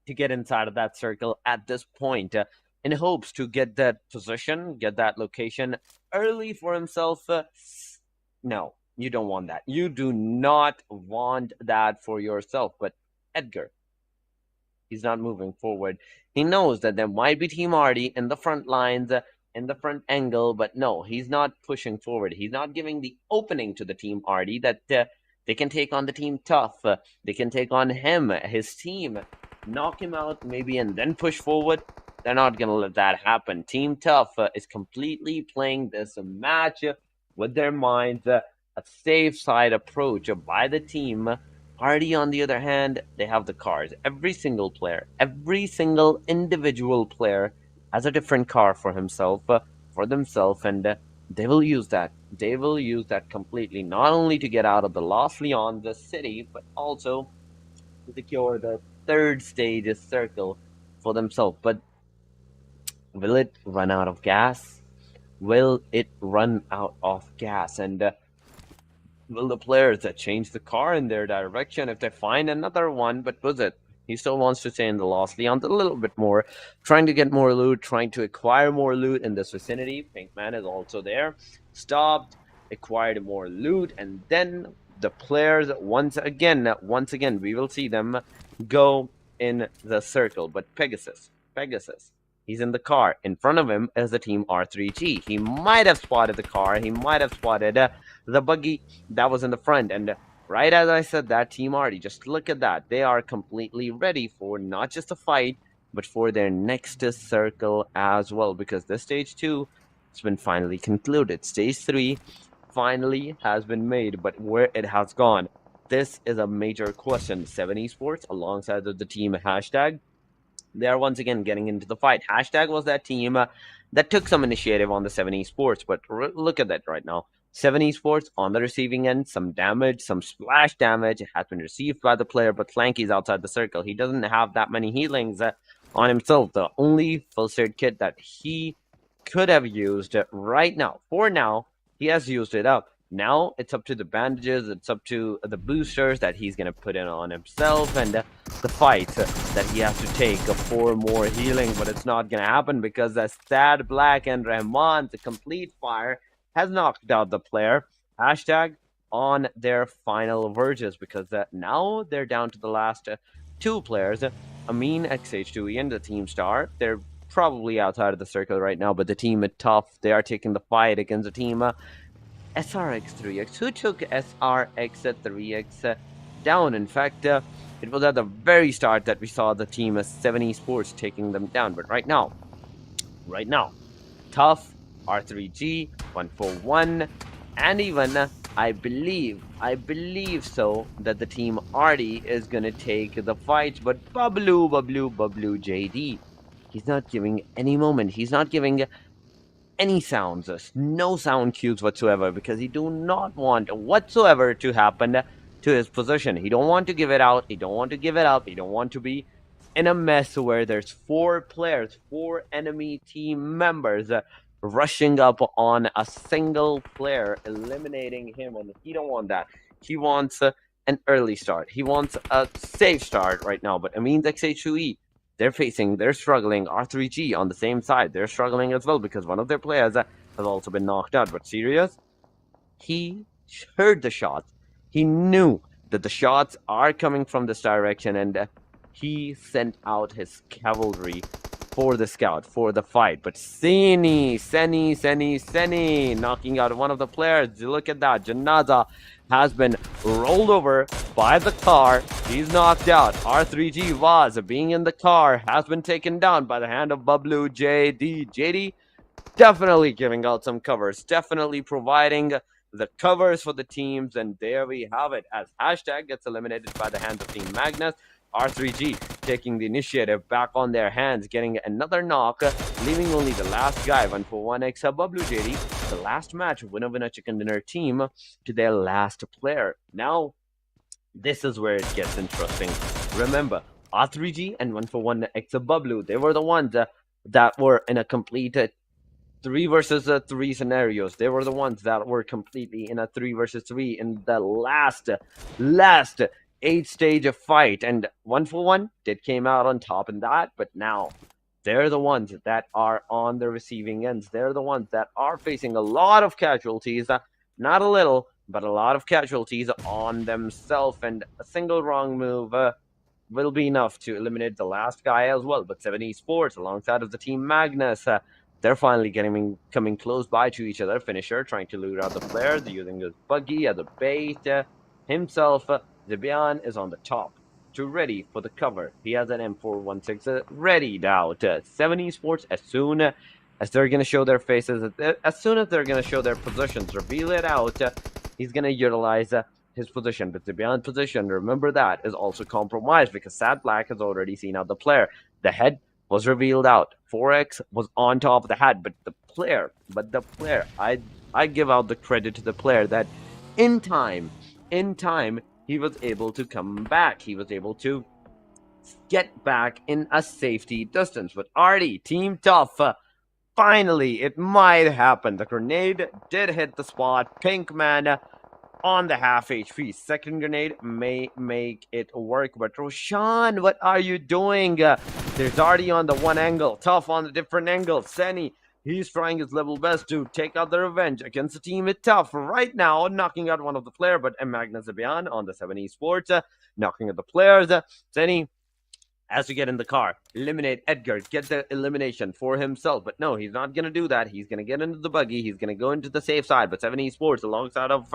to get inside of that circle at this point in hopes to get that position, get that location early for himself. No, you don't want that. You do not want that for yourself. But Edgar, he's not moving forward. He knows that there might be Team Artie in the front lines, in the front angle, but no, he's not pushing forward. He's not giving the opening to the Team Artie that they can take on the Team Tough. They can take on him, his team, knock him out maybe, and then push forward. They're not going to let that happen. Team Tough is completely playing this match with their minds, a safe side approach by the Team Artie. On the other hand, they have the cars. Every single player, every single individual player has a different car for himself, for themselves, and they will use that. They will use that completely, not only to get out of the Lost Leon, the city, but also to secure the 3rd stage circle for themselves. But will it run out of gas? Will it run out of gas? And will the players change the car in their direction if they find another one? But was it? He still wants to stay in the Lost Leon a little bit more, trying to get more loot, trying to acquire more loot in this vicinity. Pinkman is also there. Stopped, acquired more loot, and then the players once again, we will see them go in the circle. But Pegasus, he's in the car. In front of him is the Team R3G. He might have spotted the car. He might have spotted the buggy that was in the front. And right as I said that, Team Arty, just look at that. They are completely ready for not just a fight, but for their next circle as well, because this stage 2 has been finally concluded. Stage 3 finally has been made, but where it has gone, this is a major question. Se7en Esports, alongside of the team Hashtag, they are once again getting into the fight. Hashtag was that team that took some initiative on the Se7en Esports, but look at that right now. Se7en Esports on the receiving end, some damage, some splash damage has been received by the player, but Flanky's outside the circle. He doesn't have that many healings on himself. The only first aid kit that he could have used right now, for now, he has used it up. Now it's up to the bandages, it's up to the boosters that he's going to put in on himself, and the fight that he has to take for more healing. But it's not going to happen because Sad Black and Rahman, the complete fire, has knocked out the player. Hashtag on their final verges, because now they're down to the last 2 players. Amin, XH2E, and the Team Star. They're probably outside of the circle right now, but the team is tough. They are taking the fight against the team SRX3X, who took SRX3X down. In fact, it was at the very start that we saw the team Se7en Esports taking them down. But right now, Tough, R3G, 141, and even I believe so that the team Arty is gonna take the fight. But Bablu JD, he's not giving any moment. He's not giving any sounds, no sound cues whatsoever, because he do not want whatsoever to happen to his position. He don't want to give it out. He don't want to give it up. He don't want to be in a mess where there's 4 players, 4 enemy team members rushing up on a single player, eliminating him, and he don't want that. He wants an early start. He wants a safe start right now. But Amin's XH2E, they're struggling. R3G on the same side, they're struggling as well, because one of their players has also been knocked out. But Sirius, he heard the shots. He knew that the shots are coming from this direction, and he sent out his cavalry for the scout, for the fight. But Seni, knocking out one of the players. Look at that. Janaza has been rolled over by the car. He's knocked out. R3G Vaz, being in the car, has been taken down by the hand of Bablu JD. JD definitely giving out some covers, definitely providing the covers for the teams. And there we have it, as Hashtag gets eliminated by the hands of Team Magnus. R3G taking the initiative back on their hands, getting another knock, leaving only the last guy, 141X Bablu JD, the last match, winner chicken dinner team, to their last player. Now, this is where it gets interesting. Remember, R3G and 141X Bablu, they were the ones that were in a complete 3 versus 3 scenarios. They were the ones that were completely in a 3 versus 3 in the last 8-stage of fight, and 141 did came out on top in that. But now they're the ones that are on the receiving ends. They're the ones that are facing a lot of casualties, not a little, but a lot of casualties on themselves, and a single wrong move will be enough to eliminate the last guy as well. But Se7en Esports, alongside of the team Magnus, they're finally coming close by to each other. Finisher trying to lure out the player, using his buggy as a bait. Himself, Zebian, is on the top, ready for the cover. He has an M416 readied out. Se7en Esports, as soon as they're going to show their faces, as soon as they're going to show their positions, reveal it out, he's going to utilize his position. But Zebian's position, remember that, is also compromised, because Sad Black has already seen out the player. The head was revealed out. 4X was on top of the head, but the player, I give out the credit to the player that in time, he was able to come back. He was able to get back in a safety distance. But Arty, Team Tough, finally, it might happen. The grenade did hit the spot. Pinkman on the half HP. Second grenade may make it work. But Roshan, what are you doing? There's Arty on the one angle. Tough on the different angle. Seni, he's trying his level best to take out the revenge against the team at Tough right now, knocking out one of the players. But Magnus Esports on the Se7en Esports, knocking out the players. Seni has to get in the car, eliminate Edgar, get the elimination for himself. But no, he's not going to do that. He's going to get into the buggy. He's going to go into the safe side. But Se7en Esports, alongside of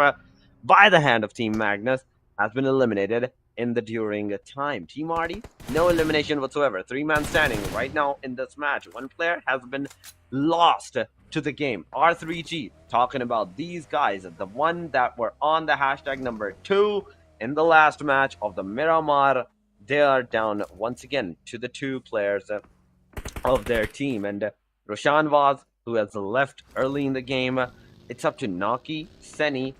by the hand of Team Magnus, has been eliminated in the during time. Team Artie, no elimination whatsoever. 3-man standing right now in this match. One player has been lost to the game. R3G, talking about these guys, the one that were on the hashtag number 2 in the last match of the Miramar. They are down once again to the 2 players of their team. And Roshan Vaz, who has left early in the game, it's up to Naki, Seni,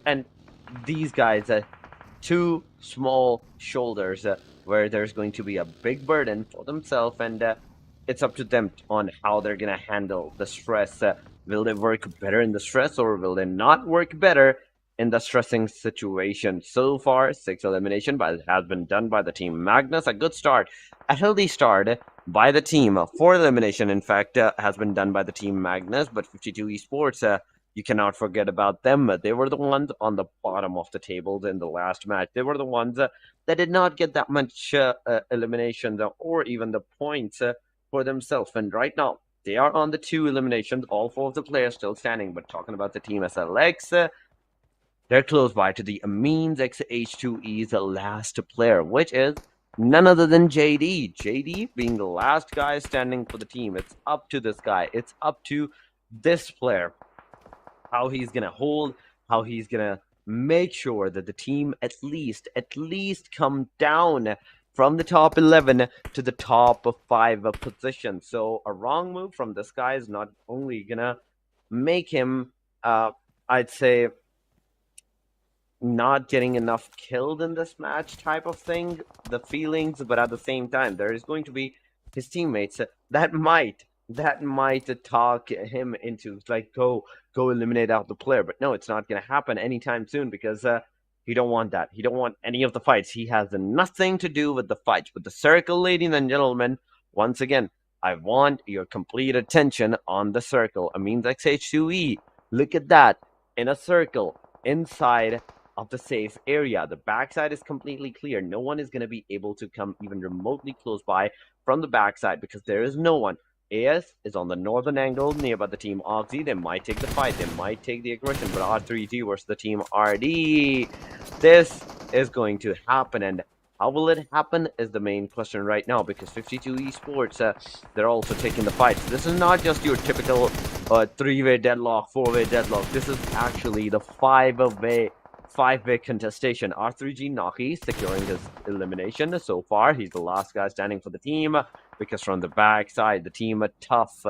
and these guys, 2 small shoulders where there's going to be a big burden for themselves, and it's up to them on how they're going to handle the stress. Will they work better in the stress, or will they not work better in the stressing situation? So far, 6 elimination has been done by the team Magnus. A good start, a healthy start by the team. 4 elimination, in fact, has been done by the team Magnus, but 52 Esports, you cannot forget about them. They were the ones on the bottom of the tables in the last match. They were the ones that did not get that much eliminations or even the points for themselves. And right now, they are on the 2 eliminations. All 4 of the players still standing. But talking about the team SLX, they're close by to the Amines H2E's last player, which is none other than JD. JD being the last guy standing for the team. It's up to this guy. It's up to this player. How he's going to hold, how he's going to make sure that the team at least come down from the top 11 to the top 5 position. So a wrong move from this guy is not only going to make him, I'd say, not getting enough killed in this match type of thing, the feelings, but at the same time, there is going to be his teammates that might talk him into like go eliminate out the player. But no, it's not going to happen anytime soon, because he don't want that. He don't want any of the fights. He has nothing to do with the fights. But the circle, ladies and gentlemen, once again, I want your complete attention on the circle. Amines H2E, look at that, in a circle inside of the safe area. The backside is completely clear. No one is going to be able to come even remotely close by from the backside, because there is no one. AS is on the northern angle nearby the team Oxy. They might take the fight. They might take the aggression. But R3G versus the team RD, this is going to happen. And how will it happen is the main question right now, because 52 Esports, they're also taking the fights. This is not just your typical 3-way deadlock, 4-way deadlock. This is actually the 5-way contestation. R3G Naki securing his elimination so far. He's the last guy standing for the team, because from the backside, the team Tough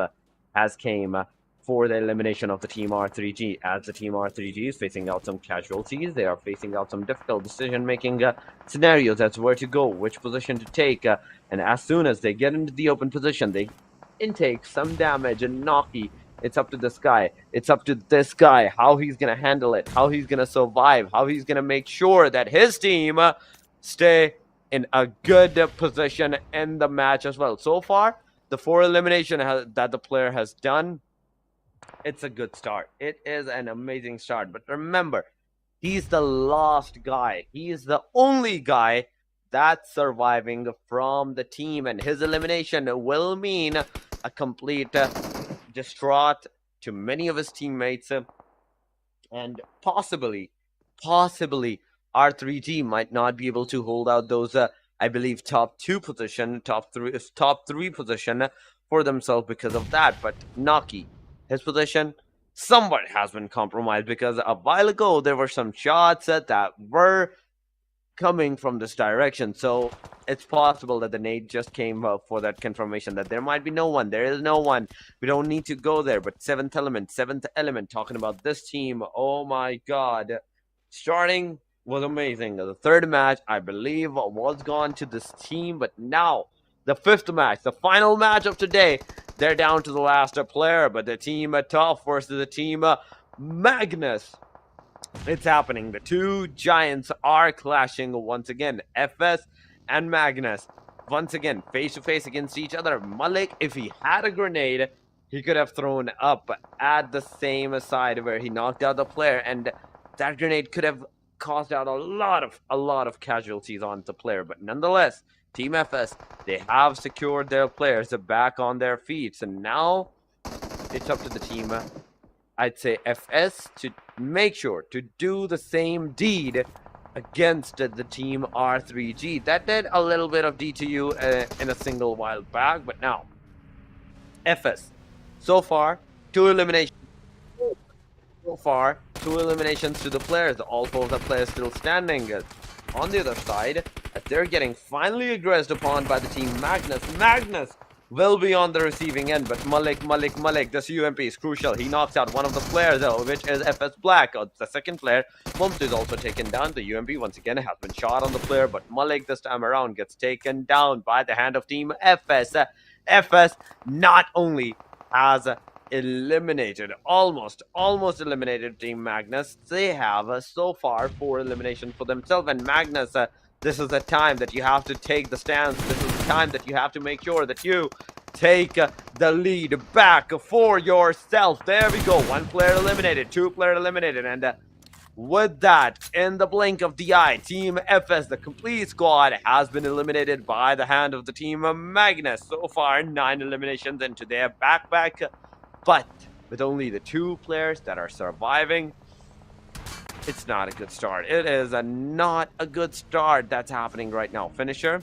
has came for the elimination of the team R3G. As the team R3G is facing out some casualties, they are facing out some difficult decision-making scenarios as where to go, which position to take, and as soon as they get into the open position, they intake some damage. And Naki, it's up to this guy. It's up to this guy, how he's going to handle it, how he's going to survive, how he's going to make sure that his team stay in a good position in the match as well. So far, the 4 elimination that the player has done, it's a good start. It is an amazing start. But remember, he's the last guy. He is the only guy that's surviving from the team, and his elimination will mean a complete distraught to many of his teammates, and possibly R3G might not be able to hold out those I believe top 3 position for themselves because of that. But Naki, his position somewhat has been compromised, because a while ago there were some shots that were coming from this direction. So it's possible that the nade just came for that confirmation that there might be no one. There is no one. We don't need to go there. But seventh element, talking about this team. Oh my God. Starting was amazing. The 3rd match, I believe, was gone to this team. But now, the 5th match, the final match of today, they're down to the last player. But the team Tough versus the team Magnus. It's happening. The 2 giants are clashing once again. FS and Magnus once again face to face against each other. Malik, if he had a grenade, he could have thrown up at the same side where he knocked out the player, and that grenade could have caused out a lot of casualties on the player. But nonetheless, Team FS, they have secured their players back on their feet. So now it's up to the team, I'd say FS, to make sure to do the same deed against the team R3G. That did a little bit of DTU in a single while back, but now FS, so far, 2 eliminations. So far, 2 eliminations to the players. All 4 of the players still standing. On the other side, as they're getting finally aggressed upon by the team Magnus. Magnus will be on the receiving end, but Malik, this UMP is crucial. He knocks out one of the players, though, which is FS Black. The second player, Mumps, is also taken down. The UMP, once again, has been shot on the player, but Malik this time around gets taken down by the hand of Team FS. FS not only has eliminated, almost eliminated Team Magnus, they have so far 4 eliminations for themselves. And Magnus, this is a time that you have to take the stance. This is a time that you have to make sure that you take the lead back for yourself. There we go. 1 player eliminated, 2 player eliminated, and with that, in the blink of the eye, Team FS, the complete squad, has been eliminated by the hand of the Team Magnus. So far, 9 eliminations into their backpack. But with only the 2 players that are surviving, it's not a good start. It is not a good start that's happening right now. Finisher,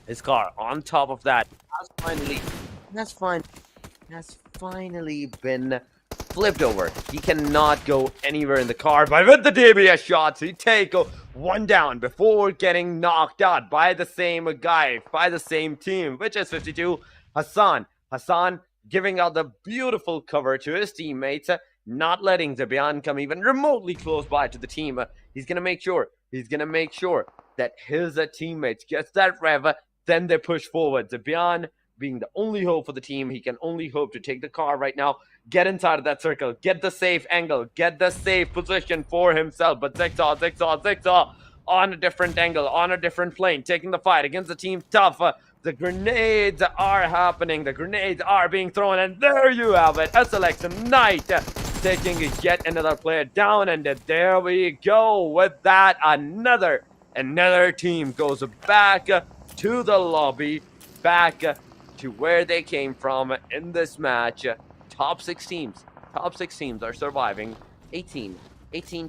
his car on top of that has finally been flipped over. He cannot go anywhere in the car, but with the DBS shots, he take 1 down before getting knocked out by the same guy, by the same team, which is 52, Hassan. Hassan giving out the beautiful cover to his teammates, not letting Se7en come even remotely close by to the team. He's gonna make sure that his teammates gets that rev, then they push forward. Se7en being the only hope for the team. He can only hope to take the car right now, get inside of that circle, get the safe angle, get the safe position for himself. But Zigzaw on a different angle, on a different plane, taking the fight against the team Tough. The grenades are happening. The grenades are being thrown, and there you have it. SLX Knight taking yet another player down, and there we go. With that, another team goes back to the lobby, back to where they came from in this match. Top 6 teams are surviving. 18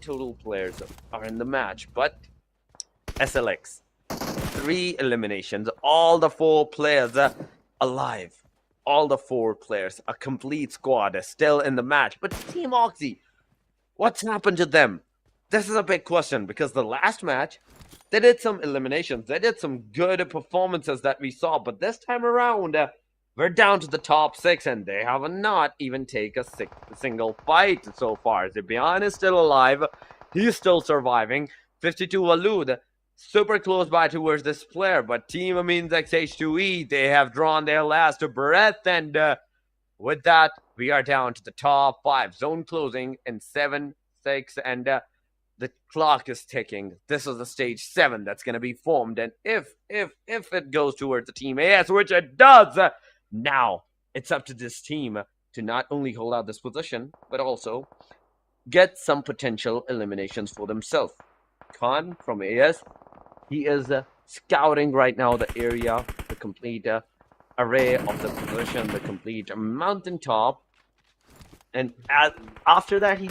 total players are in the match, but SLX, 3 eliminations, all the 4 players alive. All the 4 players, a complete squad, is still in the match. But Team Oxy, what's happened to them? This is a big question, because the last match, they did some eliminations. They did some good performances that we saw. But this time around, we're down to the top 6, and they have not even taken a single fight so far. Se7en is still alive. He's still surviving. 52 Alud, super close by towards this player, but Team Amines XH2E, they have drawn their last breath, and with that, we are down to the top 5. Zone closing in 7, 6, and the clock is ticking. This is the stage 7 that's going to be formed, and if it goes towards the Team AS, which it does, now it's up to this team to not only hold out this position, but also get some potential eliminations for themselves. Khan from AS, he is scouting right now the area, the complete array of the position, the complete mountaintop. And after that, he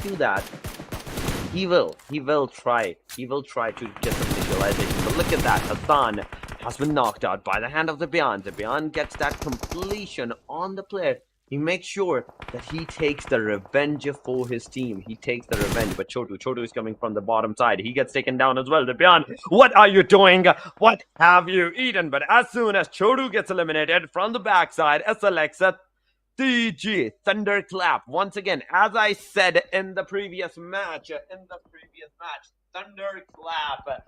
will try to get some visualization. But look at that, Hassan has been knocked out by the hand of Se7en. Se7en gets that completion on the player. He makes sure that he takes the revenge for his team. He takes the revenge, but Chotu is coming from the bottom side. He gets taken down as well. Se7en, what are you doing? What have you eaten? But as soon as Chotu gets eliminated from the backside, SLX DG Thunderclap. Once again, as I said in the previous match, Thunderclap,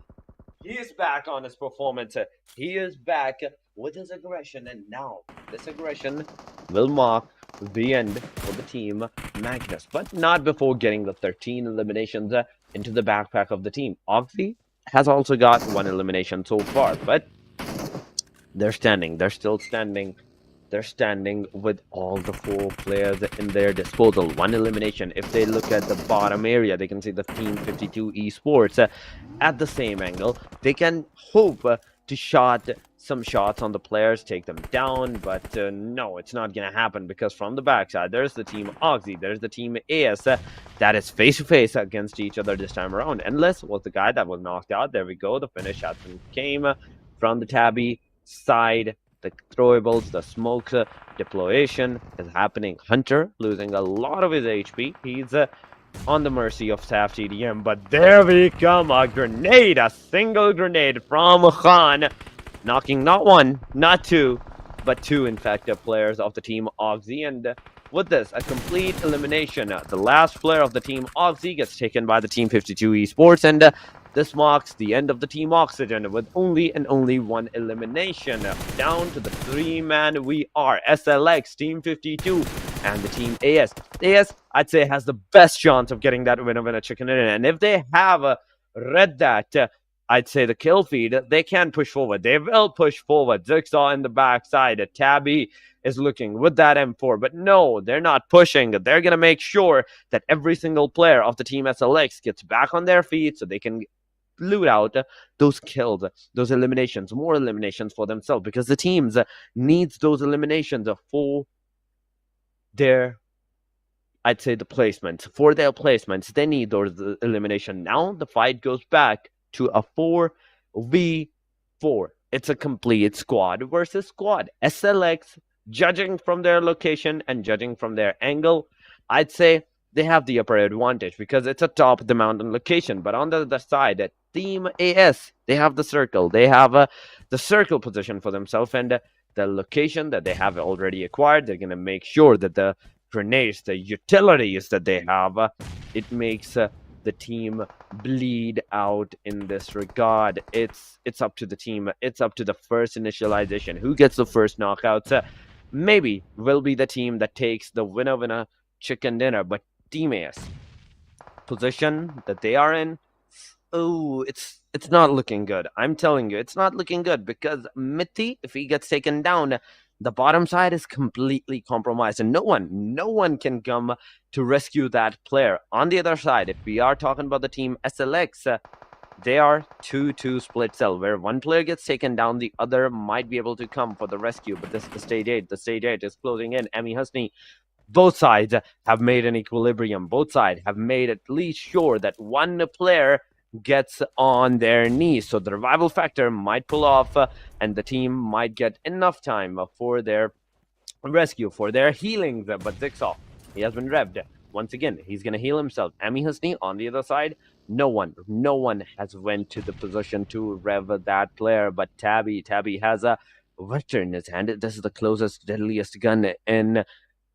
he is back on his performance. He is back with his aggression, and now this aggression will mark the end for the team Magnus, but not before getting the 13 eliminations into the backpack of the team. Oxy has also got 1 elimination so far, but they're still standing. they're standing with all the 4 players in their disposal. 1 elimination. If they look at the bottom area, they can see the Team 52 Esports at the same angle. They can hope to shot some shots on the players, take them down, but no, it's not gonna happen, because from the backside there's the team Oxy, there's the team AS that is face to face against each other this time around. Endless was the guy that was knocked out. There we go, the finish has been came from the Tabby side. The throwables, the smoke deployation is happening. Hunter losing a lot of his HP. He's on the mercy of Saf TDM, but there we come, a grenade, a single grenade from Khan, knocking not 1, not 2, but 2 infected players of the team Oxy. And with this, a complete elimination. The last player of the team Oxy gets taken by the team 52 Esports, and this marks the end of the team Oxygen with only 1 elimination. Down to the 3-man we are, SLX, team 52, and the team AS. AS, I'd say, has the best chance of getting that winner chicken in, and if they have read that, I'd say the kill feed, they can push forward. They will push forward. Zigsaw in the backside. Tabby is looking with that M4, but no, they're not pushing. They're going to make sure that every single player of the team SLX gets back on their feet so they can loot out those kills, those eliminations, more eliminations for themselves, because the teams needs those eliminations for their, I'd say, the placements. For their placements, they need those elimination. Now the fight goes back to a 4v4. It's a complete squad versus squad. SLX, judging from their location and judging from their angle, I'd say they have the upper advantage because it's a top of the mountain location. But on the other side, Team AS, they have the circle. They have the circle position for themselves, and the location that they have already acquired, they're going to make sure that the grenades, the utilities that they have, it makes the team bleed out in this regard. It's up to the team. It's up to the first initialization. Who gets the first knockouts? Maybe will be the team that takes the winner chicken dinner. But Team AS, position that they are in, oh, it's not looking good. I'm telling you, it's not looking good, because Mithy, if he gets taken down, the bottom side is completely compromised, and no one can come to rescue that player. On the other side, if we are talking about the team SLX, they are 2-2 split cell, where one player gets taken down, the other might be able to come for the rescue. But this is the stage 8. The stage 8 is closing in. Emi Husni, both sides have made an equilibrium. Both sides have made at least sure that one player gets on their knees, so the revival factor might pull off, and the team might get enough time for their rescue, for their healings. But Zigsaw, he has been revved. Once again, he's going to heal himself. Emi Husni on the other side, no one has went to the position to rev that player, but Tabby has a vector in his hand. This is the closest, deadliest gun in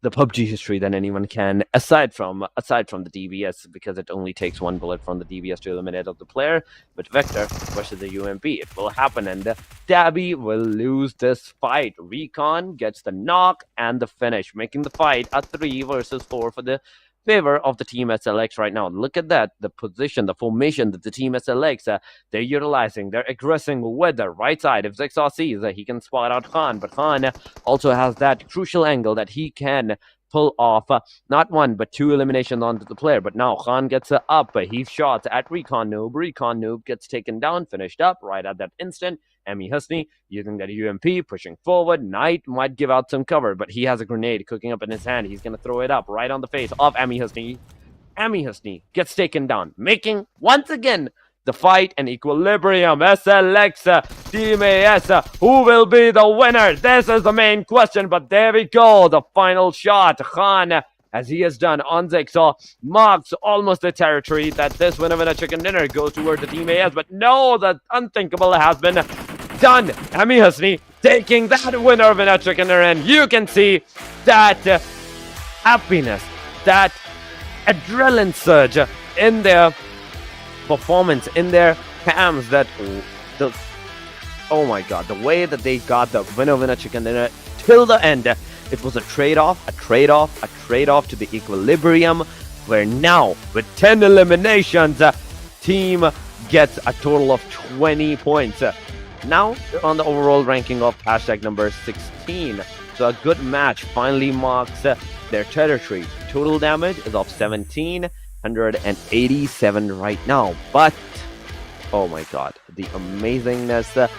the PUBG history than anyone can, aside from the DBS, because it only takes 1 bullet from the DBS to eliminate the player. But Vector versus the UMP, it will happen, and Tabby will lose this fight. Recon gets the knock and the finish, making the fight a 3 versus 4 for the favor of the team SLX right now. Look at that, the position, the formation that the team SLX, they're utilizing. They're aggressing with the right side. If Zigsaw sees he can spot out Khan, but Khan also has that crucial angle that he can pull off not 1 but 2 eliminations onto the player. But now Khan gets up, he shots at Recon Noob gets taken down, finished up right at that instant. Emi Husni using that UMP, pushing forward. Knight might give out some cover, but he has a grenade cooking up in his hand. He's going to throw it up right on the face of Emi Husni. Emi Husni gets taken down, making once again the fight an equilibrium. SLX, Team AS, who will be the winner? This is the main question, but there we go. The final shot. Khan, as he has done on Zigsaw, marks almost the territory that this winner chicken dinner goes toward the Team AS. But no, the unthinkable has been done. Emi Husni taking that winner chicken dinner, and you can see that happiness, that adrenaline surge in their performance, in their cams, that oh my god, the way that they got the winner chicken dinner till the end. It was a trade-off to the equilibrium, where now with 10 eliminations, team gets a total of 20 points. Now they're on the overall ranking of hashtag number 16. So a good match finally marks their territory. Total damage is of 1787 right now. But, oh my god, the amazingness,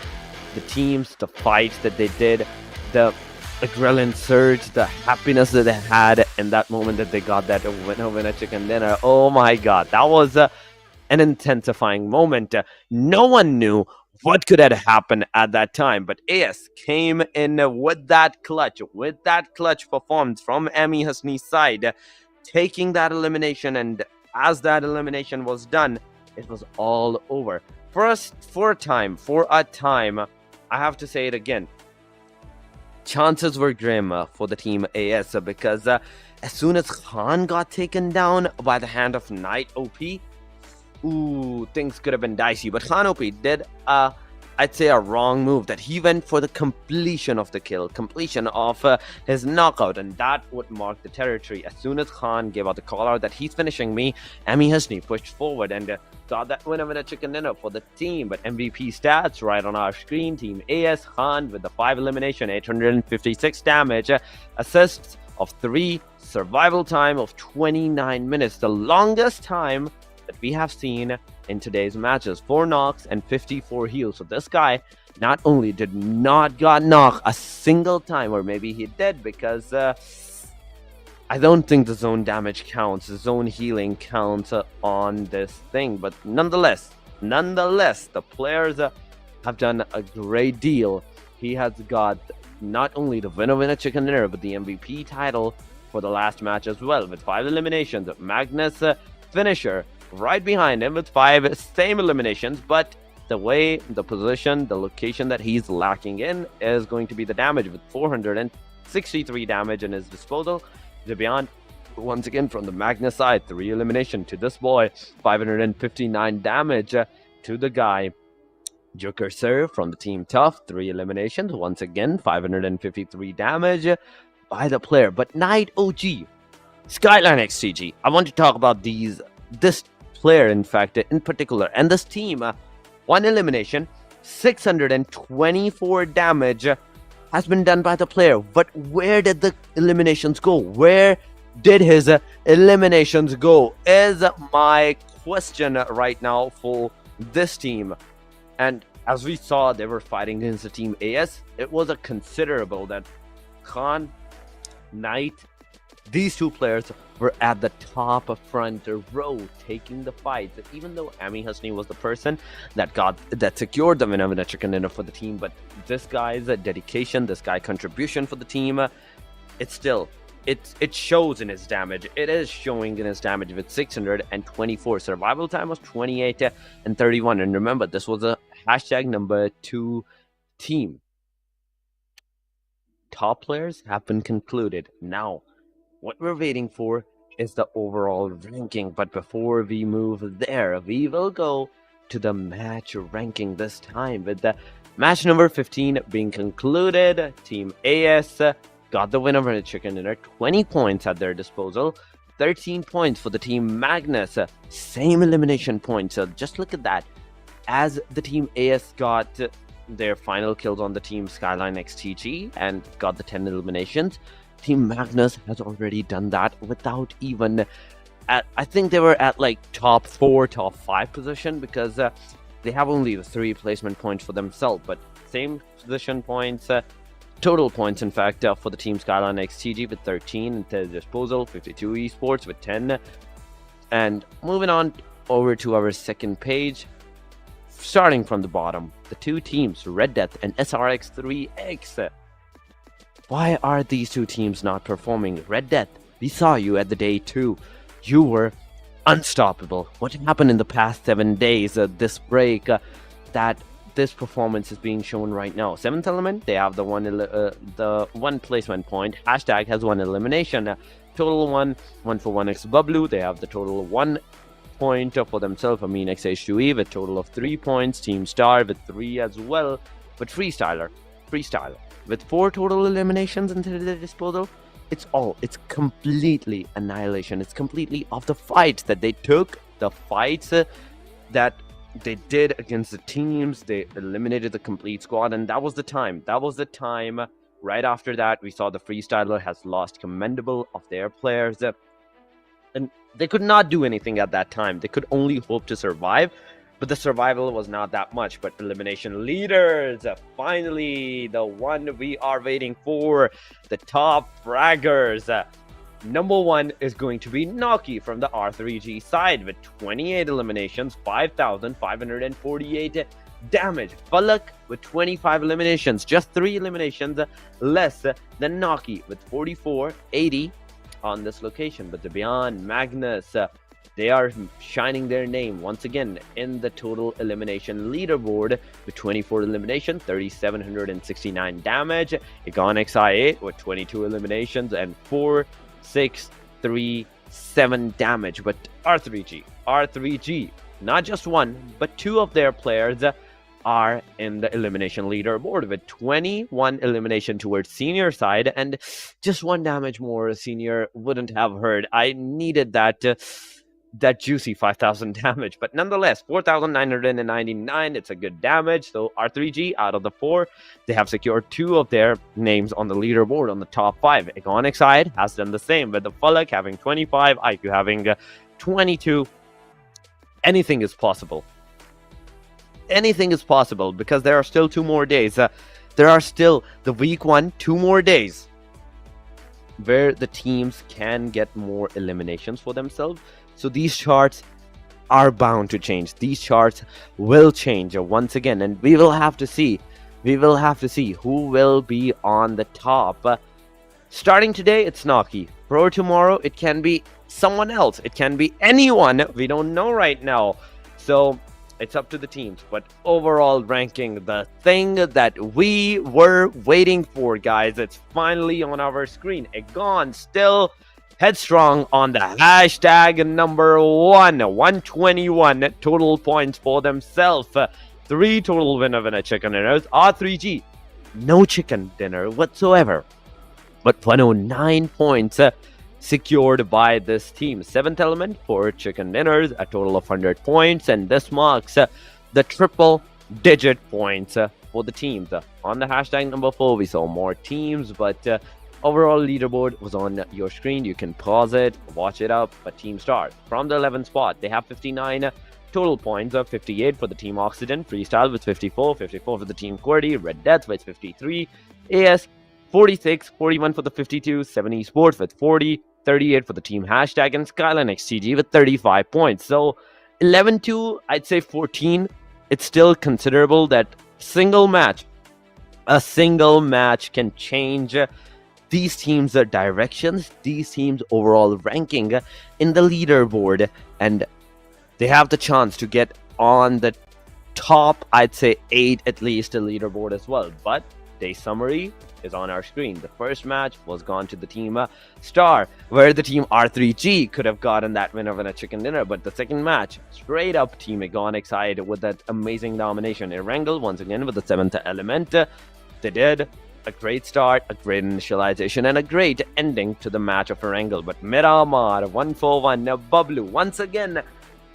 the teams, the fights that they did, the adrenaline surge, the happiness that they had in that moment that they got that winner chicken dinner. Oh my god, that was an intensifying moment. No one knew what could have happened at that time, but AS came in with that clutch performance from Emi Hasni's side, taking that elimination, and as that elimination was done, it was all over. For a time, I have to say it again. Chances were grim for the team AS because as soon as Khan got taken down by the hand of Knight OP, things could have been dicey. But Khan OP did, I'd say, a wrong move, that he went for the completion of the kill, completion of his knockout, and that would mark the territory. As soon as Khan gave out the call out that he's finishing me, Emi Hasni pushed forward and got that winner chicken dinner for the team. But MVP stats right on our screen. Team AS, Khan with the 5 elimination, 856 damage, assists of 3, survival time of 29 minutes, the longest time that we have seen in today's matches. 4 knocks and 54 heals. So this guy not only did not got knocked a single time, or maybe he did, because I don't think the zone damage counts, the zone healing counts on this thing. But nonetheless, the players have done a great deal. He has got not only the winner chicken dinner, but the MVP title for the last match as well, with 5 eliminations. Magnus finisher right behind him with 5 same eliminations, but the way, the position, the location that he's lacking in is going to be the damage, with 463 damage in his disposal. Beyond, once again from the Magnus side, 3 elimination to this boy, 559 damage to the guy. Joker Sir from the team Tough, 3 eliminations, once again 553 damage by the player. But Knight OG, Skyline XCG, I want to talk about this player, in fact, in particular, and this team. 1 elimination, 624 damage has been done by the player. But where did the eliminations go? Where did his eliminations go is my question right now for this team. And as we saw, they were fighting against the team AS. It was a considerable that Khan, Knight, these 2 players were at the top of front row taking the fight. Even though Emi Hasni was the person that secured the winner chicken dinner for the team, but this guy's dedication, this guy's contribution for the team, it shows in his damage. It is showing in his damage with 624. Survival time was 28 and 31. And remember, this was a hashtag number 2 team. Top players have been concluded. Now, what we're waiting for is the overall ranking. But before we move there, we will go to the match ranking this time, with the match number 15 being concluded. Team AS got the winner of chicken dinner, 20 points at their disposal, 13 points for the team Magnus, same elimination points. So just look at that. As the team AS got their final kills on the team Skyline XTG and got the 10 eliminations, Team Magnus has already done that without even I think they were at like top 4, top 5 position, because they have only the 3 placement points for themselves, but same position points, total points in fact, for the team Skyline XTG with 13 at their disposal, 52 Esports with 10. And moving on over to our second page, starting from the bottom, the 2 teams Red Death and SRX3X. Why are these 2 teams not performing? Red Death, we saw you at the day 2. You were unstoppable. What happened in the past 7 days, this break, that this performance is being shown right now? 7th element, they have the one placement point. Hashtag has 1 elimination. Total 1 for 1x Bublu. They have the total 1 point for themselves. Amin XH2E with total of 3 points. Team Star with 3 as well. But Freestyler with 4 total eliminations into their disposal. It's completely annihilation. It's completely off the fights that they took, the fights that they did against the teams. They eliminated the complete squad, and that was the time Right after that, we saw the Freestyler has lost commendable of their players. And they could not do anything at that time. They could only hope to survive. But the survival was not that much. But elimination leaders, finally, the one we are waiting for, the top fraggers. Number 1 is going to be Naki from the R3G side with 28 eliminations, 5,548 damage. Falak with 25 eliminations, just 3 eliminations less than Naki with 4480 on this location. But the Beyond Magnus, they are shining their name once again in the total elimination leaderboard with 24 eliminations, 3,769 damage. Egonix I8 with 22 eliminations and 4,637 damage. But R3G, not just one, but 2 of their players are in the elimination leaderboard with 21 elimination towards senior side and just 1 damage more. Senior wouldn't have hurt. I needed that juicy 5,000 damage, but nonetheless 4,999, it's a good damage. So R3G, out of the 4, they have secured 2 of their names on the leaderboard on the top 5. Egonic side has done the same with the Falak having 25, IQ having 22. Anything is possible. Anything is possible because there are still 2 more days. There are still the week 1, 2 more days where the teams can get more eliminations for themselves. So these charts are bound to change. These charts will change once again, and we will have to see. We will have to see who will be on the top. Starting today, it's Naki. For tomorrow, it can be someone else. It can be anyone. We don't know right now. So it's up to the teams. But overall ranking, the thing that we were waiting for, guys, it's finally on our screen. Egon still headstrong on the hashtag number 1, 121 total points for themselves. 3 total winner chicken dinners. R3G, no chicken dinner whatsoever, but 109 points secured by this team. 7th element for chicken dinners, a total of 100 points, and this marks the triple digit points for the teams. On the hashtag number 4, we saw more teams, but overall leaderboard was on your screen. You can pause it, watch it up. But Team Star, from the 11th spot, they have 59 total points, 58 for the Team Oxygen, Freestyle with 54 for the Team QWERTY, Red Death with 53, AS 46, 41 for the 52, Se7en Esports with 40, 38 for the Team Hashtag, and Skyline XGG with 35 points. So 11 to, I'd say 14, it's still considerable. That a single match can change these teams' directions, these teams' overall ranking in the leaderboard, and they have the chance to get on the top, I'd say 8 at least, a leaderboard as well. But day summary is on our screen. The first match was gone to the Team Star, where the Team R3G could have gotten that win over a chicken dinner. But the second match, straight up Team Egonic side with that amazing domination. Erangel once again with the 7th element. They did a great start, a great initialization, and a great ending to the match of Erangel. But Miramar 141 Bablu once again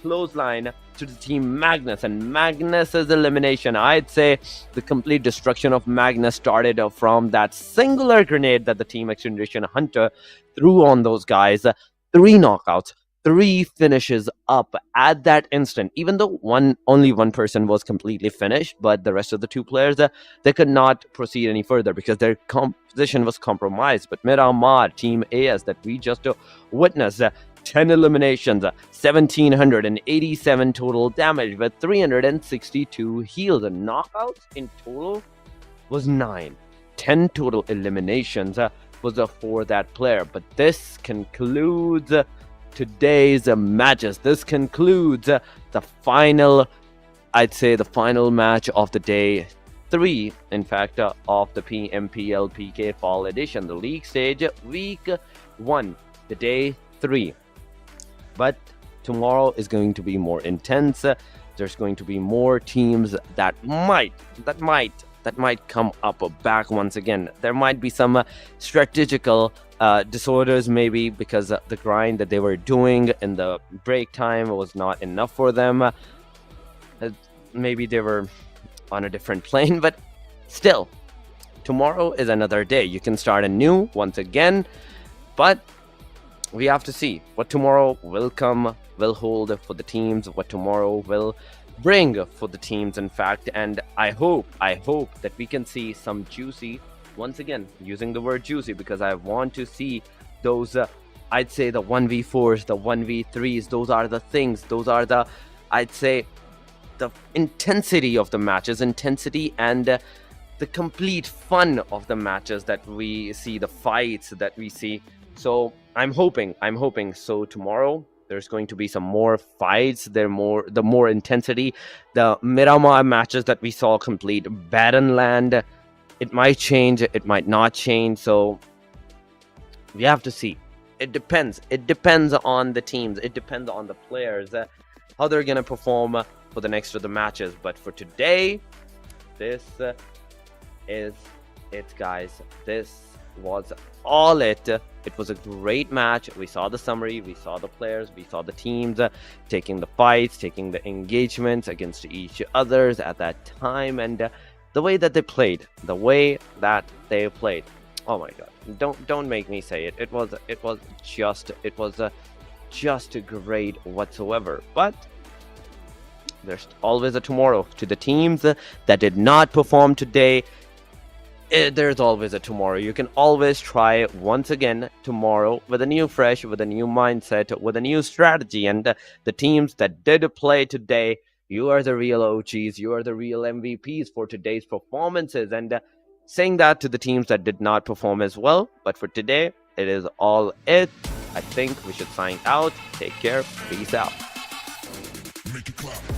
clothesline to the Team Magnus, and Magnus's elimination, I'd say the complete destruction of Magnus started from that singular grenade that the Team XGeneration Hunter threw on those guys. 3 knockouts, 3 finishes up at that instant, even though only one person was completely finished, but the rest of the 2 players, they could not proceed any further because their position was compromised. But Miramar, Team AS that we just witnessed, 10 eliminations, 1,787 total damage with 362 heals, and knockouts in total was 9. 10 total eliminations was for that player. But this concludes today's matches. This concludes the final, I'd say the final match of the day 3, in fact, of the PMPL PK Fall edition, the league stage, week 1, the day 3. But tomorrow is going to be more intense. There's going to be more teams that might come up back once again. There might be some strategical disorders, maybe because the grind that they were doing in the break time was not enough for them. Maybe they were on a different plane, but still, tomorrow is another day. You can start anew once again, but we have to see what tomorrow will hold for the teams, what tomorrow will bring for the teams, in fact. And I hope that we can see some juicy, once again using the word juicy, because I want to see those I'd say the 1v4s, the 1v3s. Those are the things, those are the, I'd say, the intensity of the matches, intensity and the complete fun of the matches that we see, the fights that we see. So I'm hoping so tomorrow there's going to be some more fights, the more intensity. The Miramar matches that we saw complete, Baronland, it might change, it might not change, so we have to see. It depends on the teams, it depends on the players, how they're gonna perform for the next of the matches. But for today, this is it, guys. This was all it. It was a great match. We saw the summary, we saw the players, we saw the teams taking the fights, taking the engagements against each others at that time, and the way that they played, oh my god, don't make me say it. It was just great whatsoever. But there's always a tomorrow. To the teams that did not perform today, there's always a tomorrow. You can always try once again tomorrow with a new fresh, with a new mindset, with a new strategy. And the teams that did play today, you are the real OGs, you are the real MVPs for today's performances. And saying that to the teams that did not perform as well. But for today, it is all it. I think we should sign out. Take care. Peace out. Make it clap.